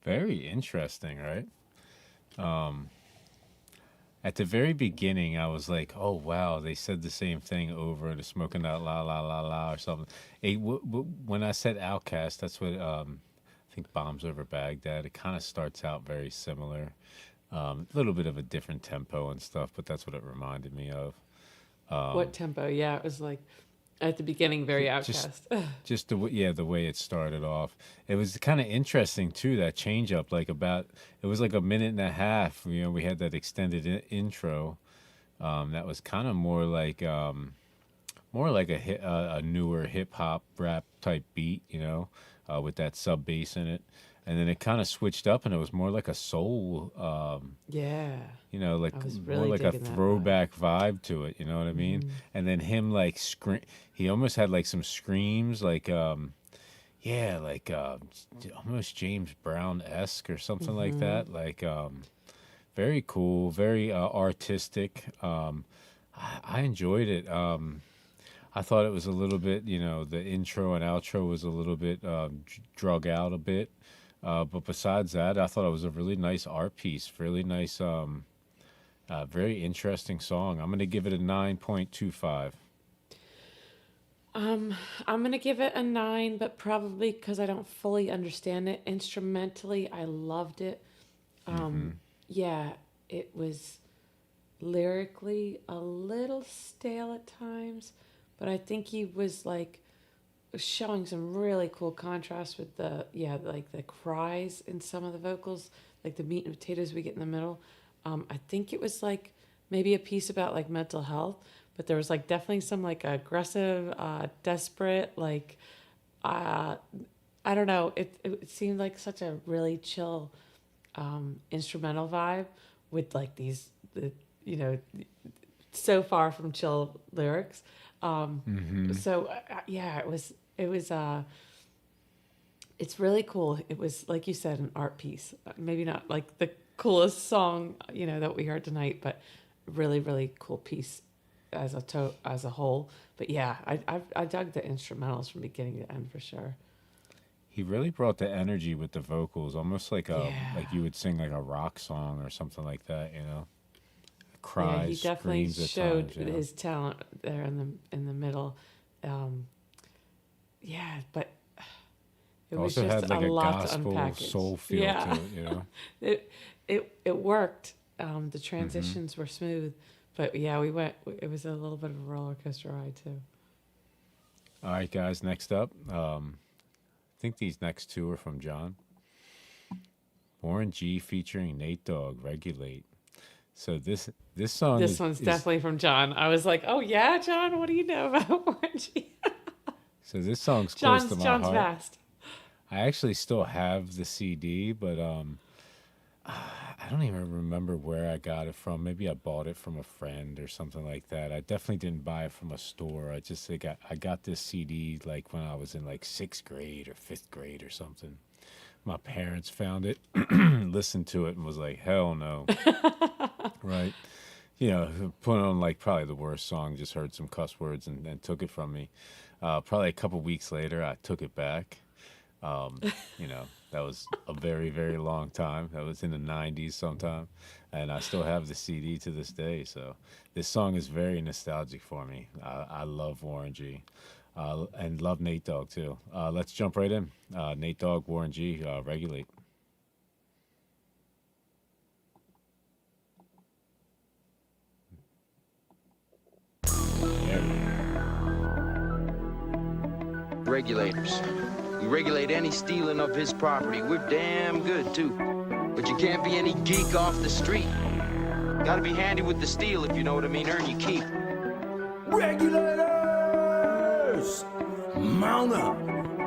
Speaker 1: Very interesting, right? At the very beginning, I was like, "Oh wow, they said the same thing over the smoking out la la la la or something." When I said OutKast, that's what I think Bombs Over Baghdad. It kind of starts out very similar, a little bit of a different tempo and stuff, but that's what it reminded me of.
Speaker 2: What tempo? Yeah, it was like at the beginning, very
Speaker 1: Just,
Speaker 2: OutKast.
Speaker 1: just the way it started off. It was kind of interesting too. That change up, it was like a minute and a half. You know, we had that extended intro. That was kind of more like a newer hip hop rap type beat. You know, with that sub bass in it, and then it kind of switched up, and it was more like a soul.
Speaker 2: Yeah.
Speaker 1: You know, like
Speaker 2: I was
Speaker 1: more
Speaker 2: really
Speaker 1: like a
Speaker 2: digging that vibe.
Speaker 1: throwback vibe to it. You know what I mean? And then him like he almost had like some screams, like yeah, like almost James Brown esque or something like that. Like very cool, very artistic. I enjoyed it. I thought it was a little bit, you know, the intro and outro was a little bit drug out a bit. But besides that, I thought it was a really nice art piece, really nice, very interesting song. I'm going to give it a 9.25.
Speaker 2: I'm gonna give it a 9, but probably because I don't fully understand it. Instrumentally, I loved it. Yeah, it was lyrically a little stale at times, but I think he was like showing some really cool contrast with like the cries in some of the vocals, like the meat and potatoes we get in the middle. I think it was like maybe a piece about like mental health, but there was like definitely some like aggressive, desperate, like I don't know. It seemed like such a really chill instrumental vibe with like you know, so far from chill lyrics. So yeah, it was it's really cool. It was, like you said, an art piece. Maybe not like the coolest song, you know, that we heard tonight, but really, really cool piece as a whole. But yeah, I dug the instrumentals from beginning to end for sure.
Speaker 1: He really brought the energy with the vocals, almost like
Speaker 2: Yeah.
Speaker 1: like you would sing like a rock song or something like that, you know.
Speaker 2: Yeah,
Speaker 1: Cries,
Speaker 2: he definitely
Speaker 1: screams at
Speaker 2: showed
Speaker 1: times, you know?
Speaker 2: his talent there in the middle. Yeah, but it was
Speaker 1: Also
Speaker 2: just
Speaker 1: had like
Speaker 2: a
Speaker 1: a
Speaker 2: lot to
Speaker 1: gospel
Speaker 2: unpackage.
Speaker 1: soul feel
Speaker 2: Yeah.
Speaker 1: to it, you know.
Speaker 2: It worked. The transitions were smooth, but yeah, it was a little bit of a roller coaster ride too.
Speaker 1: All right, guys. Next up, I think these next two are from John. Warren G featuring Nate Dogg, "Regulate." So this song
Speaker 2: This one's definitely from John. I was like, oh yeah, John, what do you know about Orangey?
Speaker 1: so this song's close to my
Speaker 2: John's
Speaker 1: heart.
Speaker 2: vast.
Speaker 1: I actually still have the CD, but I don't even remember where I got it from. Maybe I bought it from a friend or something like that. I definitely didn't buy it from a store. I got this CD like when I was in like 6th grade or 5th grade or something. My parents found it, listened to it, and was like, "Hell no!" Right? You know, put on like probably the worst song. Just heard some cuss words and took it from me. Probably a couple weeks later, I took it back. You know, that was a very, very long time. That was in the 90s sometime. And I still have the CD to this day. So this song is very nostalgic for me. I love Warren G. And love Nate Dogg too. Let's jump right in. Nate Dogg, Warren G, "Regulate."
Speaker 12: regulators. We regulate any stealing of his property. We're damn good, too. But you can't be any geek off the street. Gotta be handy with the steel, if you know what I mean. Earn your keep.
Speaker 3: Regulators! Mount up!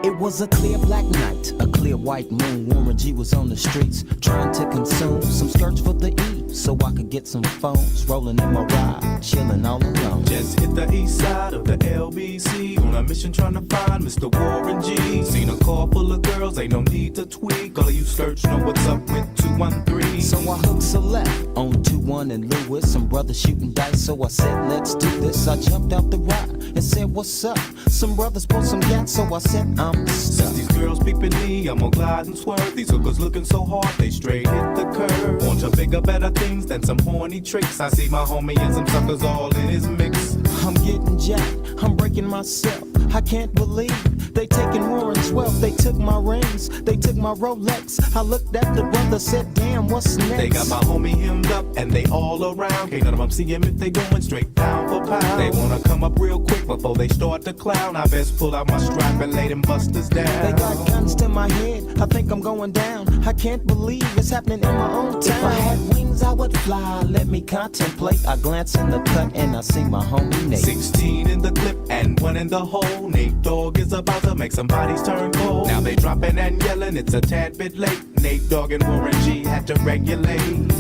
Speaker 13: It was a clear black night, a clear white moon. Warren G was on the streets trying to consume some skirts for the E, so I could get some phones. Rolling in my ride, chilling all alone.
Speaker 3: Just hit the east side of the LBC on a mission trying to find Mr. Warren G. Seen a car full of girls, ain't no need to tweak. All of you search know what's up with 213.
Speaker 13: So I hooked a left on 21 and Lewis. Some brothers shooting dice, so I said, let's do this. I jumped out the ride and said, what's up? Some brothers pulled some gas, so I said, I'm
Speaker 3: since these girls peeping me, I'm gonna glide and swerve. These hookers looking so hard, they straight hit the curve. Want to bigger, better things than some horny tricks. I see my homie and some suckers all in his mix.
Speaker 13: I'm getting jacked, I'm breaking myself. I can't believe they taking Warren's wealth. They took my rings, they took my Rolex. I looked at the brother, said, damn, what's next?
Speaker 3: They got my homie hemmed up and they all around. Can't none of them see him if they going straight down for pound. They wanna come up real quick before they start to clown. I best pull out my strap and lay them busters down.
Speaker 13: They got guns to my head, I think I'm going down. I can't believe it's happening in my own town. If I had wings, I would fly, let me contemplate. I glance in the cut and I see my homie Nate.
Speaker 3: 16 in the clip and 1 in the hole. Nate Dogg is about to make some bodies turn cold. Now they dropping and yelling, it's a tad bit late. Nate Dogg and Warren G had to regulate.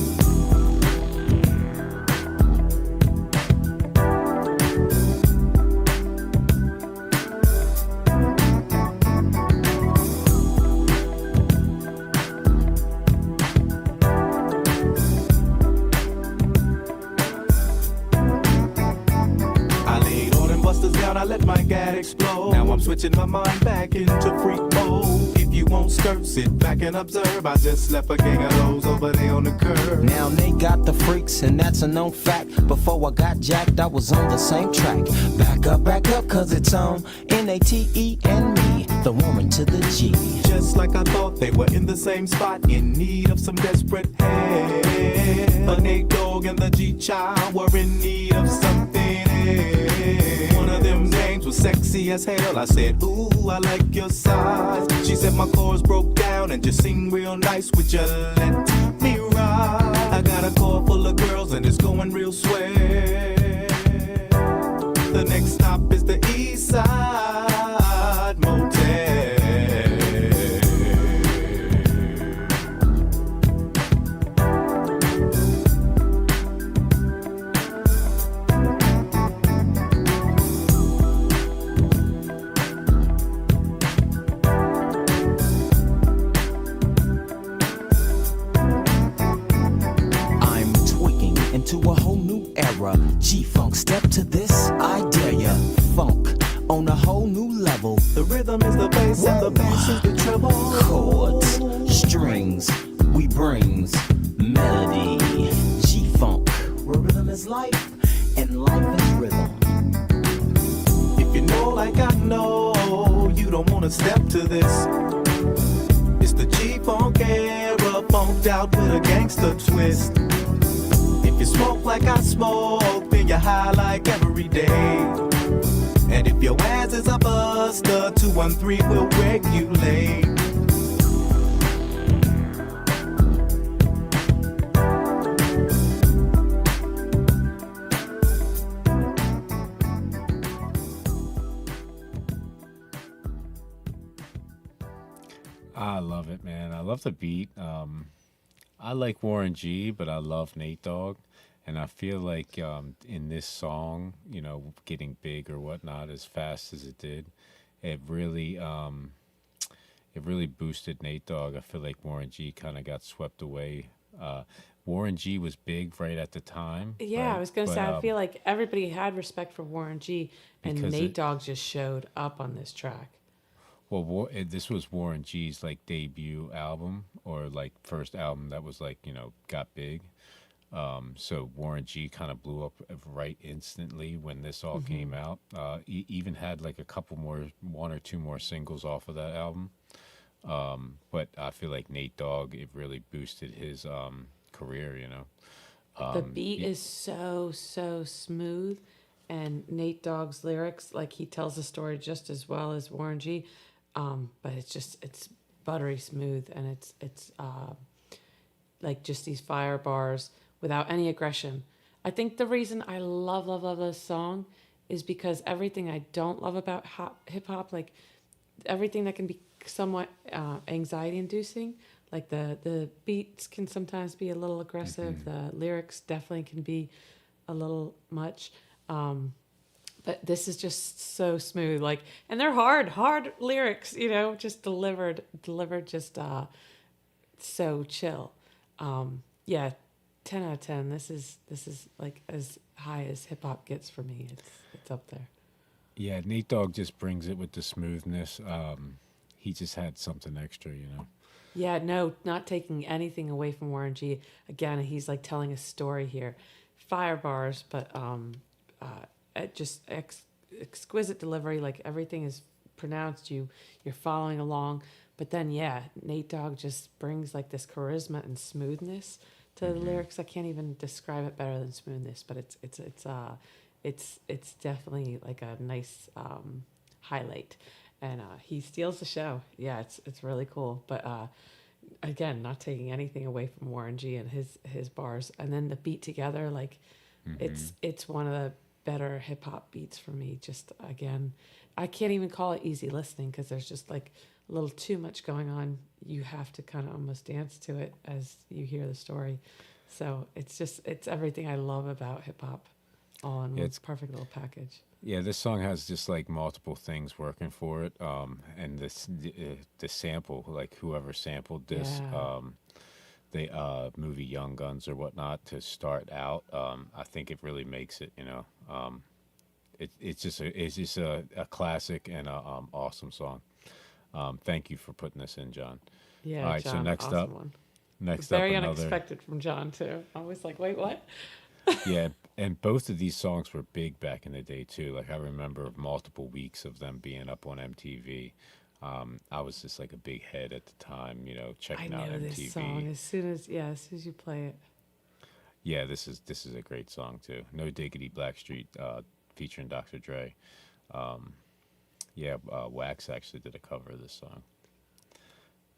Speaker 3: I let my gat explode. Now I'm switching my mind back into freak mode. If you won't skirt, sit back and observe. I just left a gang of those over there on the curb.
Speaker 13: Now they got the freaks, and that's a known fact. Before I got jacked, I was on the same track. Back up, cause it's on N-A-T-E and me, the woman to the G.
Speaker 3: Just like I thought, they were in the same spot, in need of some desperate help. The Nate Dogg and the G-Child were in need of something else. One of them names was sexy as hell. I said, ooh, I like your size. She said my chords broke down and just sing real nice. Would you let me ride? I got a car full of girls and it's going real swell. The next stop is the East Side Motel.
Speaker 13: To a whole new era, G-Funk, step to this, I dare ya. Funk on a whole new level.
Speaker 3: The rhythm is the bass and the bass is the treble.
Speaker 13: Chords, strings, we brings melody. G-Funk, where rhythm is life and life is rhythm.
Speaker 3: If you know like I know, you don't wanna step to this. It's the G-Funk era, funked out with a gangster twist. If you smoke like I smoke, then you're high like every day. And if your ass is a buster, 213 will regulate.
Speaker 1: I love it, man. I love the beat. I like Warren G, but I love Nate Dogg. And I feel like in this song, you know, getting big or whatnot as fast as it did, it really boosted Nate Dogg. I feel like Warren G kind of got swept away. Warren G was big right at the time.
Speaker 2: Yeah,
Speaker 1: right?
Speaker 2: I was going to say, I feel like everybody had respect for Warren G, and Nate Dogg just showed up on this track.
Speaker 1: Well, this was Warren G's like debut album, or like first album that was like, you know, got big. So Warren G kind of blew up right instantly when this all came out. Even had like a couple more, 1 or 2 more singles off of that album. But I feel like Nate Dogg, it really boosted his career, you know.
Speaker 2: The beat is so smooth, and Nate Dogg's lyrics, like he tells the story just as well as Warren G, but it's buttery smooth, and it's like just these fire bars without any aggression. I think the reason I love this song is because everything I don't love about hip hop, like everything that can be somewhat anxiety inducing, like the beats can sometimes be a little aggressive. The lyrics definitely can be a little much. But this is just so smooth, like, and they're hard lyrics, you know, just delivered just so chill. Yeah, 10 out of 10. This is like as high as hip hop gets for me. It's up there.
Speaker 1: Yeah, Nate Dogg just brings it with the smoothness. He just had something extra, you know.
Speaker 2: Yeah, no, not taking anything away from Warren G. Again, he's like telling a story here. Fire bars, but just exquisite delivery. Like everything is pronounced. You're following along. But then, yeah, Nate Dogg just brings like this charisma and smoothness to the lyrics. I can't even describe it better than smoothness. But it's definitely like a nice highlight. And he steals the show. Yeah, it's really cool. But again, not taking anything away from Warren G and his bars. And then the beat together, like it's one of the better hip hop beats for me. Just again, I can't even call it easy listening because there's just like a little too much going on. You have to kind of almost dance to it as you hear the story. So it's everything I love about hip hop all in one perfect little package.
Speaker 1: Yeah, this song has just like multiple things working for it, and the sample, like whoever sampled this, the movie Young Guns or whatnot to start out. I think it really makes it. You know, it's just a classic and a awesome song. Thank you for putting this in, John.
Speaker 2: Yeah.
Speaker 1: All right.
Speaker 2: John,
Speaker 1: So next
Speaker 2: awesome
Speaker 1: up,
Speaker 2: one.
Speaker 1: next
Speaker 2: Very
Speaker 1: up, another.
Speaker 2: unexpected from John too. I was like, wait, what?
Speaker 1: Yeah, and both of these songs were big back in the day too. Like I remember multiple weeks of them being up on MTV. I was just like a big head at the time, you know, checking out
Speaker 2: I know
Speaker 1: MTV.
Speaker 2: this song as soon as you play it.
Speaker 1: Yeah, this is a great song too. No Diggity, Blackstreet, featuring Dr. Dre. Wax actually did a cover of this song.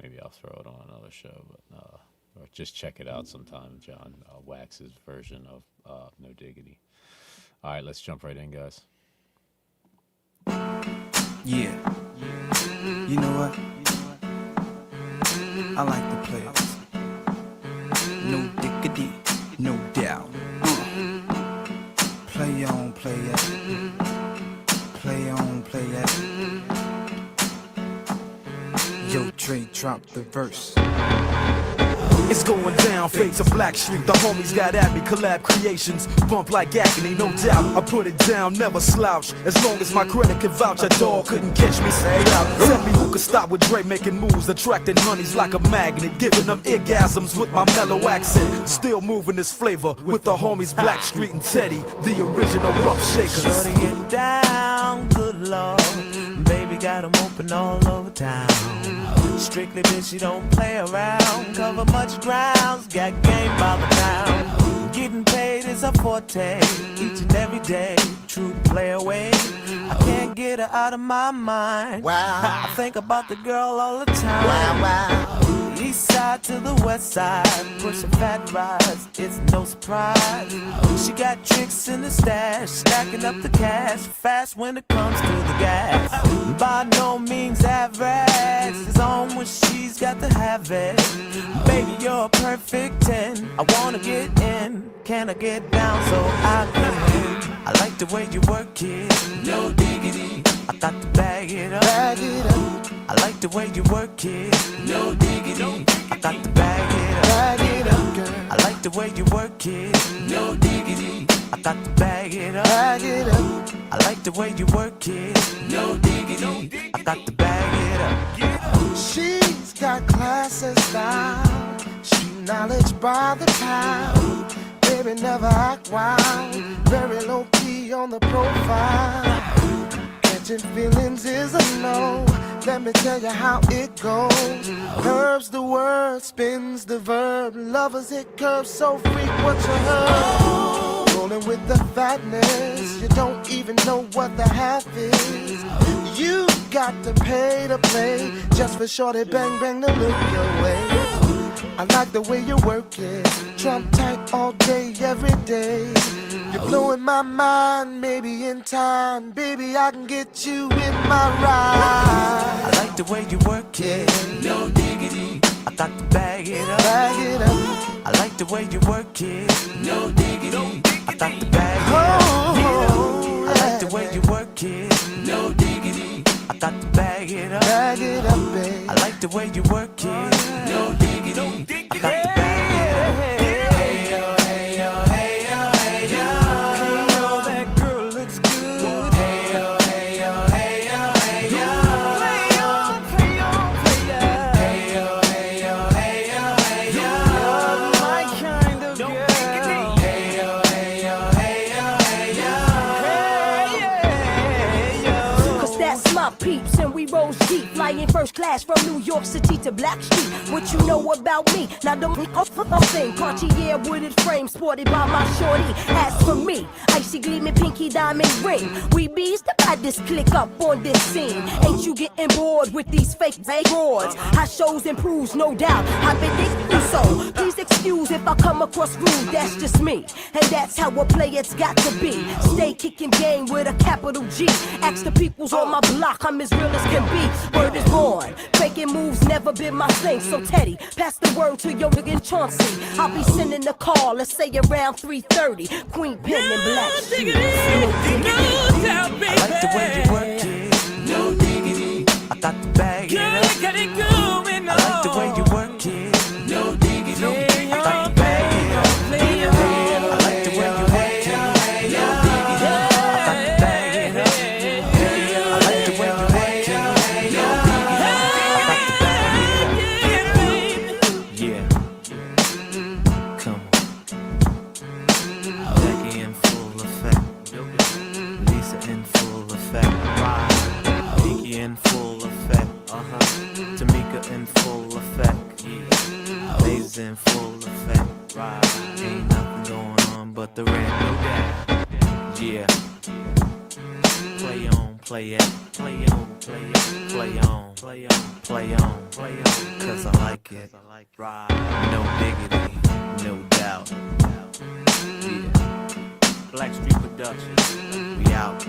Speaker 1: Maybe I'll throw it on another show, but or just check it out sometime, John. Wax's version of No Diggity. All right, let's jump right in, guys.
Speaker 3: Yeah. You know what? I like to play it. No diggity, no doubt. Play on, play it. Play on, play it. Yo, Dre dropped the verse. It's going down, fade to Blackstreet. The homies got at me, collab creations. Bump like agony, no doubt. I put it down, never slouch. As long as my credit can vouch, a dog couldn't catch me. Say out. Tell me who could stop with Dre making moves, attracting honeys like a magnet, giving them orgasms with my mellow accent. Still moving this flavor with the homies Blackstreet and Teddy, the original rough shakers.
Speaker 14: Shutting it down, good lord. Baby got them open all over town. Strictly bitch, you don't play around. Cover much grounds, got game by the pound. Getting paid is a forte, each and every day. True play away, I can't get her out of my mind. Wow, I think about the girl all the time. Wow, wow. East side to the west side, pushing fat rides, it's no surprise. She got tricks in the stash, stacking up the cash, fast when it comes to the gas. By no means average, it's on when she's got to have it. Baby, you're a perfect 10, I wanna get in. Can I get down so I can win? I like the way you work it, no diggity. I got to bag it up. Bag it up. I like the way you work it, no diggity. I got to bag it up. Bag it up, girl. I like the way you work it, no diggity. I got to bag it up. Bag it up. I like the way you work it, no diggity. I got to bag it up.
Speaker 6: She's got class and style, street knowledge by the pound. Baby never act wild, very low key on the profile. Catching feelings is a no. Let me tell you how it goes. Curves the word, spins the verb. Lovers it curves so freak what you heard.
Speaker 3: rolling with the fatness. You don't even know what the half is. You got to pay to play just for shorty bang bang to look your way. I like the way you work it, Trump tight all day, every day. You're blowing my mind, maybe in time, baby, I can get you in my ride.
Speaker 14: I like the way you work it, no diggity. I got to bag it up, I like the way you work it, no diggity. I got to bag it up, I like the way you work it, no diggity. I got to bag it up, babe. I like the way you work it, no diggity. I got to bag it up. Hey yo, hey yo, hey yo, hey yo. Hey yo, that girl looks good. Hey yo, hey yo, hey yo, hey yo. Play on, play on, play on. Hey yo, hey yo, hey yo, hey yo. You're my kind of girl. Hey yo, hey yo, hey yo, hey yo.
Speaker 15: Cause that's my peeps and we roll deep, flying first class from New York City to Blackstreet. What you know about me? Now the thing, Cartier wooded frame sported by my shorty. As for me, icy gleaming pinky diamond ring. We bees the baddest click up on this scene. Ain't you getting bored with these fake broads? How shows improves, no doubt. I've been thinking so. Please excuse if I come across rude. That's just me, and that's how a player's got to be. Stay kicking game with a capital G. Ask the peoples on my block, I'm as real as can be. Word is born, faking moves never been my thing. So Teddy, pass the word to Yogi and Chauncey. I'll be sending a call, let's say around 3:30. Queen Pen and Black Sheep.
Speaker 14: I like the way you work it, no diggity. I got to bag it up. I like the way you work it, no diggity. I got to bag it up. I like the way you work it, no diggity. I got to bag it up. I like the way you work it, no diggity. I got to bag it up. Yeah, come on. Becky in full effect, Lisa in full effect, Vicky in full effect, Tamika in full effect, Lay's in full effect, ain't nothing going on but the rent, yeah. Play on, play it, play on, play it, play on, play on, play on, play on, cause I like it, no diggity, no doubt, yeah. Blackstreet Productions, we out,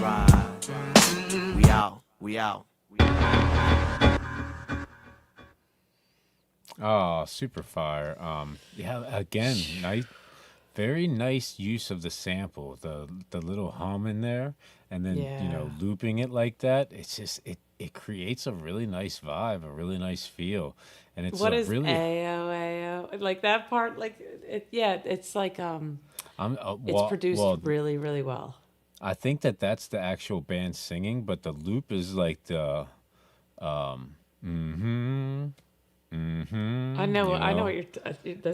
Speaker 14: ride, we out.
Speaker 1: Oh, super fire. Yeah, again, nice, very nice use of the sample, the little hum in there, and then looping it like that. It's just it creates a really nice vibe, a really nice feel, and it's
Speaker 2: what is
Speaker 1: really
Speaker 2: Ayo like that part, like it. Yeah, it's like it's produced really, really well.
Speaker 1: I think that's the actual band singing, but the loop is like the
Speaker 2: I know what you're.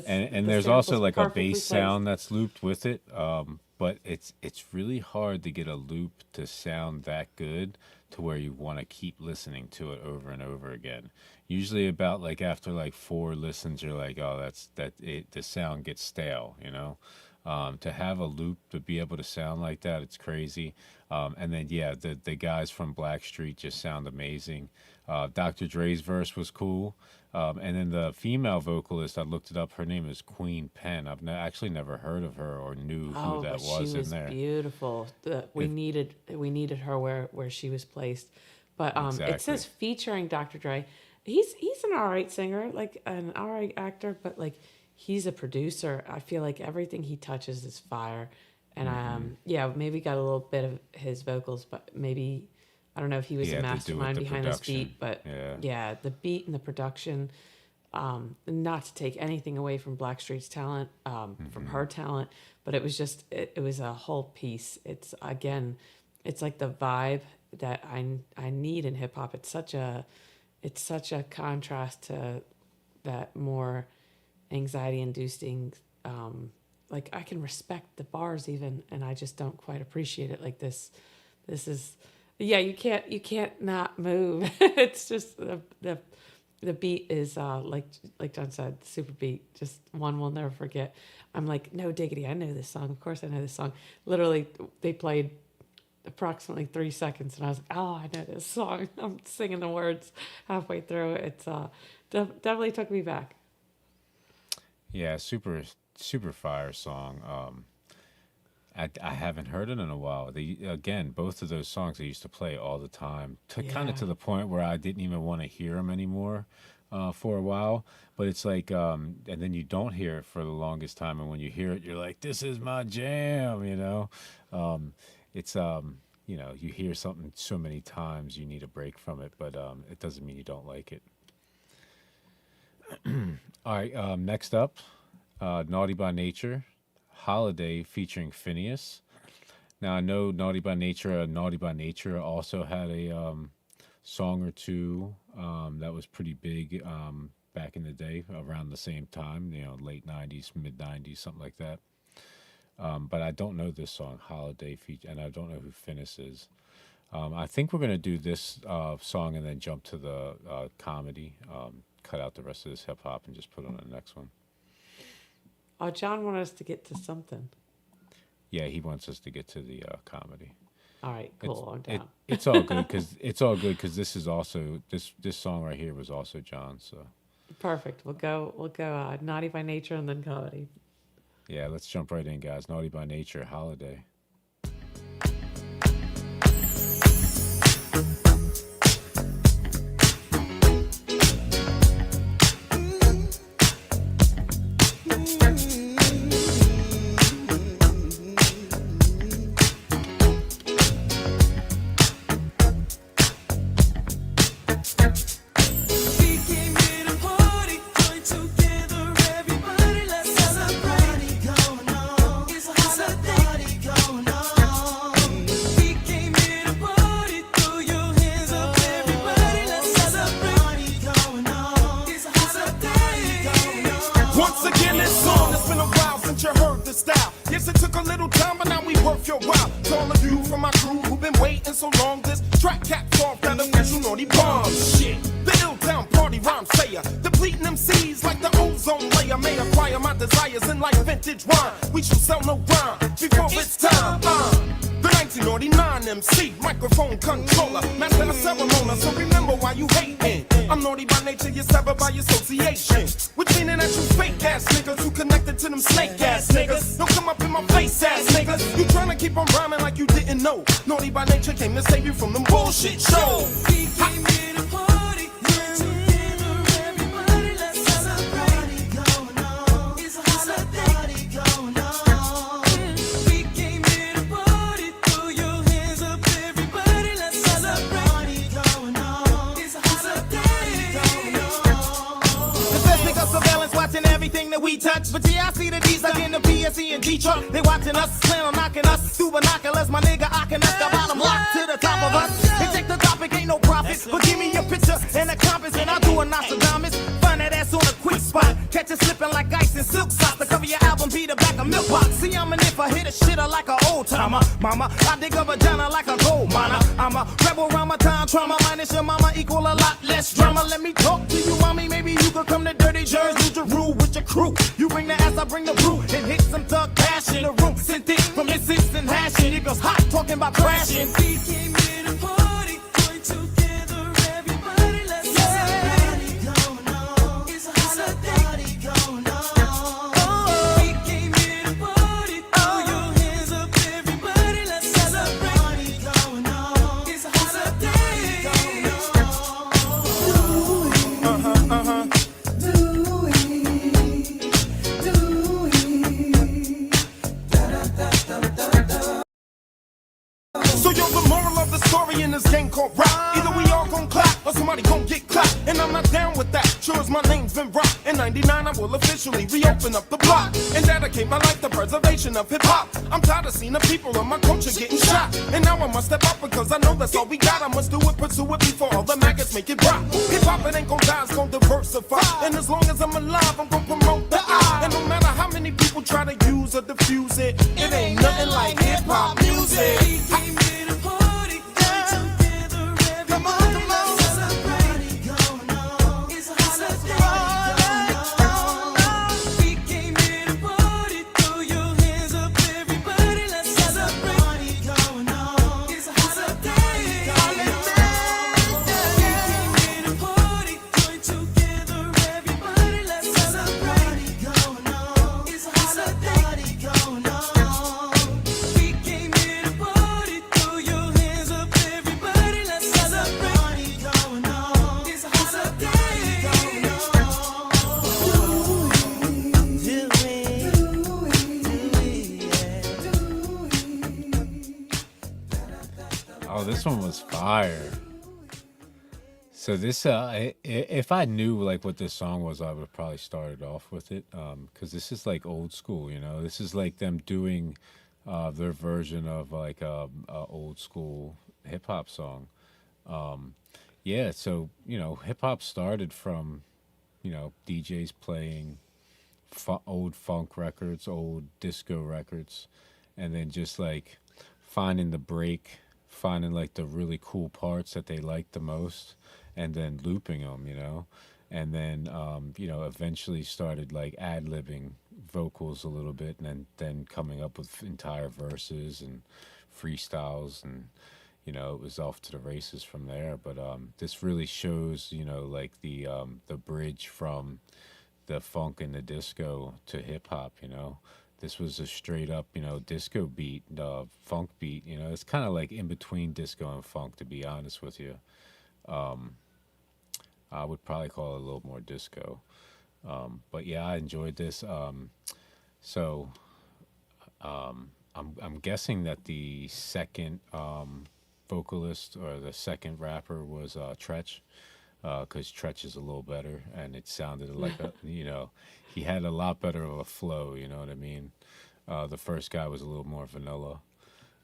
Speaker 1: And there's also like a bass sound that's looped with it. But it's really hard to get a loop to sound that good to where you want to keep listening to it over and over again. Usually about like after like 4 listens, you're like, oh, the sound gets stale, you know. To have a loop to be able to sound like that, it's crazy. And then the guys from Blackstreet just sound amazing. Dr. Dre's verse was cool. And then the female vocalist, I looked it up. Her name is Queen Pen. I've actually never heard of her or knew who that was in there.
Speaker 2: Beautiful. We needed her where she was placed. But
Speaker 1: Exactly.
Speaker 2: It says featuring Dr. Dre. He's an all right singer, like an all right actor, but like he's a producer. I feel like everything he touches is fire. And maybe got a little bit of his vocals, but maybe I don't know if he was a mastermind behind this beat, but the beat and the production, not to take anything away from Blackstreet's talent, from her talent, but it was just, it was a whole piece. It's like the vibe that I need in hip hop. It's such a contrast to that more anxiety inducing, like I can respect the bars even, and I just don't quite appreciate it like this. This is, you can't not move. It's just the the beat is like John said, super beat, just one we'll never forget. I'm like, no diggity, I know this song. Of course I know this song. Literally, they played approximately 3 seconds, and I was like, oh, I know this song. I'm singing the words halfway through. It's definitely took me back.
Speaker 1: Yeah, super fire song. I haven't heard it in a while. Again, both of those songs I used to play all the time, kind of to the point where I didn't even want to hear them anymore for a while. But it's like, and then you don't hear it for the longest time, and when you hear it, you're like, this is my jam, you know? It's, you know, you hear something so many times, you need a break from it, but it doesn't mean you don't like it. All right, next up, Naughty by Nature, Holiday featuring Phineas. Now, I know Naughty by Nature also had a song or two that was pretty big back in the day, around the same time, you know, late 90s, mid 90s, something like that. But I don't know this song, Holiday, and I don't know who Phineas is. I think we're going to do this song and then jump to the comedy, cut out the rest of this hip hop and just put on the next one.
Speaker 2: Oh, John wanted us to get to something.
Speaker 1: Yeah, he wants us to get to the comedy.
Speaker 2: All right, cool. I'm down.
Speaker 1: It's all good because this is also this song right here was also John. So
Speaker 2: perfect. We'll go Naughty by Nature and then comedy.
Speaker 1: Yeah, let's jump right in, guys. Naughty by Nature, Holiday.
Speaker 16: Of hip hop, I'm tired of seeing the people of my culture getting shot. And now I must step up because I know that's all we got. I must do it, pursue it before all the maggots make it rock. Hip hop, it ain't gon' die, it's gon' diversify. And as long as I'm alive, I'm gon' promote the I. And no matter how many people try to use or diffuse it, it ain't nothing like hip hop music. Come on, come on.
Speaker 1: this one was fire. So this, if I knew like what this song was, I would have probably started off with it, because this is like old school, you know. This is like them doing their version of like a old school hip hop song. Yeah, so you know, hip hop started from, you know, DJs playing old funk records, old disco records, and then just like finding the break, finding like the really cool parts that they liked the most, and then looping them, you know, and then you know, eventually started like ad-libbing vocals a little bit, and then coming up with entire verses and freestyles, and you know, it was off to the races from there. But this really shows, you know, like the bridge from the funk and the disco to hip hop, you know. This was a straight up, you know, disco beat, funk beat, you know. It's kind of like in between disco and funk, to be honest with you. I would probably call it a little more disco. But yeah, I enjoyed this. So I'm guessing that the second vocalist or the second rapper was Tretch, because Tretch is a little better, and it sounded like a, you know, he had a lot better of a flow, you know what I mean? The first guy was a little more vanilla.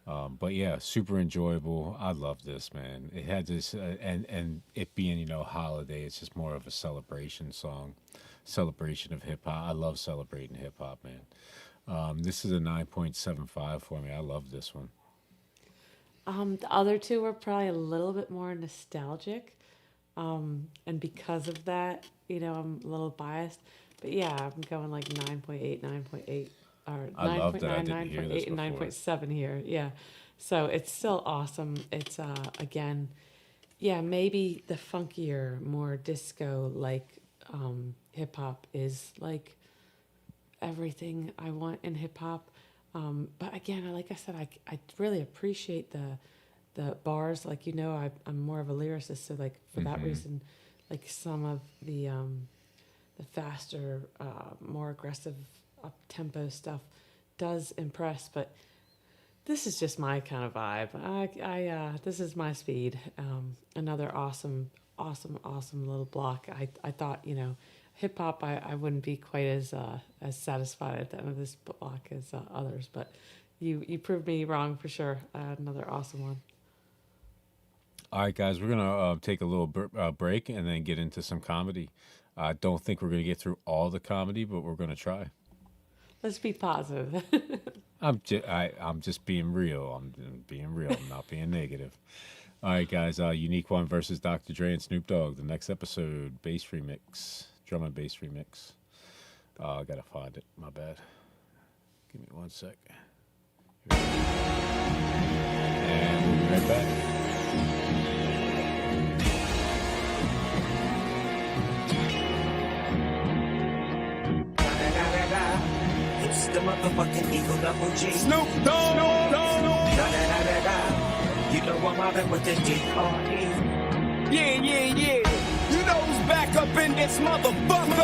Speaker 1: But yeah, super enjoyable. I love this, man. It had this, and it being, you know, holiday, it's just more of a celebration song, celebration of hip hop. I love celebrating hip hop, man. This is a 9.75 for me. I love this one.
Speaker 2: The other two were probably a little bit more nostalgic. And because of that, you know, I'm a little biased. But yeah, I'm going like 9.8, 9.8, or 9.9, 9.8, and 9.7 here. Yeah. So it's still awesome. It's, again, yeah, maybe the funkier, more disco like hip hop is like everything I want in hip hop. But again, like I said, I really appreciate the bars. Like, you know, I'm more of a lyricist, so like for that reason, like some of the faster, more aggressive, up tempo stuff does impress. But this is just my kind of vibe. I this is my speed. Another awesome little block. I thought, you know, hip hop, I wouldn't be quite as satisfied at the end of this block as others, but you proved me wrong for sure. Another awesome one.
Speaker 1: All right, guys, we're gonna take a little break and then get into some comedy. I don't think we're gonna get through all the comedy, but we're gonna try.
Speaker 2: Let's be positive.
Speaker 1: I'm just being real. I'm being real. I'm not being negative. All right, guys. Unique One versus Dr. Dre and Snoop Dogg. The next episode, bass remix, drum and bass remix. I gotta find it. My bad. Give me 1 sec. And we'll be right back.
Speaker 14: It's the motherfucking Eagle Double G.
Speaker 16: Snoop Dogg.
Speaker 14: You know I'm out with the D.R.E.
Speaker 16: Yeah. You know who's back up in this motherfucker.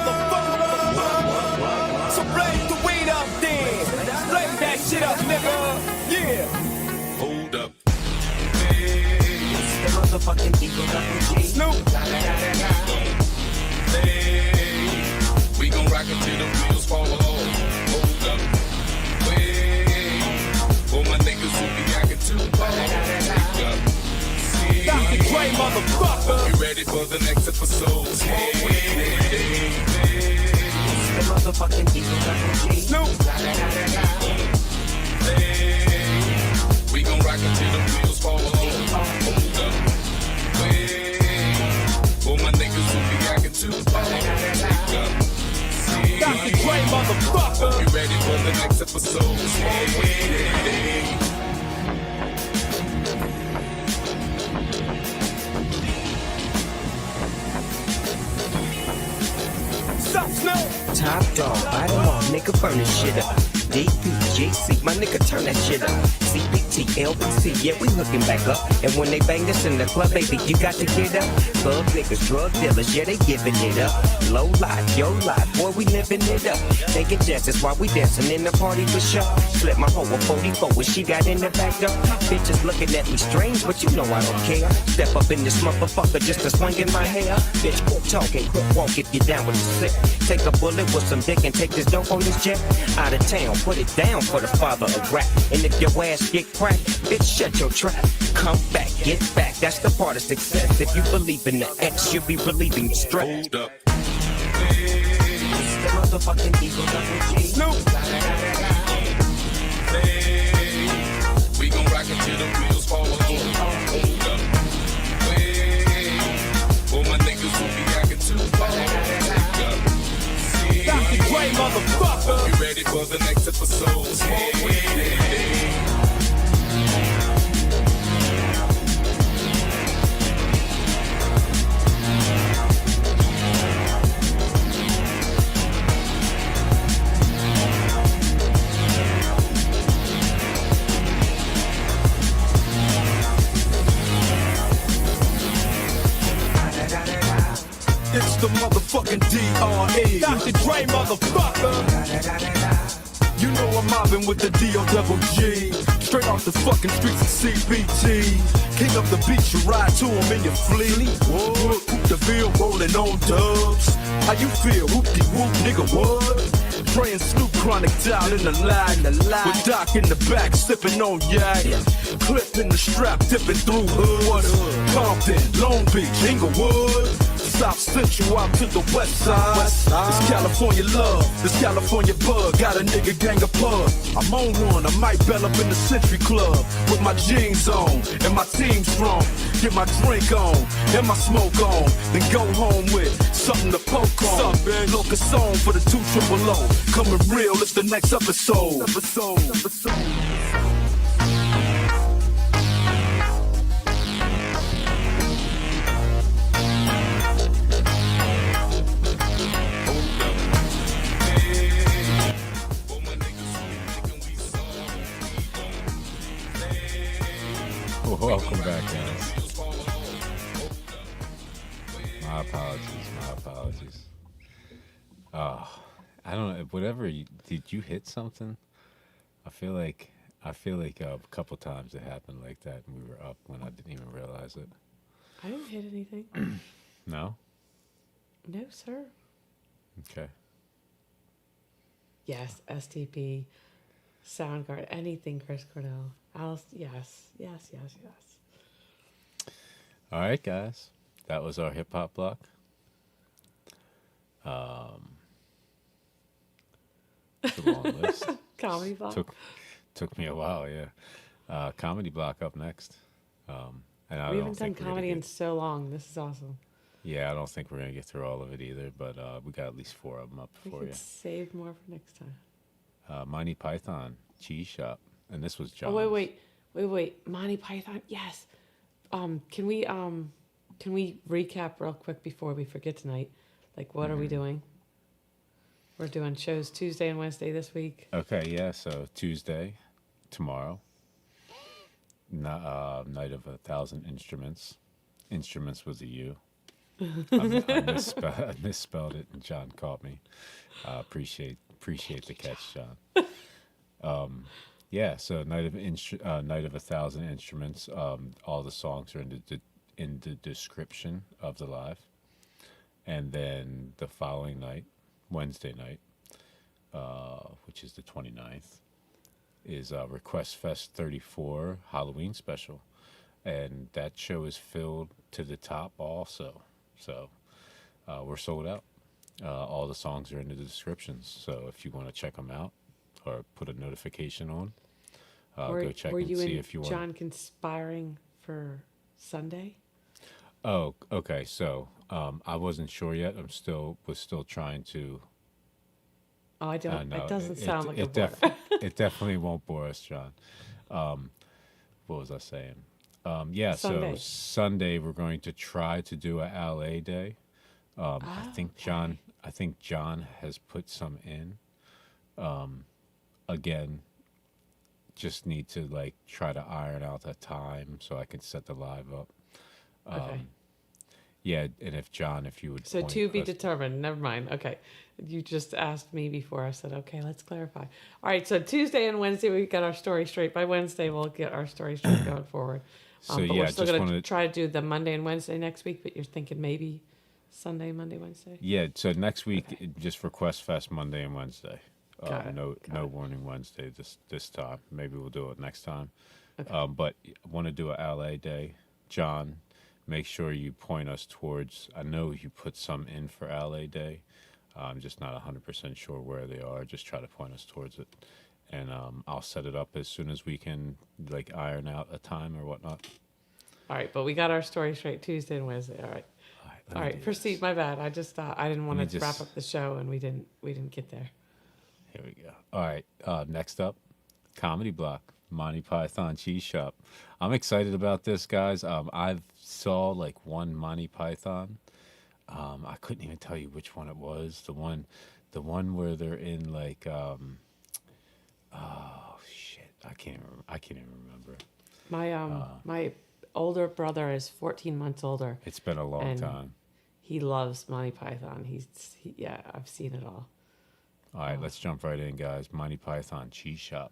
Speaker 16: So blaze the weed up then. Blaze that shit up, nigga. Yeah. Hold up.
Speaker 14: It's the motherfucking Eagle Double G.
Speaker 16: Snoop. Hey, we gon' rock until the wheels fall off. Hold up. Wait, for my niggas who be acting too hard. Dr. Dre, motherfucker. You ready for the next episode? Hey.
Speaker 14: The motherfucking Eagle Double G.
Speaker 16: Snoop. Hey, we gon' rock until the wheels fall off. Hold up. Wait, for my niggas who be acting too hard. Dr. Dre, motherfucker. You ready for the next episode? Hey.
Speaker 14: Top dog, bite 'em all, nigga, burn this shit up. DPGC, my nigga, turn that shit up.
Speaker 17: CBT, LBC, yeah, we hooking back up. And when they bang this in the club, baby, you got to get up. Thug niggas, drug dealers, yeah, they giving it up. Low life, yo life, boy, we living it up. Taking chances while we dancing in the party for sure. Slip my hoe a 44 when she got in the back door. Bitches looking at me strange, but you know I don't care. Step up in this motherfucker just to swing in my hair. Bitch, quit talking, quit walk if you down with the sick. Take a bullet with some dick and take this dope on this jet. Out of town, put it down for the father of rap. And if your ass get cracked, bitch, shut your trap. Come back, get back, that's the part of success. If you believe in the X, you'll be relieving the stress. Hold up. The motherfucking Eagle Double G.
Speaker 16: Snoop. We gon' rock it till the wheels fall off. Hold up. For my niggas who be acting too Dr. Dre, motherfucker. You ready for the next episode? It's the motherfucking D.R.E. Dr. Dre, motherfucker. You know I'm mobbing with the D.O.G. Straight off the fucking streets of CBT. King of the beach, you ride to him in your fleet. Whoop, the Ville rolling on dubs. How you feel? Whoop-de-whoop, nigga, what? Dre and Snoop chronic down in the line. With Doc in the back, sipping on yak. Clipping the strap, dipping through hoods. Compton, Long Beach, Inglewood. South Central out to the west side. It's California love, it's California bug. Got a nigga gang of plug. I'm on one, I might bell up in the Century Club with my jeans on and my team strong. Get my drink on and my smoke on, then go home with something to poke on. Look a song for the 200. Coming real, it's the next episode.
Speaker 1: Welcome back, guys. My apologies. I don't know. Whatever. Did you hit something? I feel like a couple times it happened like that, and we were up when I didn't even realize it.
Speaker 2: I didn't hit anything.
Speaker 1: No?
Speaker 2: No, sir.
Speaker 1: Okay.
Speaker 2: Yes, STP, Soundgarden, anything Chris Cornell. Alice, yes.
Speaker 1: All right, guys. That was our hip hop block. It's a long list.
Speaker 2: Comedy block.
Speaker 1: Took me a while, yeah. Comedy block up next. And I
Speaker 2: we
Speaker 1: don't
Speaker 2: haven't done
Speaker 1: think
Speaker 2: comedy in so long. This is awesome.
Speaker 1: Yeah, I don't think we're gonna get through all of it either, but we got at least 4 of them up
Speaker 2: We
Speaker 1: for
Speaker 2: can
Speaker 1: you.
Speaker 2: save more for next time.
Speaker 1: Monty Python Cheese Shop, and this was John.
Speaker 2: Oh wait. Monty Python. Yes. Can we recap real quick before we forget tonight? Like, what are we doing? We're doing shows Tuesday and Wednesday this week.
Speaker 1: Okay, yeah. So Tuesday, tomorrow, Night of 1,000 Instruments. Instruments was a U. I misspelled it, and John caught me. Appreciate the catch, John. Yeah, so Night of 1,000 Instruments. All the songs are in the description of the live, and then the following night, Wednesday night, which is the 29th, is Request Fest 34 Halloween special, and that show is filled to the top also. So we're sold out. All the songs are in the descriptions, so if you want to check them out or put a notification on, go check and see if you want.
Speaker 2: Were you and John conspiring for Sunday?
Speaker 1: Oh, okay. So I wasn't sure yet. Was still trying to.
Speaker 2: Oh, I don't.
Speaker 1: No,
Speaker 2: it doesn't sound like
Speaker 1: it
Speaker 2: a bore.
Speaker 1: It definitely won't bore us, John. What was I saying? Yeah.
Speaker 2: Sunday.
Speaker 1: So Sunday we're going to try to do a LA day. I think John has put some in. Again, just need to like try to iron out that time so I can set the live up.
Speaker 2: Okay.
Speaker 1: Yeah, and if you would.
Speaker 2: So
Speaker 1: point
Speaker 2: to be
Speaker 1: us-
Speaker 2: determined. Never mind. Okay. You just asked me before. I said, okay, let's clarify. All right. So Tuesday and Wednesday, we got our story straight. By Wednesday, we'll get our story straight going forward.
Speaker 1: So,
Speaker 2: but
Speaker 1: yeah,
Speaker 2: we're still
Speaker 1: just
Speaker 2: going to
Speaker 1: wanna-
Speaker 2: try to do the Monday and Wednesday next week, but you're thinking maybe Sunday, Monday, Wednesday?
Speaker 1: Yeah, so next week, just Request Fest Monday and Wednesday.
Speaker 2: Got it,
Speaker 1: No Warning Wednesday this time. Maybe we'll do it next time.
Speaker 2: Okay.
Speaker 1: But I want to do a LA day. John, make sure you point us towards. I know you put some in for LA day. I'm just not 100% sure where they are. Just try to point us towards it, and I'll set it up as soon as we can, like iron out a time or whatnot.
Speaker 2: All right. But we got our story straight Tuesday and Wednesday. All right. All right. Proceed. My bad. I just I didn't want
Speaker 1: Let
Speaker 2: to
Speaker 1: me
Speaker 2: wrap
Speaker 1: just-
Speaker 2: up the show, and we didn't get there.
Speaker 1: Here we go. All right. Next up, Comedy Block, Monty Python Cheese Shop. I'm excited about this, guys. I've saw like one Monty Python. I couldn't even tell you which one it was. The one where they're in like, oh shit, I can't even remember.
Speaker 2: My older brother is 14 months older.
Speaker 1: It's been a long
Speaker 2: and
Speaker 1: time.
Speaker 2: He loves Monty Python. Yeah, I've seen it all.
Speaker 1: All right, let's jump right in, guys. Monty Python Cheese Shop.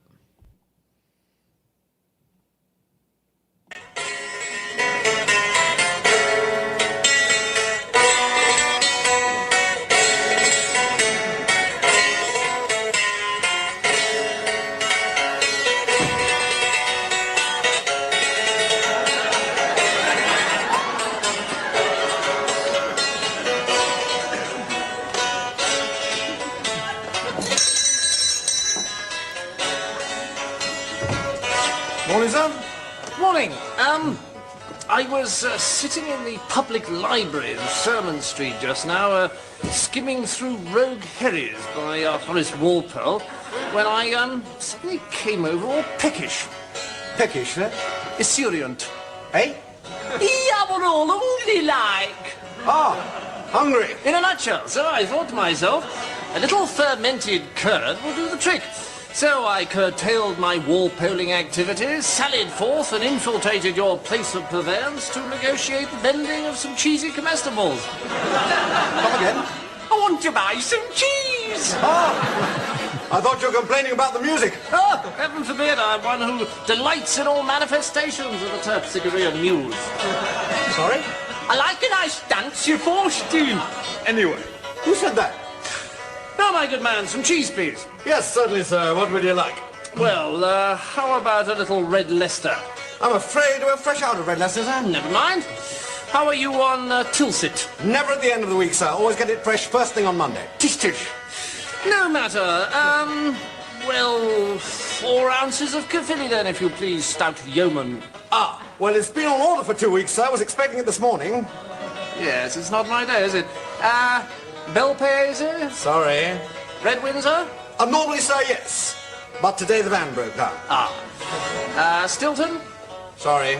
Speaker 18: Morning, sir. Morning. I was sitting in the public library of Sherman Street just now, skimming through Rogue Herries by Horace Walpole, when I suddenly came over all peckish.
Speaker 6: Peckish, sir?
Speaker 18: Esurient.
Speaker 6: Eh?
Speaker 18: Yeah, what all only like.
Speaker 6: Ah, hungry.
Speaker 18: In a nutshell, so I thought to myself, a little fermented curd will do the trick. So I curtailed my wall-poling activities, sallied forth and infiltrated your place of purveyance to negotiate the vending of some cheesy comestibles.
Speaker 6: Come again?
Speaker 18: I want to buy some cheese!
Speaker 6: Ah, I thought you were complaining about the music.
Speaker 18: Oh, heaven forbid, I'm one who delights in all manifestations of the terpsichorean muse.
Speaker 6: Sorry?
Speaker 18: I like a nice dance, you're forced to.
Speaker 6: Anyway, who said that?
Speaker 18: Now, my good man, some cheese, please.
Speaker 6: Yes, certainly, sir. What would you like?
Speaker 18: Well, how about a little red Leicester?
Speaker 6: I'm afraid we're fresh out of Red Leicester, sir.
Speaker 18: Never mind. How are you on Tilsit?
Speaker 6: Never at the end of the week, sir. Always get it fresh first thing on Monday.
Speaker 18: Tish. No matter. Well, 4 ounces of Cavilli then, if you please, stout yeoman.
Speaker 6: Ah, well, it's been on order for 2 weeks, sir. I was expecting it this morning.
Speaker 18: Yes, it's not my day, is it? Bel Paese?
Speaker 6: Sorry.
Speaker 18: Red Windsor?
Speaker 6: Normally, sir, yes. But today the van broke down.
Speaker 18: Stilton?
Speaker 6: Sorry.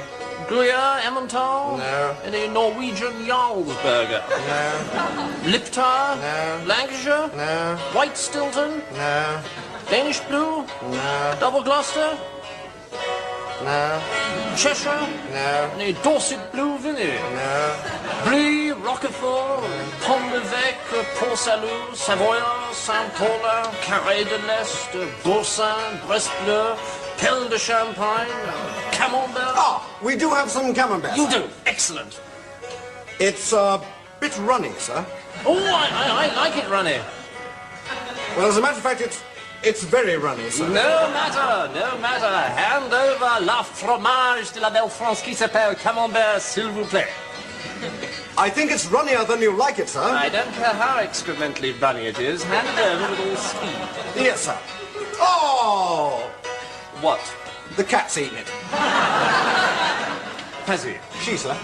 Speaker 18: Gruyere, Emmental?
Speaker 6: No.
Speaker 18: Any Norwegian Jarlsberger?
Speaker 6: No.
Speaker 18: Liptar?
Speaker 6: No.
Speaker 18: Lancashire?
Speaker 6: No.
Speaker 18: White Stilton?
Speaker 6: No.
Speaker 18: Danish Blue?
Speaker 6: No.
Speaker 18: Double Gloucester?
Speaker 6: No.
Speaker 18: Cheshire?
Speaker 6: No.
Speaker 18: Any Dorset Blue Vinny?
Speaker 6: No.
Speaker 18: Brie, Roquefort, Pont l'Evêque, Port Salut, Savoyard, Saint-Paulin, Carré de l'Est, Boursin, Brest Bleu, Pelle de Champagne, Camembert.
Speaker 6: Ah, we do have some camembert.
Speaker 18: You do? Excellent.
Speaker 6: It's a bit runny, sir.
Speaker 18: Oh, I like it runny.
Speaker 6: Well, as a matter of fact, it's very runny, sir.
Speaker 18: No matter. Hand over la fromage de la belle France qui s'appelle Camembert, s'il vous plaît.
Speaker 6: I think it's runnier than you like it, sir.
Speaker 18: I don't care how excrementally runny it is. Hand it over with all speed.
Speaker 6: Yes, sir. Oh!
Speaker 18: What?
Speaker 6: The cat's eaten it.
Speaker 18: Has he?
Speaker 6: She, sir.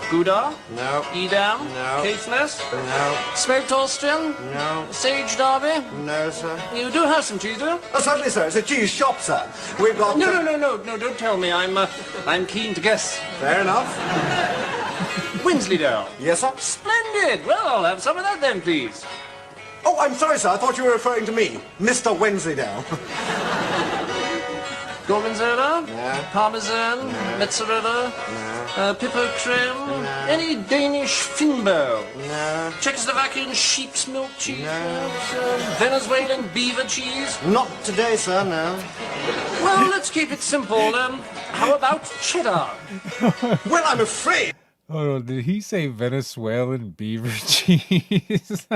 Speaker 18: Gouda?
Speaker 6: No.
Speaker 18: Edam?
Speaker 6: No.
Speaker 18: Caithness?
Speaker 6: No.
Speaker 18: Smoked Austrian?
Speaker 6: No.
Speaker 18: Sage Derby?
Speaker 6: No, sir.
Speaker 18: You do have some cheese, do you?
Speaker 6: Oh, certainly, sir. It's a cheese shop, sir. We've got...
Speaker 18: No, don't tell me. I'm keen to guess.
Speaker 6: Fair enough.
Speaker 18: Wensleydale?
Speaker 6: Yes, sir.
Speaker 18: Splendid! Well, I'll have some of that then, please.
Speaker 6: Oh, I'm sorry, sir. I thought you were referring to me. Mr. Wensleydale.
Speaker 18: Gorgonzola? No. Parmesan? No. Mozzarella? No. Pippo creme? No. Any Danish Finbo? No. Czechoslovakian sheep's milk cheese? No. Venezuelan beaver cheese?
Speaker 6: Not today, sir, no.
Speaker 18: Well, let's keep it simple. How about cheddar?
Speaker 6: Well, I'm afraid.
Speaker 1: Hold on, did he say Venezuelan beaver cheese?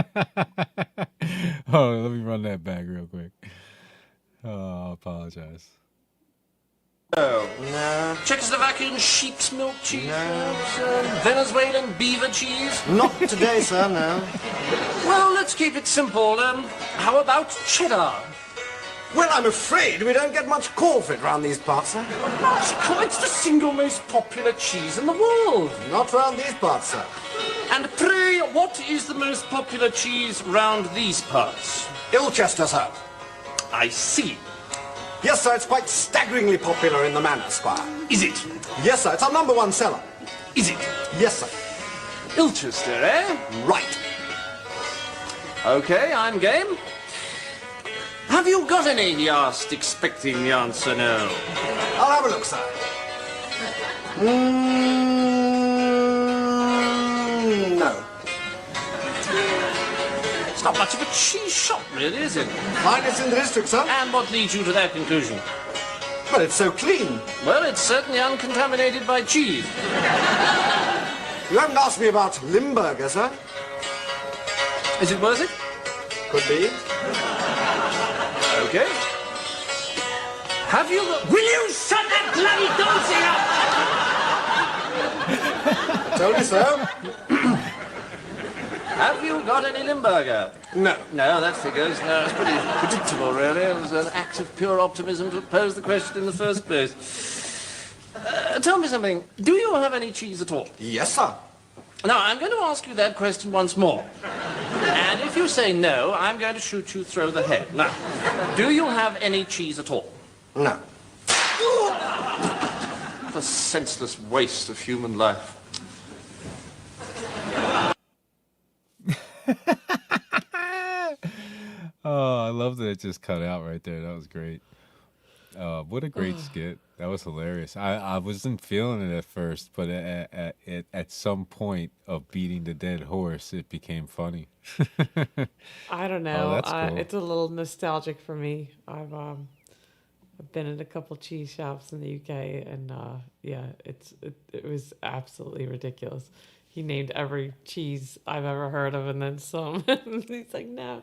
Speaker 1: Hold on, let me run that back real quick. Oh, I apologize.
Speaker 18: No. Czechoslovakian sheep's milk cheese? No. Venezuelan beaver cheese?
Speaker 6: Not today, sir, no.
Speaker 18: Well, let's keep it simple. How about cheddar?
Speaker 6: Well, I'm afraid we don't get much call for it round these parts, sir.
Speaker 18: It's the single most popular cheese in the world.
Speaker 6: Not round these parts, sir.
Speaker 18: And pray, what is the most popular cheese round these parts?
Speaker 6: Ilchester, sir.
Speaker 18: I see.
Speaker 6: Yes, sir, it's quite staggeringly popular in the manor, Squire.
Speaker 18: Is it?
Speaker 6: Yes, sir, it's our #1 seller.
Speaker 18: Is it?
Speaker 6: Yes, sir.
Speaker 18: Ilchester, eh?
Speaker 6: Right.
Speaker 18: Okay, I'm game. Have you got any? He asked, expecting the answer no.
Speaker 6: I'll have a look, sir. No.
Speaker 18: It's not much of a cheese shop, really, is it?
Speaker 6: Finest in the district, sir.
Speaker 18: And what leads you to that conclusion?
Speaker 6: Well, it's so clean.
Speaker 18: Well, it's certainly uncontaminated by cheese.
Speaker 6: You haven't asked me about Limburger, sir.
Speaker 18: Is it worth it?
Speaker 6: Could be.
Speaker 18: Okay. Have you... Will you shut that bloody dancing up?
Speaker 6: I told you so.
Speaker 18: Have you got any Limburger?
Speaker 6: No.
Speaker 18: No, that figures. No, it's pretty predictable, really. It was an act of pure optimism to pose the question in the first place. Tell me something. Do you have any cheese at all?
Speaker 6: Yes, sir.
Speaker 18: Now, I'm going to ask you that question once more. And if you say no, I'm going to shoot you through the head. Now, do you have any cheese at all?
Speaker 6: No.
Speaker 18: What a senseless waste of human life.
Speaker 1: Oh, I love that it just cut out right there. That was great. What a great skit. That was hilarious. I wasn't feeling it at first, but at some point of beating the dead horse, it became funny.
Speaker 2: I don't know.
Speaker 1: Oh, that's cool.
Speaker 2: It's a little nostalgic for me. I've been in a couple cheese shops in the UK, and yeah, it was absolutely ridiculous. He named every cheese I've ever heard of, and then some. He's like, no.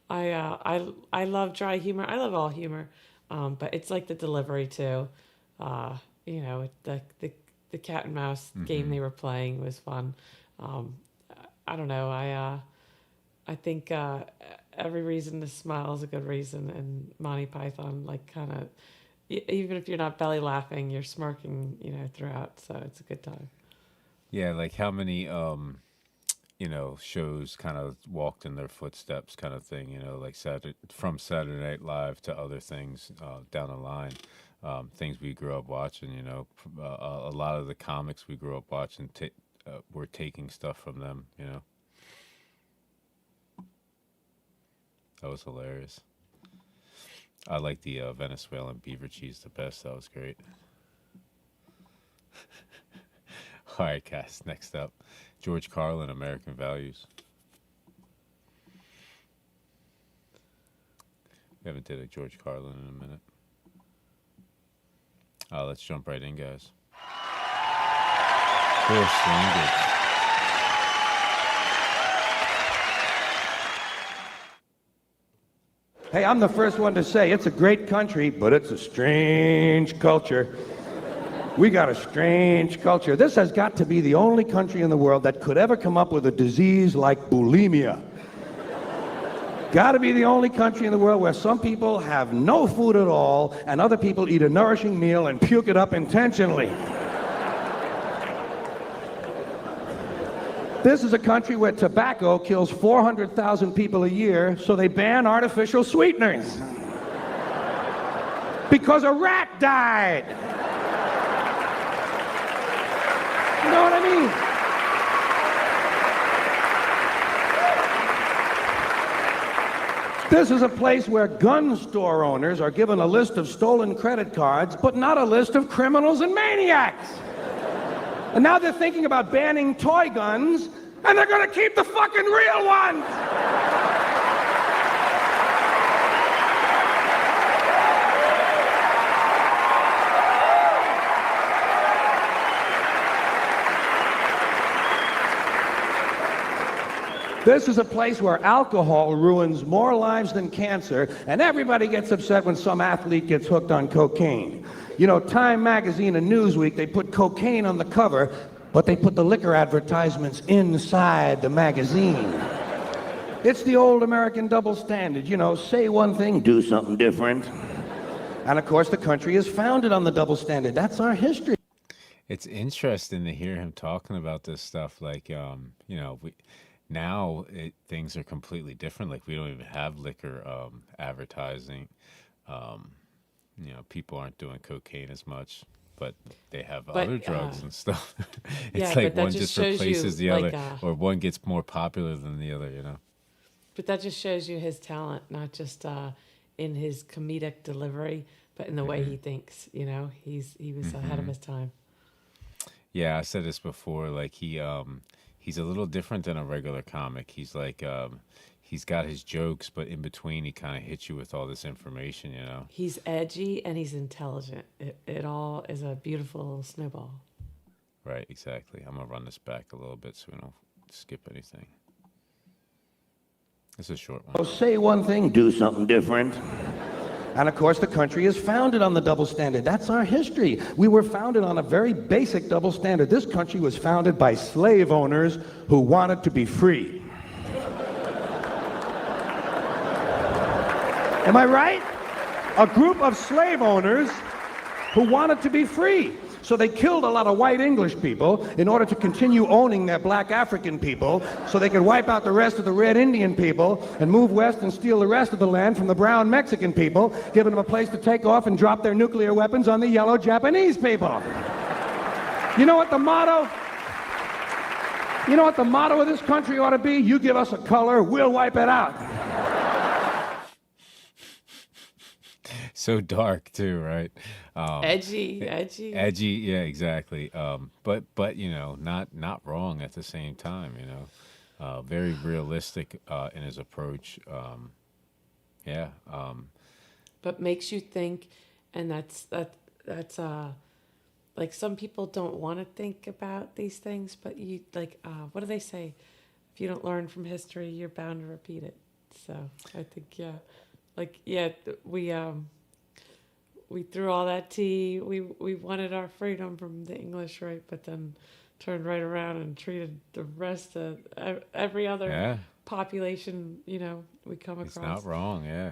Speaker 2: I love dry humor. I love all humor, but it's like the delivery too. You know, the cat and mouse game they were playing was fun. I don't know. I think every reason to smile is a good reason, and Monty Python, like, kind of, even if you're not belly laughing, you're smirking, you know, throughout. So it's a good time.
Speaker 1: Yeah, like how many, you know, shows kind of walked in their footsteps kind of thing, you know, like from Saturday Night Live to other things down the line, things we grew up watching, you know, a lot of the comics we grew up watching, we're taking stuff from them, you know. That was hilarious. I like the Venezuelan beaver cheese the best. That was great. All right, Cass, next up, George Carlin, American Values. We haven't did a George Carlin in a minute. Let's jump right in, guys. Forced language.
Speaker 19: Hey, I'm the first one to say it's a great country, but it's a strange culture. We got a strange culture. This has got to be the only country in the world that could ever come up with a disease like bulimia. Got to be the only country in the world where some people have no food at all and other people eat a nourishing meal and puke it up intentionally. This is a country where tobacco kills 400,000 people a year, so they ban artificial sweeteners. Because a rat died. You know what I mean? This is a place where gun store owners are given a list of stolen credit cards, but not a list of criminals and maniacs. And now they're thinking about banning toy guns, and they're gonna keep the fucking real ones! This is a place where alcohol ruins more lives than cancer, and everybody gets upset when some athlete gets hooked on cocaine. You know, Time Magazine and Newsweek, they put cocaine on the cover, but they put the liquor advertisements inside the magazine. It's the old American double standard, you know, say one thing, do something different. And of course, the country is founded on the double standard. That's our history.
Speaker 1: It's interesting to hear him talking about this stuff. Like, you know, now things are completely different. Like we don't even have liquor advertising. You know, people aren't doing cocaine as much, but they have other drugs and stuff. It's like one just replaces the other, or one gets more popular than the other, you know.
Speaker 2: But that just shows you his talent, not just in his comedic delivery, but in the way he thinks. You know, he was ahead of his time.
Speaker 1: Yeah, I said this before. Like he's a little different than a regular comic. He's like he's got his jokes, but in between he kind of hits you with all this information, you know.
Speaker 2: He's edgy and he's intelligent. It all is a beautiful snowball.
Speaker 1: Right, exactly. I'm gonna run this back a little bit so we don't skip anything. It's a short one.
Speaker 19: Oh, say one thing, do something different. And of course, the country is founded on the double standard. That's our history. We were founded on a very basic double standard. This country was founded by slave owners who wanted to be free. Am I right? A group of slave owners who wanted to be free. So they killed a lot of white English people in order to continue owning their black African people, so they could wipe out the rest of the red Indian people and move west and steal the rest of the land from the brown Mexican people, giving them a place to take off and drop their nuclear weapons on the yellow Japanese people. You know what the motto? You know what the motto of this country ought to be? You give us a color, we'll wipe it out.
Speaker 1: So dark too, right?
Speaker 2: Edgy.
Speaker 1: Yeah, exactly. But you know, not wrong at the same time. You know, very realistic in his approach. Yeah.
Speaker 2: But makes you think, and that's like some people don't want to think about these things, but you like what do they say? If you don't learn from history, you're bound to repeat it. So I think we threw all that tea. We wanted our freedom from the English, right? But then turned right around and treated the rest of every other population, you know, we come across.
Speaker 1: It's not wrong, yeah.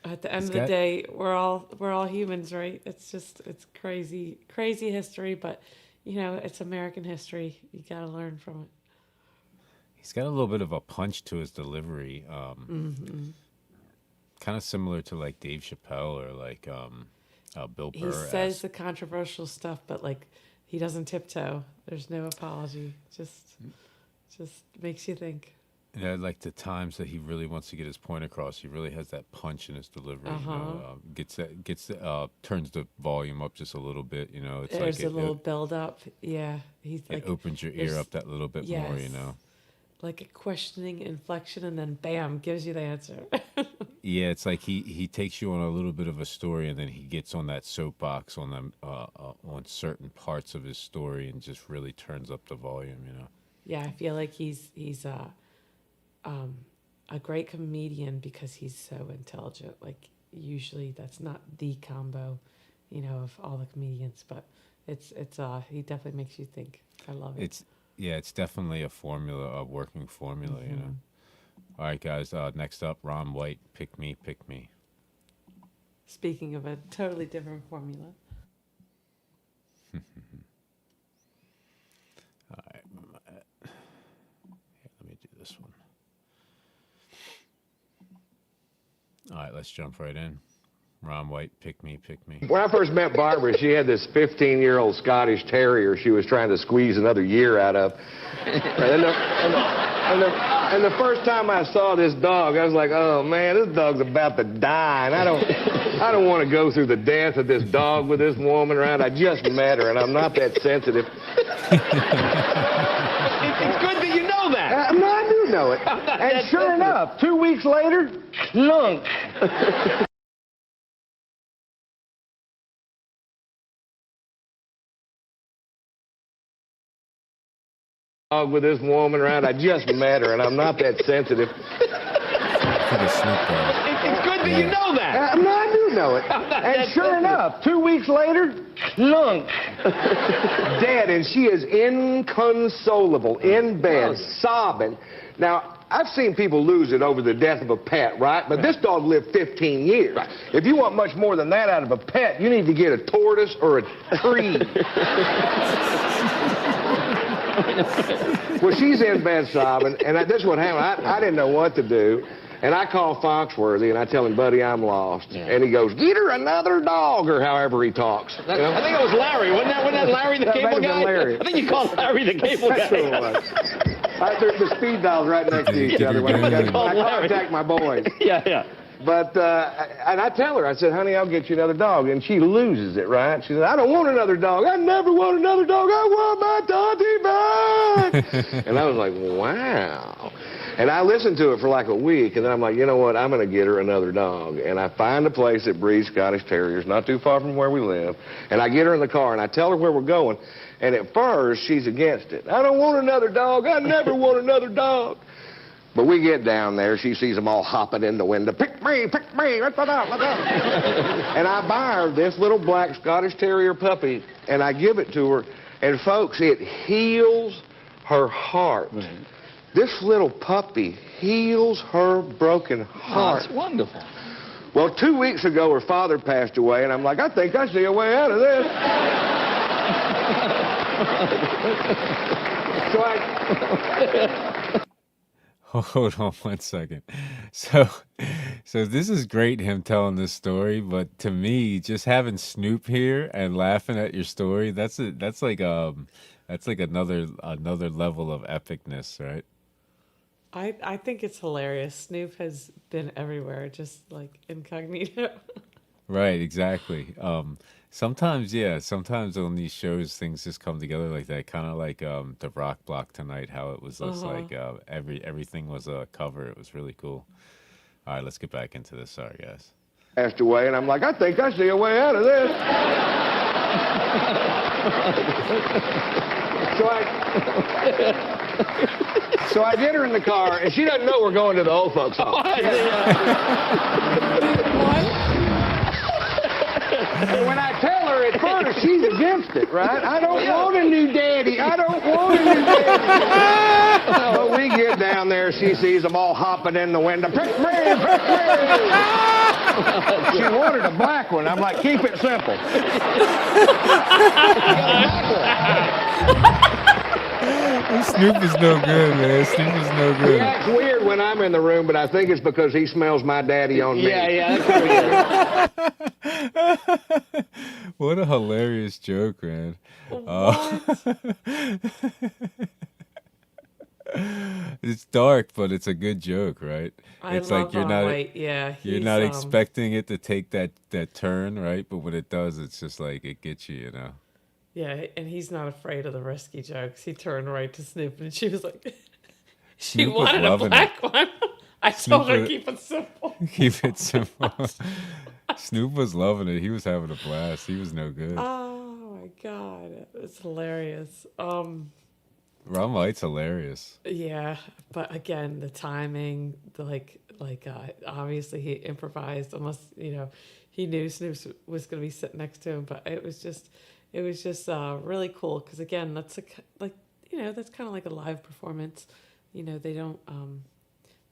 Speaker 2: At the end of the day, we're all humans, right? It's crazy history, but you know, it's American history. You got to learn from it.
Speaker 1: He's got a little bit of a punch to his delivery. Kind of similar to like Dave Chappelle or like Bill Burr.
Speaker 2: He says the controversial stuff, but like he doesn't tiptoe. There's no apology. Just makes you think.
Speaker 1: Yeah, like the times that he really wants to get his point across, he really has that punch in his delivery. You know, turns the volume up just a little bit. You know, it's
Speaker 2: there's
Speaker 1: like
Speaker 2: a little build up. Yeah, he's like
Speaker 1: it opens your ear up that little bit more. You know,
Speaker 2: like a questioning inflection, and then bam, gives you the answer.
Speaker 1: Yeah, it's like he takes you on a little bit of a story, and then he gets on that soapbox on them on certain parts of his story, and just really turns up the volume. You know.
Speaker 2: Yeah, I feel like he's a great comedian because he's so intelligent. Like usually that's not the combo, you know, of all the comedians, but it's he definitely makes you think. I love it.
Speaker 1: It's definitely a formula, a working formula, you know. All right, guys. Next up, Ron White, Pick Me, Pick Me.
Speaker 2: Speaking of a totally different formula.
Speaker 1: All right. Here, let me do this one. All right, let's jump right in. Ron White, pick me, pick me.
Speaker 19: When I first met Barbara, she had this 15-year-old Scottish Terrier she was trying to squeeze another year out of. And the first time I saw this dog, I was like, oh man, this dog's about to die, and I don't want to go through the death of this dog with this woman around. I just met her, and I'm not that sensitive.
Speaker 9: It's good that you know that.
Speaker 19: No, I do know it. And sure enough, 2 weeks later, lunk. Dog with this woman around. I just met her, and I'm not that sensitive.
Speaker 9: It's good that you know that.
Speaker 19: No, I do know it. And sure enough, 2 weeks later, lunk. Dead, and she is inconsolable, in bed, sobbing. Now, I've seen people lose it over the death of a pet, right? But this dog lived 15 years. Right. If you want much more than that out of a pet, you need to get a tortoise or a tree. Well, she's in bed sobbing, and this is what happened. I didn't know what to do, and I call Foxworthy, and I tell him, buddy, I'm lost. Yeah. And he goes, get her another dog, or however he talks.
Speaker 9: I think it was Larry. Wasn't that Larry, the cable guy?
Speaker 19: Larry.
Speaker 9: I think you called Larry the cable guy.
Speaker 19: That's who it was. There's the speed dials right next to each other. When I contact my boys.
Speaker 9: Yeah.
Speaker 19: But, and I tell her, I said, honey, I'll get you another dog. And she loses it, right? She said, I don't want another dog. I never want another dog. I want my doggy back. And I was like, wow. And I listened to it for like a week, and then I'm like, you know what? I'm going to get her another dog. And I find a place that breeds Scottish Terriers, not too far from where we live. And I get her in the car, and I tell her where we're going. And at first, she's against it. I don't want another dog. I never want another dog. But we get down there, she sees them all hopping in the window. Pick me, let's go. And I buy her this little black Scottish Terrier puppy, and I give it to her. And folks, it heals her heart. Mm-hmm. This little puppy heals her broken heart.
Speaker 9: Oh, that's wonderful.
Speaker 19: Well, 2 weeks ago, her father passed away, and I'm like, I think I see a way out of this. So
Speaker 1: Hold on 1 second. So this is great, him telling this story, but to me, just having Snoop here and laughing at your story, that's like another level of epicness, right?
Speaker 2: I think it's hilarious. Snoop has been everywhere, just like incognito.
Speaker 1: Right, exactly. Sometimes on these shows things just come together like that, kind of like the Rock Block tonight, how it was just like everything was a cover. It was really cool. All right, let's get back into this. Sorry, guys.
Speaker 19: Passed away, and I'm like, I think I see a way out of this. So I get her in the car, and she doesn't know we're going to the old folks' home. And when I tell her at first, she's against it, right? I don't want a new daddy. I don't want a new daddy. But we get down there, she sees them all hopping in the window. Pick me. She wanted a black one. I'm like, keep it simple.
Speaker 1: Snoop is no good, man. Snoop is no good.
Speaker 19: He acts weird when I'm in the room, but I think it's because he smells my daddy on me.
Speaker 9: Yeah, that could
Speaker 1: be it. What a hilarious joke, man. It's dark, but it's a good joke, right? It's
Speaker 2: love
Speaker 1: like you're not
Speaker 2: White. Yeah,
Speaker 1: you're not expecting it to take that turn, right? But when it does, it's just like it gets you, you know.
Speaker 2: Yeah, and he's not afraid of the risky jokes. He turned right to Snoop, and she was like, she wanted a black one. I told her, keep it simple.
Speaker 1: Keep it simple. Snoop was loving it. He was having a blast. He was no good.
Speaker 2: Oh, my God. It was hilarious.
Speaker 1: Ron White's hilarious.
Speaker 2: Yeah, but again, the timing, obviously he improvised almost, he knew Snoop was going to be sitting next to him, but it was just really cool because again, that's that's kind of like a live performance. They don't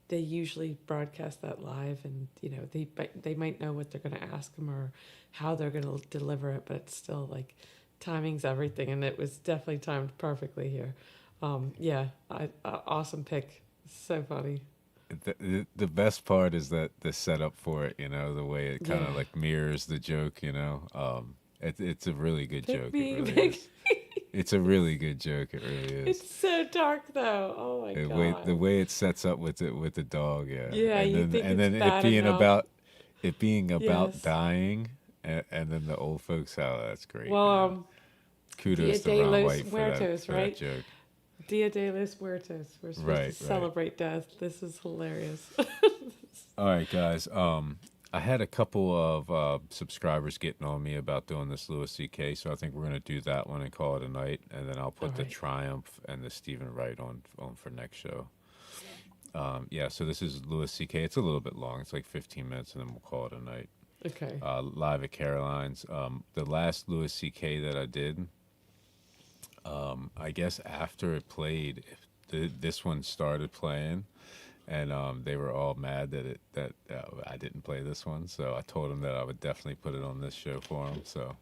Speaker 2: they usually broadcast that live, and they might know what they're going to ask them or how they're going to deliver it, but it's still like timing's everything, and it was definitely timed perfectly here. Awesome pick. So funny.
Speaker 1: The best part is that the setup for it, the way it kind of
Speaker 2: Yeah.
Speaker 1: like mirrors the joke, it's a really good
Speaker 2: Pick
Speaker 1: joke.
Speaker 2: me,
Speaker 1: It really
Speaker 2: pick
Speaker 1: is. It's a really good joke. It really is.
Speaker 2: It's so dark though. Oh my god.
Speaker 1: The way it sets up with the dog, yeah.
Speaker 2: Yeah,
Speaker 1: and
Speaker 2: you
Speaker 1: then,
Speaker 2: think
Speaker 1: and
Speaker 2: it's
Speaker 1: then
Speaker 2: bad
Speaker 1: it being about
Speaker 2: Yes.
Speaker 1: dying, and then the old folks. Oh, that's great.
Speaker 2: Well,
Speaker 1: Kudos
Speaker 2: Dia
Speaker 1: to
Speaker 2: de
Speaker 1: Ron
Speaker 2: los
Speaker 1: White for that,
Speaker 2: Muertos,
Speaker 1: for that
Speaker 2: right?
Speaker 1: joke.
Speaker 2: Dia de los Muertos. We're supposed
Speaker 1: Right,
Speaker 2: to
Speaker 1: right.
Speaker 2: celebrate death. This is hilarious.
Speaker 1: All right, guys. I had a couple of subscribers getting on me about doing this Louis C.K., so I think we're going to do that one and call it a night, and then I'll put the Triumph and the Stephen Wright on for next show. Yeah, so this is Louis C.K. It's a little bit long. It's like 15 minutes, and then we'll call it a night.
Speaker 2: Okay.
Speaker 1: Live at Caroline's. The last Louis C.K. that I did, I guess after it played, this one started playing, and they were all mad that I didn't play this one. So I told them that I would definitely put it on this show for them. So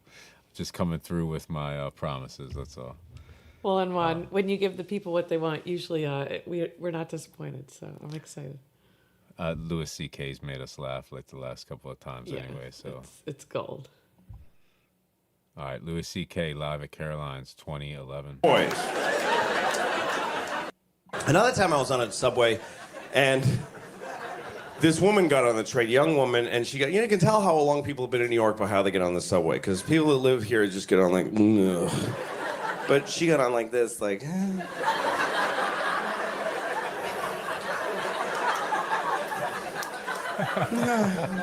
Speaker 1: just coming through with my promises. That's all.
Speaker 2: Well, and when you give the people what they want, usually we're not disappointed. So I'm excited.
Speaker 1: Louis C.K.'s made us laugh like the last couple of times anyway. So
Speaker 2: it's gold.
Speaker 1: All right, Louis C.K. live at Caroline's 2011.
Speaker 20: Boys. Another time I was on a subway, and this woman got on the train, young woman, and she got, you can tell how long people have been in New York by how they get on the subway, because people that live here just get on like, ugh. But she got on like this, like, it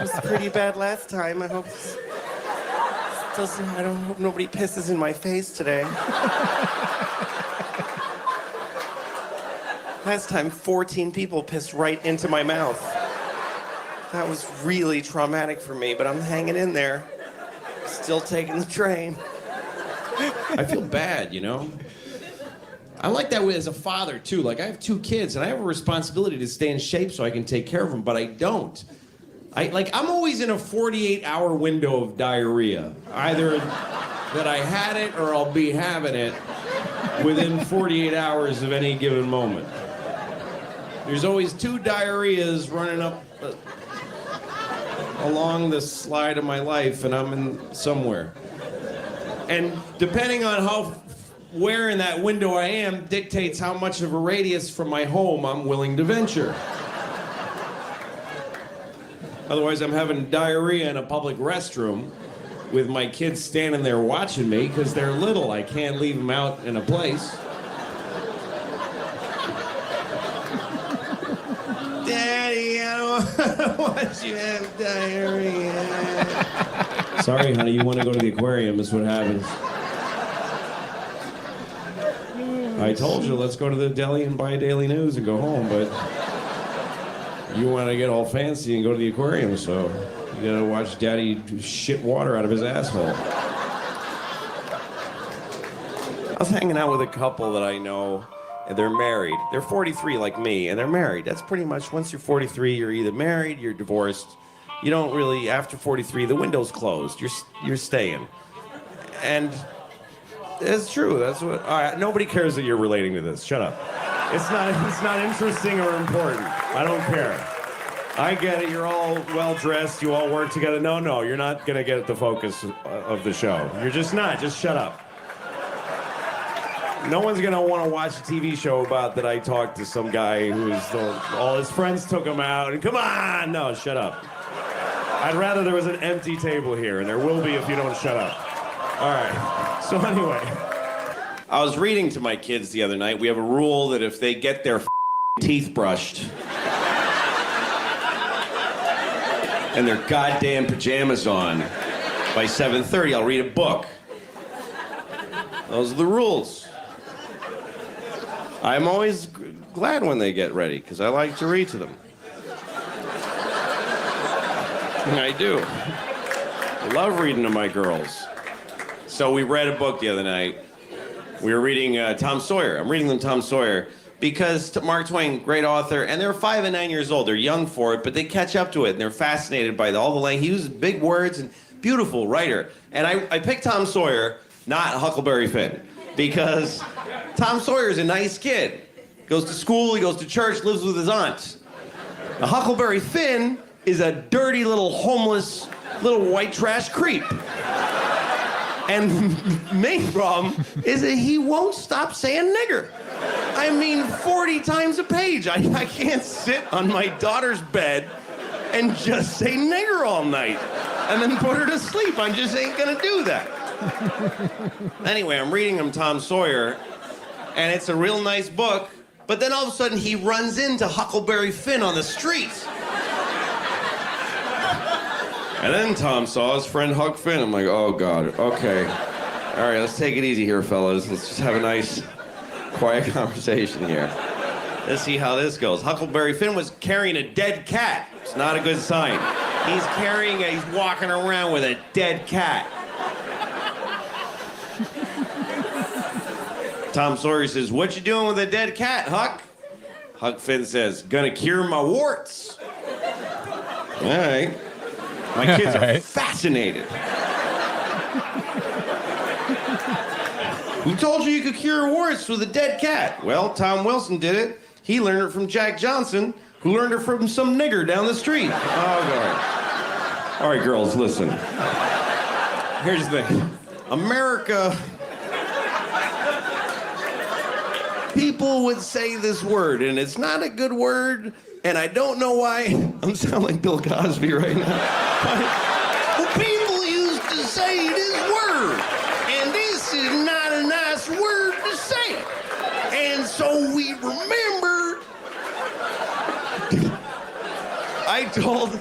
Speaker 20: was pretty bad last time. I hope I don't hope nobody pisses in my face today. Last time, 14 people pissed right into my mouth. That was really traumatic for me, but I'm hanging in there. Still taking the train.
Speaker 21: I feel bad, I'm like that way as a father, too. Like, I have 2 kids, and I have a responsibility to stay in shape so I can take care of them, but I don't. I'm always in a 48-hour window of diarrhea. Either that I had it or I'll be having it within 48 hours of any given moment. There's always 2 diarrheas running up along the slide of my life, and I'm in somewhere. And depending on where in that window I am dictates how much of a radius from my home I'm willing to venture. Otherwise, I'm having diarrhea in a public restroom with my kids standing there watching me because they're little. I can't leave them out in a place.
Speaker 20: Daddy, I don't watch you have diarrhea.
Speaker 21: Sorry, honey, you want to go to the aquarium, is what happens. I told you, let's go to the deli and buy Daily News and go home, but you want to get all fancy and go to the aquarium, so you gotta watch Daddy shit water out of his asshole.
Speaker 20: I was hanging out with a couple that I know, and they're married. They're 43 like me, and they're married. That's pretty much, once you're 43, you're either married, you're divorced. You don't really, after 43, the window's closed. You're staying. And it's true, that's what, all right, nobody cares that you're relating to this. Shut up. It's not interesting or important. I don't care. I get it, you're all well-dressed, you all work together. No, you're not gonna get the focus of the show. You're just not, just shut up. No one's gonna wanna watch a TV show about that I talked to some guy all his friends took him out, and come on, no, shut up. I'd rather there was an empty table here, and there will be if you don't shut up. All right, so anyway. I was reading to my kids the other night, we have a rule that if they get their teeth brushed and their goddamn pajamas on by 7:30, I'll read a book. Those are the rules. I'm always glad when they get ready, because I like to read to them. I do. I love reading to my girls. So we read a book the other night. We were reading Tom Sawyer. I'm reading them Tom Sawyer because Mark Twain, great author, and they're 5 and 9 years old. They're young for it, but they catch up to it, and they're fascinated by all the language. He uses big words and beautiful writer. And I picked Tom Sawyer, not Huckleberry Finn, because Tom Sawyer is a nice kid. Goes to school, he goes to church, lives with his aunt. A Huckleberry Finn is a dirty little homeless little white trash creep. And main problem is that he won't stop saying nigger. I mean, 40 times a page. I can't sit on my daughter's bed and just say nigger all night and then put her to sleep. I just ain't gonna do that. Anyway, I'm reading him Tom Sawyer, and it's a real nice book, but then all of a sudden he runs into Huckleberry Finn on the street. And then Tom saw his friend Huck Finn. I'm like, oh God, okay. All right, let's take it easy here, fellas. Let's just have a nice, quiet conversation here. Let's see how this goes. Huckleberry Finn was carrying a dead cat. It's not a good sign. He's walking around with a dead cat. Tom Sawyer says, what you doing with a dead cat, Huck? Huck Finn says, gonna cure my warts. All right. My kids are fascinated. Who told you could cure warts with a dead cat? Well, Tom Wilson did it. He learned it from Jack Johnson, who learned it from some nigger down the street. Oh, all right, girls, listen. Here's the thing. America... People would say this word, and it's not a good word, and I don't know why. I'm sounding like Bill Cosby right now. Well, people used to say this word, and this is not a nice word to say. And so we remember. I told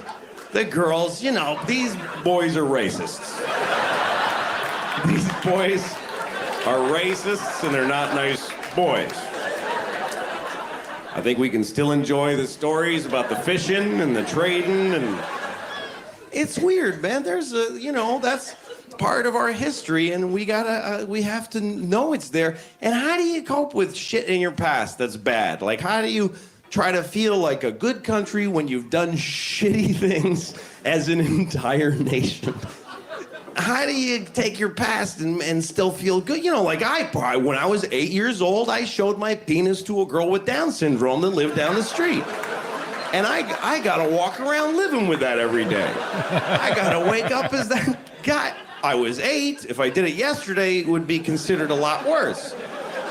Speaker 20: the girls, you know, these boys are racists. These boys are racists, and they're not nice boys. I think we can still enjoy the stories about the fishing and the trading, and it's weird, man. There's a, you know, that's part of our history, and we have to know it's there. And how do you cope with shit in your past that's bad? Like, how do you try to feel like a good country when you've done shitty things as an entire nation? How do you take your past and still feel good? You know, like when I was 8 years old, I showed my penis to a girl with Down syndrome that lived down the street. And I gotta walk around living with that every day. I gotta wake up as that guy. I was 8. If I did it yesterday, it would be considered a lot worse.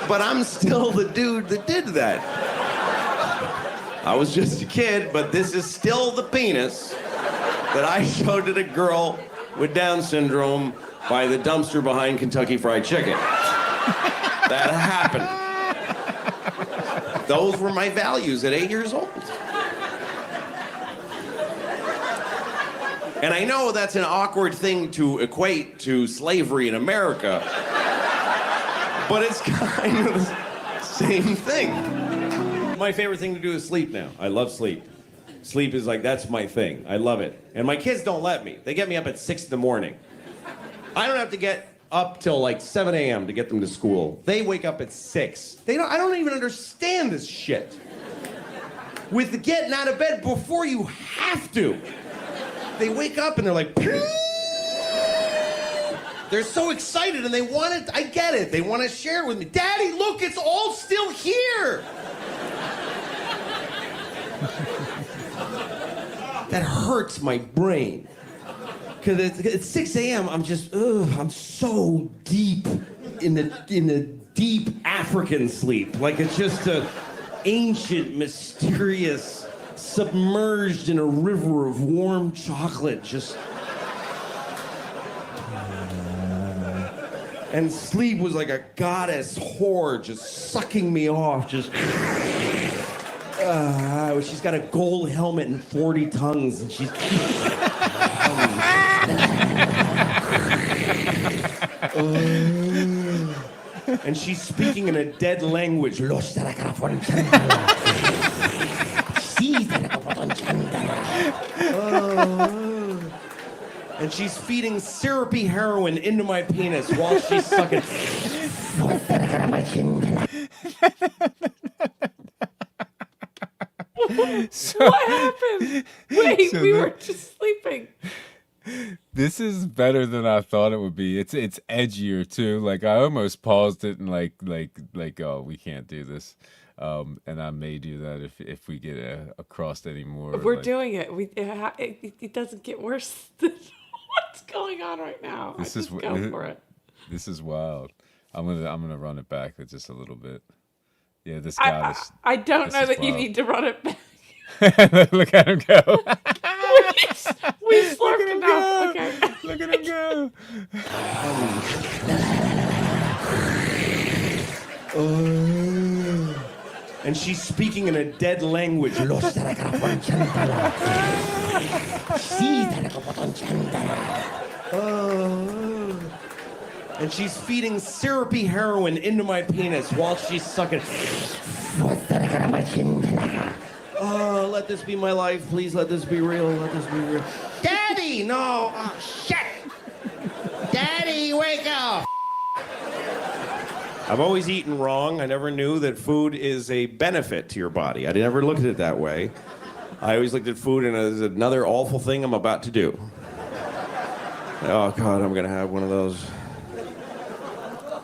Speaker 20: But I'm still the dude that did that. I was just a kid, but this is still the penis that I showed to the girl with Down syndrome by the dumpster behind Kentucky Fried Chicken. That happened. Those were my values at 8 years old. And I know that's an awkward thing to equate to slavery in America, but it's kind of the same thing. My favorite thing to do is sleep now. I love sleep. Sleep is like, that's my thing. I love it. And my kids don't let me. They get me up at 6 in the morning. I don't have to get up till like 7 a.m. to get them to school. They wake up at 6. I don't even understand this shit. With the getting out of bed before you have to. They wake up and they're like, they're so excited and they want it. I get it. They want to share it with me. Daddy, look, it's all still here. That hurts my brain. Because at 6 a.m., I'm just, I'm so deep in the deep African sleep. Like it's just a ancient, mysterious, submerged in a river of warm chocolate, just. And sleep was like a goddess whore just sucking me off, just. She's got a gold helmet and 40 tongues, and she's. And she's speaking in a dead language. And she's feeding syrupy heroin into my penis while she's sucking.
Speaker 2: What happened? Wait, we were just sleeping.
Speaker 1: This is better than I thought it would be. It's edgier too. Like I almost paused it and oh, we can't do this. And I may do that if we get across anymore.
Speaker 2: We're doing it. It doesn't get worse than what's going on right now.
Speaker 1: This
Speaker 2: I just
Speaker 1: is
Speaker 2: go for it.
Speaker 1: This is wild. I'm gonna run it back just a little bit. Yeah, this got us.
Speaker 2: I don't know that you need to run it back.
Speaker 1: Look at him go.
Speaker 2: we slurped enough. Okay.
Speaker 1: Look at him go.
Speaker 20: And she's speaking in a dead language. And she's feeding syrupy heroin into my penis while she's sucking. Oh, let this be my life. Please let this be real. Let this be real. Daddy! No! Oh, shit! Daddy, wake up! I've always eaten wrong. I never knew that food is a benefit to your body. I never looked at it that way. I always looked at food as another awful thing I'm about to do. Oh, God, I'm going to have one of those.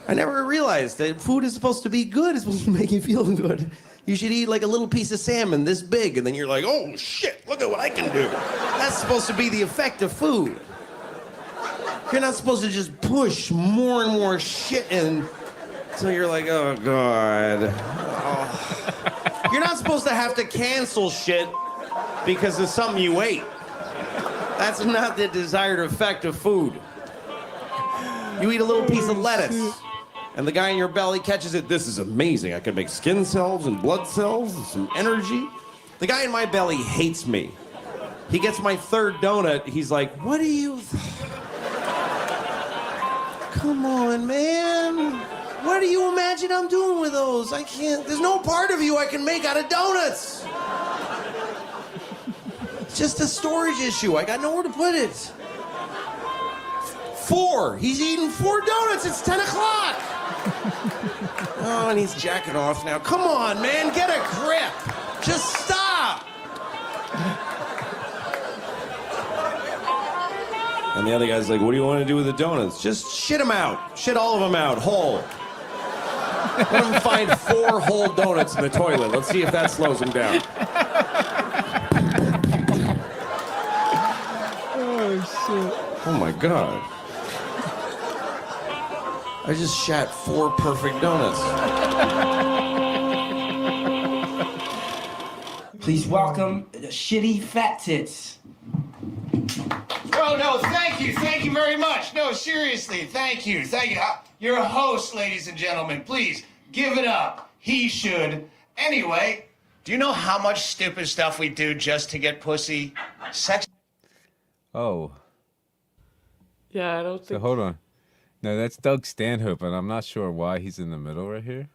Speaker 20: I never realized that food is supposed to be good. It's supposed to make you feel good. You should eat like a little piece of salmon this big, and then you're like, oh, shit, look at what I can do. That's supposed to be the effect of food. You're not supposed to just push more and more shit in until you're like, oh, God. Oh. You're not supposed to have to cancel shit because of something you ate. That's not the desired effect of food. You eat a little piece of lettuce, and the guy in your belly catches it. This is amazing. I can make skin cells and blood cells and some energy. The guy in my belly hates me. He gets my third donut. He's like, what do you... Come on, man. What do you imagine I'm doing with those? I can't... There's no part of you I can make out of donuts. It's just a storage issue. I got nowhere to put it. 4. He's eating 4 donuts. It's 10 o'clock. Oh, and he's jacking off now. Come on, man. Get a grip. Just stop. And the other guy's like, what do you want to do with the donuts? Just shit them out. Shit all of them out, whole. Let him find 4 whole donuts in the toilet. Let's see if that slows him down.
Speaker 1: Oh, shit.
Speaker 20: Oh, my God. I just shat 4 perfect donuts.
Speaker 4: Please welcome the shitty fat tits.
Speaker 22: Oh, no, thank you very much. No, seriously, thank you. You're a host, ladies and gentlemen. Please, give it up. He should. Anyway, do you know how much stupid stuff we do just to get pussy? Sex...
Speaker 1: Oh.
Speaker 2: Yeah, I don't think...
Speaker 1: So hold on. No, that's Doug Stanhope, and I'm not sure why he's in the middle right here.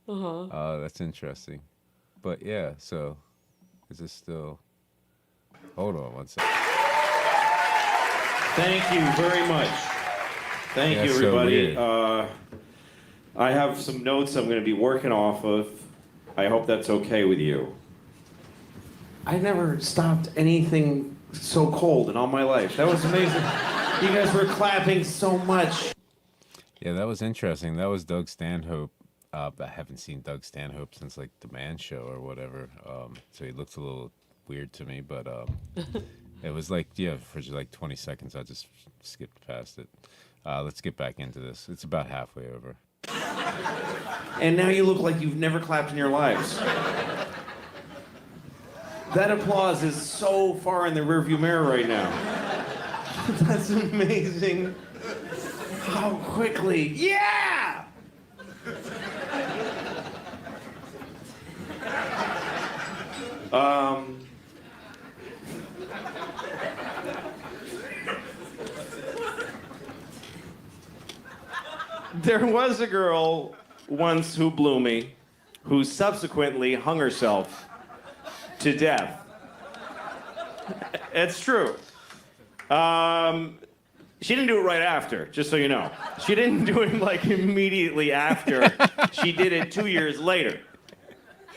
Speaker 2: Uh-huh.
Speaker 1: That's interesting. But yeah, so is this still... Hold on one second.
Speaker 20: Thank you very much. Thank you, everybody. I have some notes I'm going to be working off of. I hope that's okay with you. I never stopped anything so cold in all my life. That was amazing. You guys were clapping so much.
Speaker 1: Yeah, that was interesting. That was Doug Stanhope. I haven't seen Doug Stanhope since like The Man Show or whatever. So he looks a little weird to me, but it was like, yeah, for like 20 seconds, I just skipped past it. Let's get back into this. It's about halfway over.
Speaker 20: And now you look like you've never clapped in your lives. That applause is so far in the rearview mirror right now. That's amazing. How quickly. Yeah! There was a girl once who blew me, who subsequently hung herself to death. It's true. She didn't do it right after, just so you know. She didn't do it like immediately after. She did it 2 years later.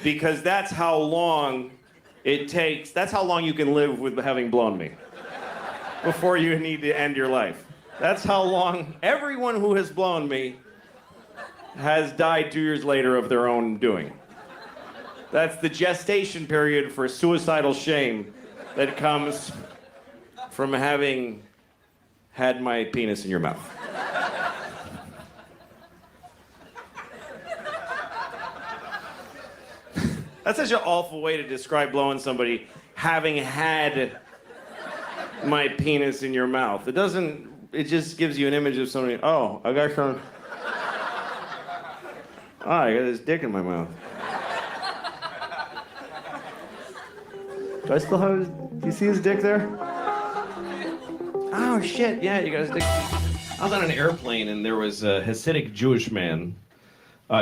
Speaker 20: Because that's how long it takes. That's how long you can live with having blown me. before you need to end your life. That's how long everyone who has blown me has died 2 years later of their own doing. That's the gestation period for suicidal shame that comes from having had my penis in your mouth. That's such an awful way to describe blowing somebody, having had my penis in your mouth. It just gives you an image of somebody, oh, I got some, oh, I got this dick in my mouth. Do I still have his, do you see his dick there? Oh, shit, yeah, you got his dick. I was on an airplane and there was a Hasidic Jewish man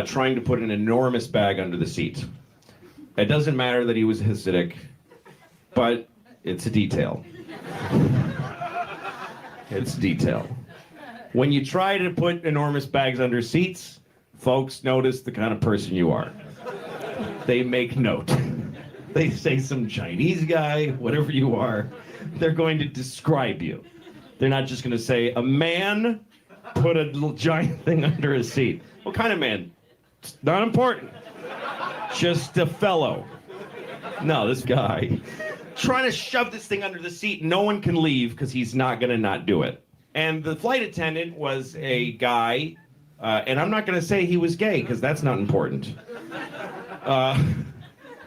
Speaker 20: trying to put an enormous bag under the seat. It doesn't matter that he was Hasidic, but it's a detail. It's detail. When you try to put enormous bags under seats, folks notice the kind of person you are. They make note. They say some Chinese guy, whatever you are, they're going to describe you. They're not just going to say, a man put a little giant thing under a seat. What kind of man? It's not important. Just a fellow. No, this guy. Trying to shove this thing under the seat. No one can leave because he's not going to not do it. And the flight attendant was a guy, and I'm not going to say he was gay because that's not important.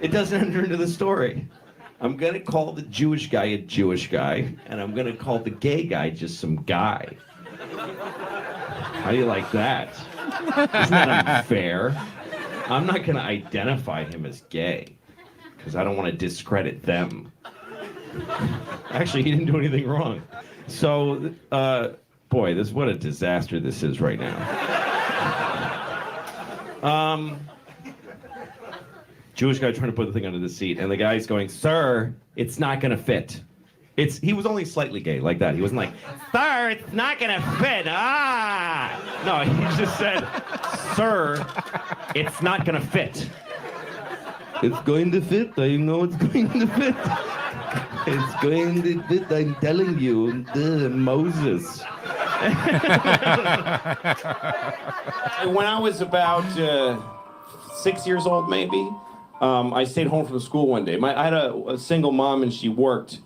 Speaker 20: It doesn't enter into the story. I'm going to call the Jewish guy a Jewish guy, and I'm going to call the gay guy just some guy. How do you like that? Isn't that unfair? I'm not going to identify him as gay because I don't want to discredit them. Actually, he didn't do anything wrong. So, boy, what a disaster this is right now. Jewish guy trying to put the thing under the seat, and the guy's going, sir, it's not going to fit. He was only slightly gay, like that. He wasn't like, sir, it's not going to fit. Ah! No, he just said, sir, it's not going to fit. It's going to fit. I know it's going to fit. It's going to fit. I'm telling you, Moses. When I was about 6 years old, maybe, I stayed home from school one day. I had a single mom, and she worked.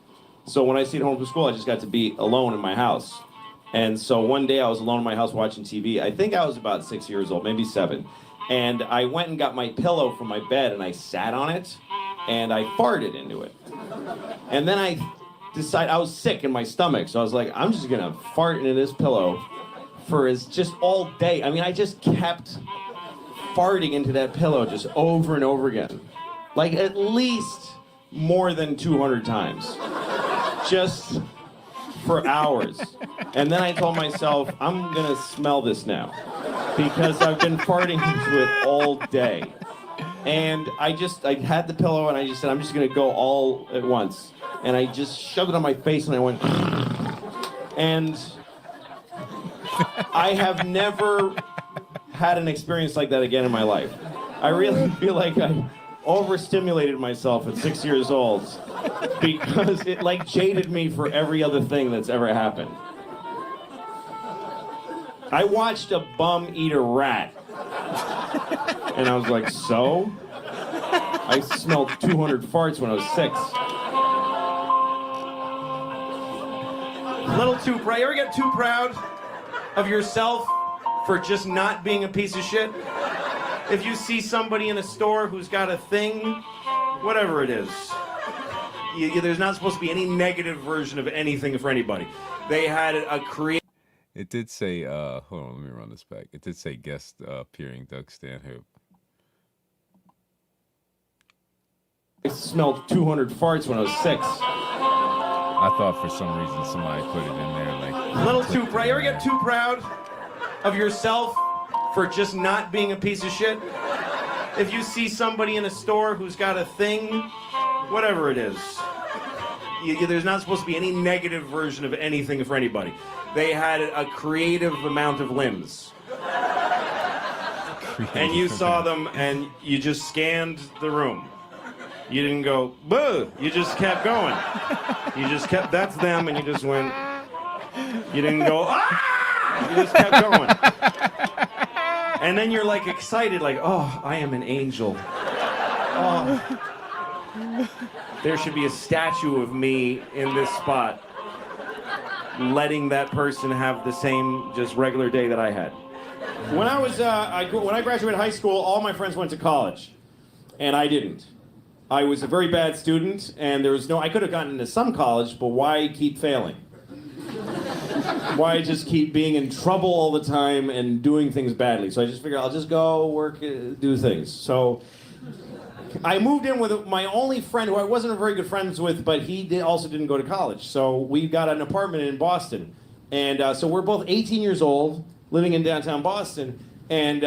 Speaker 20: So when I stayed home from school, I just got to be alone in my house. And so one day I was alone in my house watching TV. I think I was about 6 years old, maybe 7. And I went and got my pillow from my bed, and I sat on it, and I farted into it. And then I decided, I was sick in my stomach, so I was like, I'm just gonna fart into this pillow for just all day. I mean, I just kept farting into that pillow just over and over again. Like at least more than 200 times. Just for hours. And then I told myself, I'm gonna smell this now. Because I've been farting into it all day. And I had the pillow and I just said, I'm just gonna go all at once. And I just shoved it on my face and I went, and I have never had an experience like that again in my life. I really feel like I overstimulated myself at 6 years old because it like jaded me for every other thing that's ever happened. I watched a bum eat a rat. And I was like, so? I smelled 200 farts when I was 6. A little too proud. You ever get too proud of yourself for just not being a piece of shit? If you see somebody in a store who's got a thing, whatever it is, there's not supposed to be any negative version of anything for anybody. They had a creative...
Speaker 1: It did say, hold on, let me run this back. It did say guest appearing Doug Stanhope.
Speaker 20: I smelled 200 farts when I was 6.
Speaker 1: I thought for some reason somebody put it in there like...
Speaker 20: A little too proud. You ever get too proud of yourself for just not being a piece of shit? If you see somebody in a store who's got a thing, whatever it is, there's not supposed to be any negative version of anything for anybody. They had a creative amount of limbs. And you saw them and you just scanned the room.
Speaker 19: You didn't go, boo! You just kept going. You just kept, that's them, and you just went, you didn't go, ah! You just kept going. And then you're like excited, like, oh, I am an angel. Oh. There should be a statue of me in this spot, letting that person have the same just regular day that I had. When I was, when I graduated high school, all my friends went to college, and I didn't. I was a very bad student, and there was no, I could have gotten into some college, but why keep failing? Why just keep being in trouble all the time and doing things badly? So I just figured I'll just go work, do things. So I moved in with my only friend who I wasn't very good friends with, but he also didn't go to college. So we got an apartment in Boston. And so we're both 18 years old, living in downtown Boston. And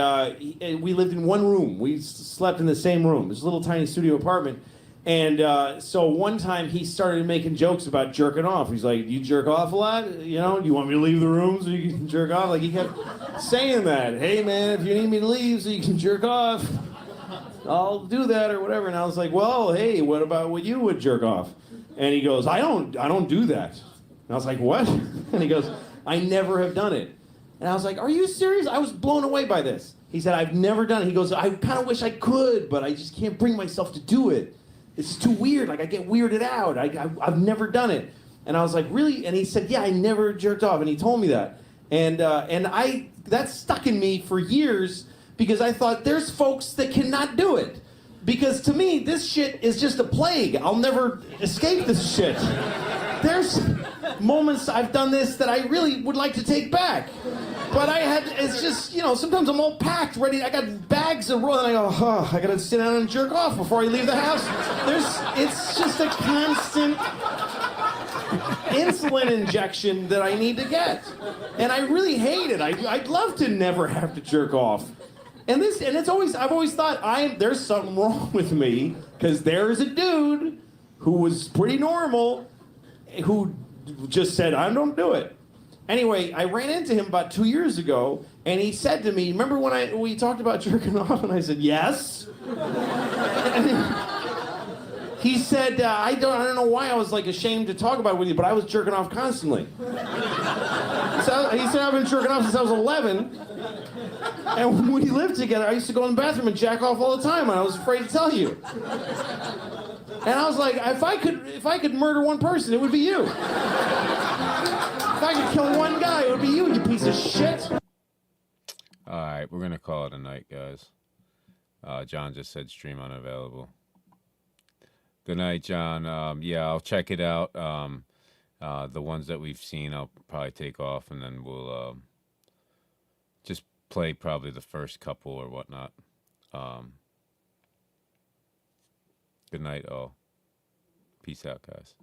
Speaker 19: we lived in one room. We slept in the same room. It was a little tiny studio apartment. And so one time he started making jokes about jerking off. He's like, "You jerk off a lot? You know, do you want me to leave the room so you can jerk off?" Like he kept saying that. "Hey man, if you need me to leave so you can jerk off, I'll do that," or whatever. And I was like, "Well, hey, what about when you would jerk off?" And he goes, I don't do that. And I was like, "What?" And he goes, "I never have done it." And I was like, "Are you serious?" I was blown away by this. He said, "I've never done it." He goes, "I kind of wish I could, but I just can't bring myself to do it. It's too weird. Like, I get weirded out. I've never done it." And I was like, "Really?" And he said, "Yeah, I never jerked off." And he told me that. And that stuck in me for years because I thought there's folks that cannot do it. Because to me, this shit is just a plague. I'll never escape this shit. There's moments I've done this that I really would like to take back. But it's just, you know, sometimes I'm all packed, ready. I got bags of roll, and I go, oh, I gotta sit down and jerk off before I leave the house. It's just a constant insulin injection that I need to get. And I really hate it. I'd love to never have to jerk off. And I've always thought there's something wrong with me, because there's a dude who was pretty normal who just said, I don't do it. Anyway, I ran into him about 2 years ago, and he said to me, remember when we talked about jerking off? And I said, yes. And he said, I don't know why I was like ashamed to talk about it with you, but I was jerking off constantly. So he said, I've been jerking off since I was 11. And when we lived together, I used to go in the bathroom and jack off all the time, and I was afraid to tell you. And I was like, if I could murder one person, it would be you. If I could kill one guy, it would be you, you piece of shit.
Speaker 1: All right, we're gonna call it a night, guys. John just said stream unavailable. Good night, John. Yeah, I'll check it out. The ones that we've seen, I'll probably take off, and then we'll just play probably the first couple or whatnot. Good night, all. Peace out, guys.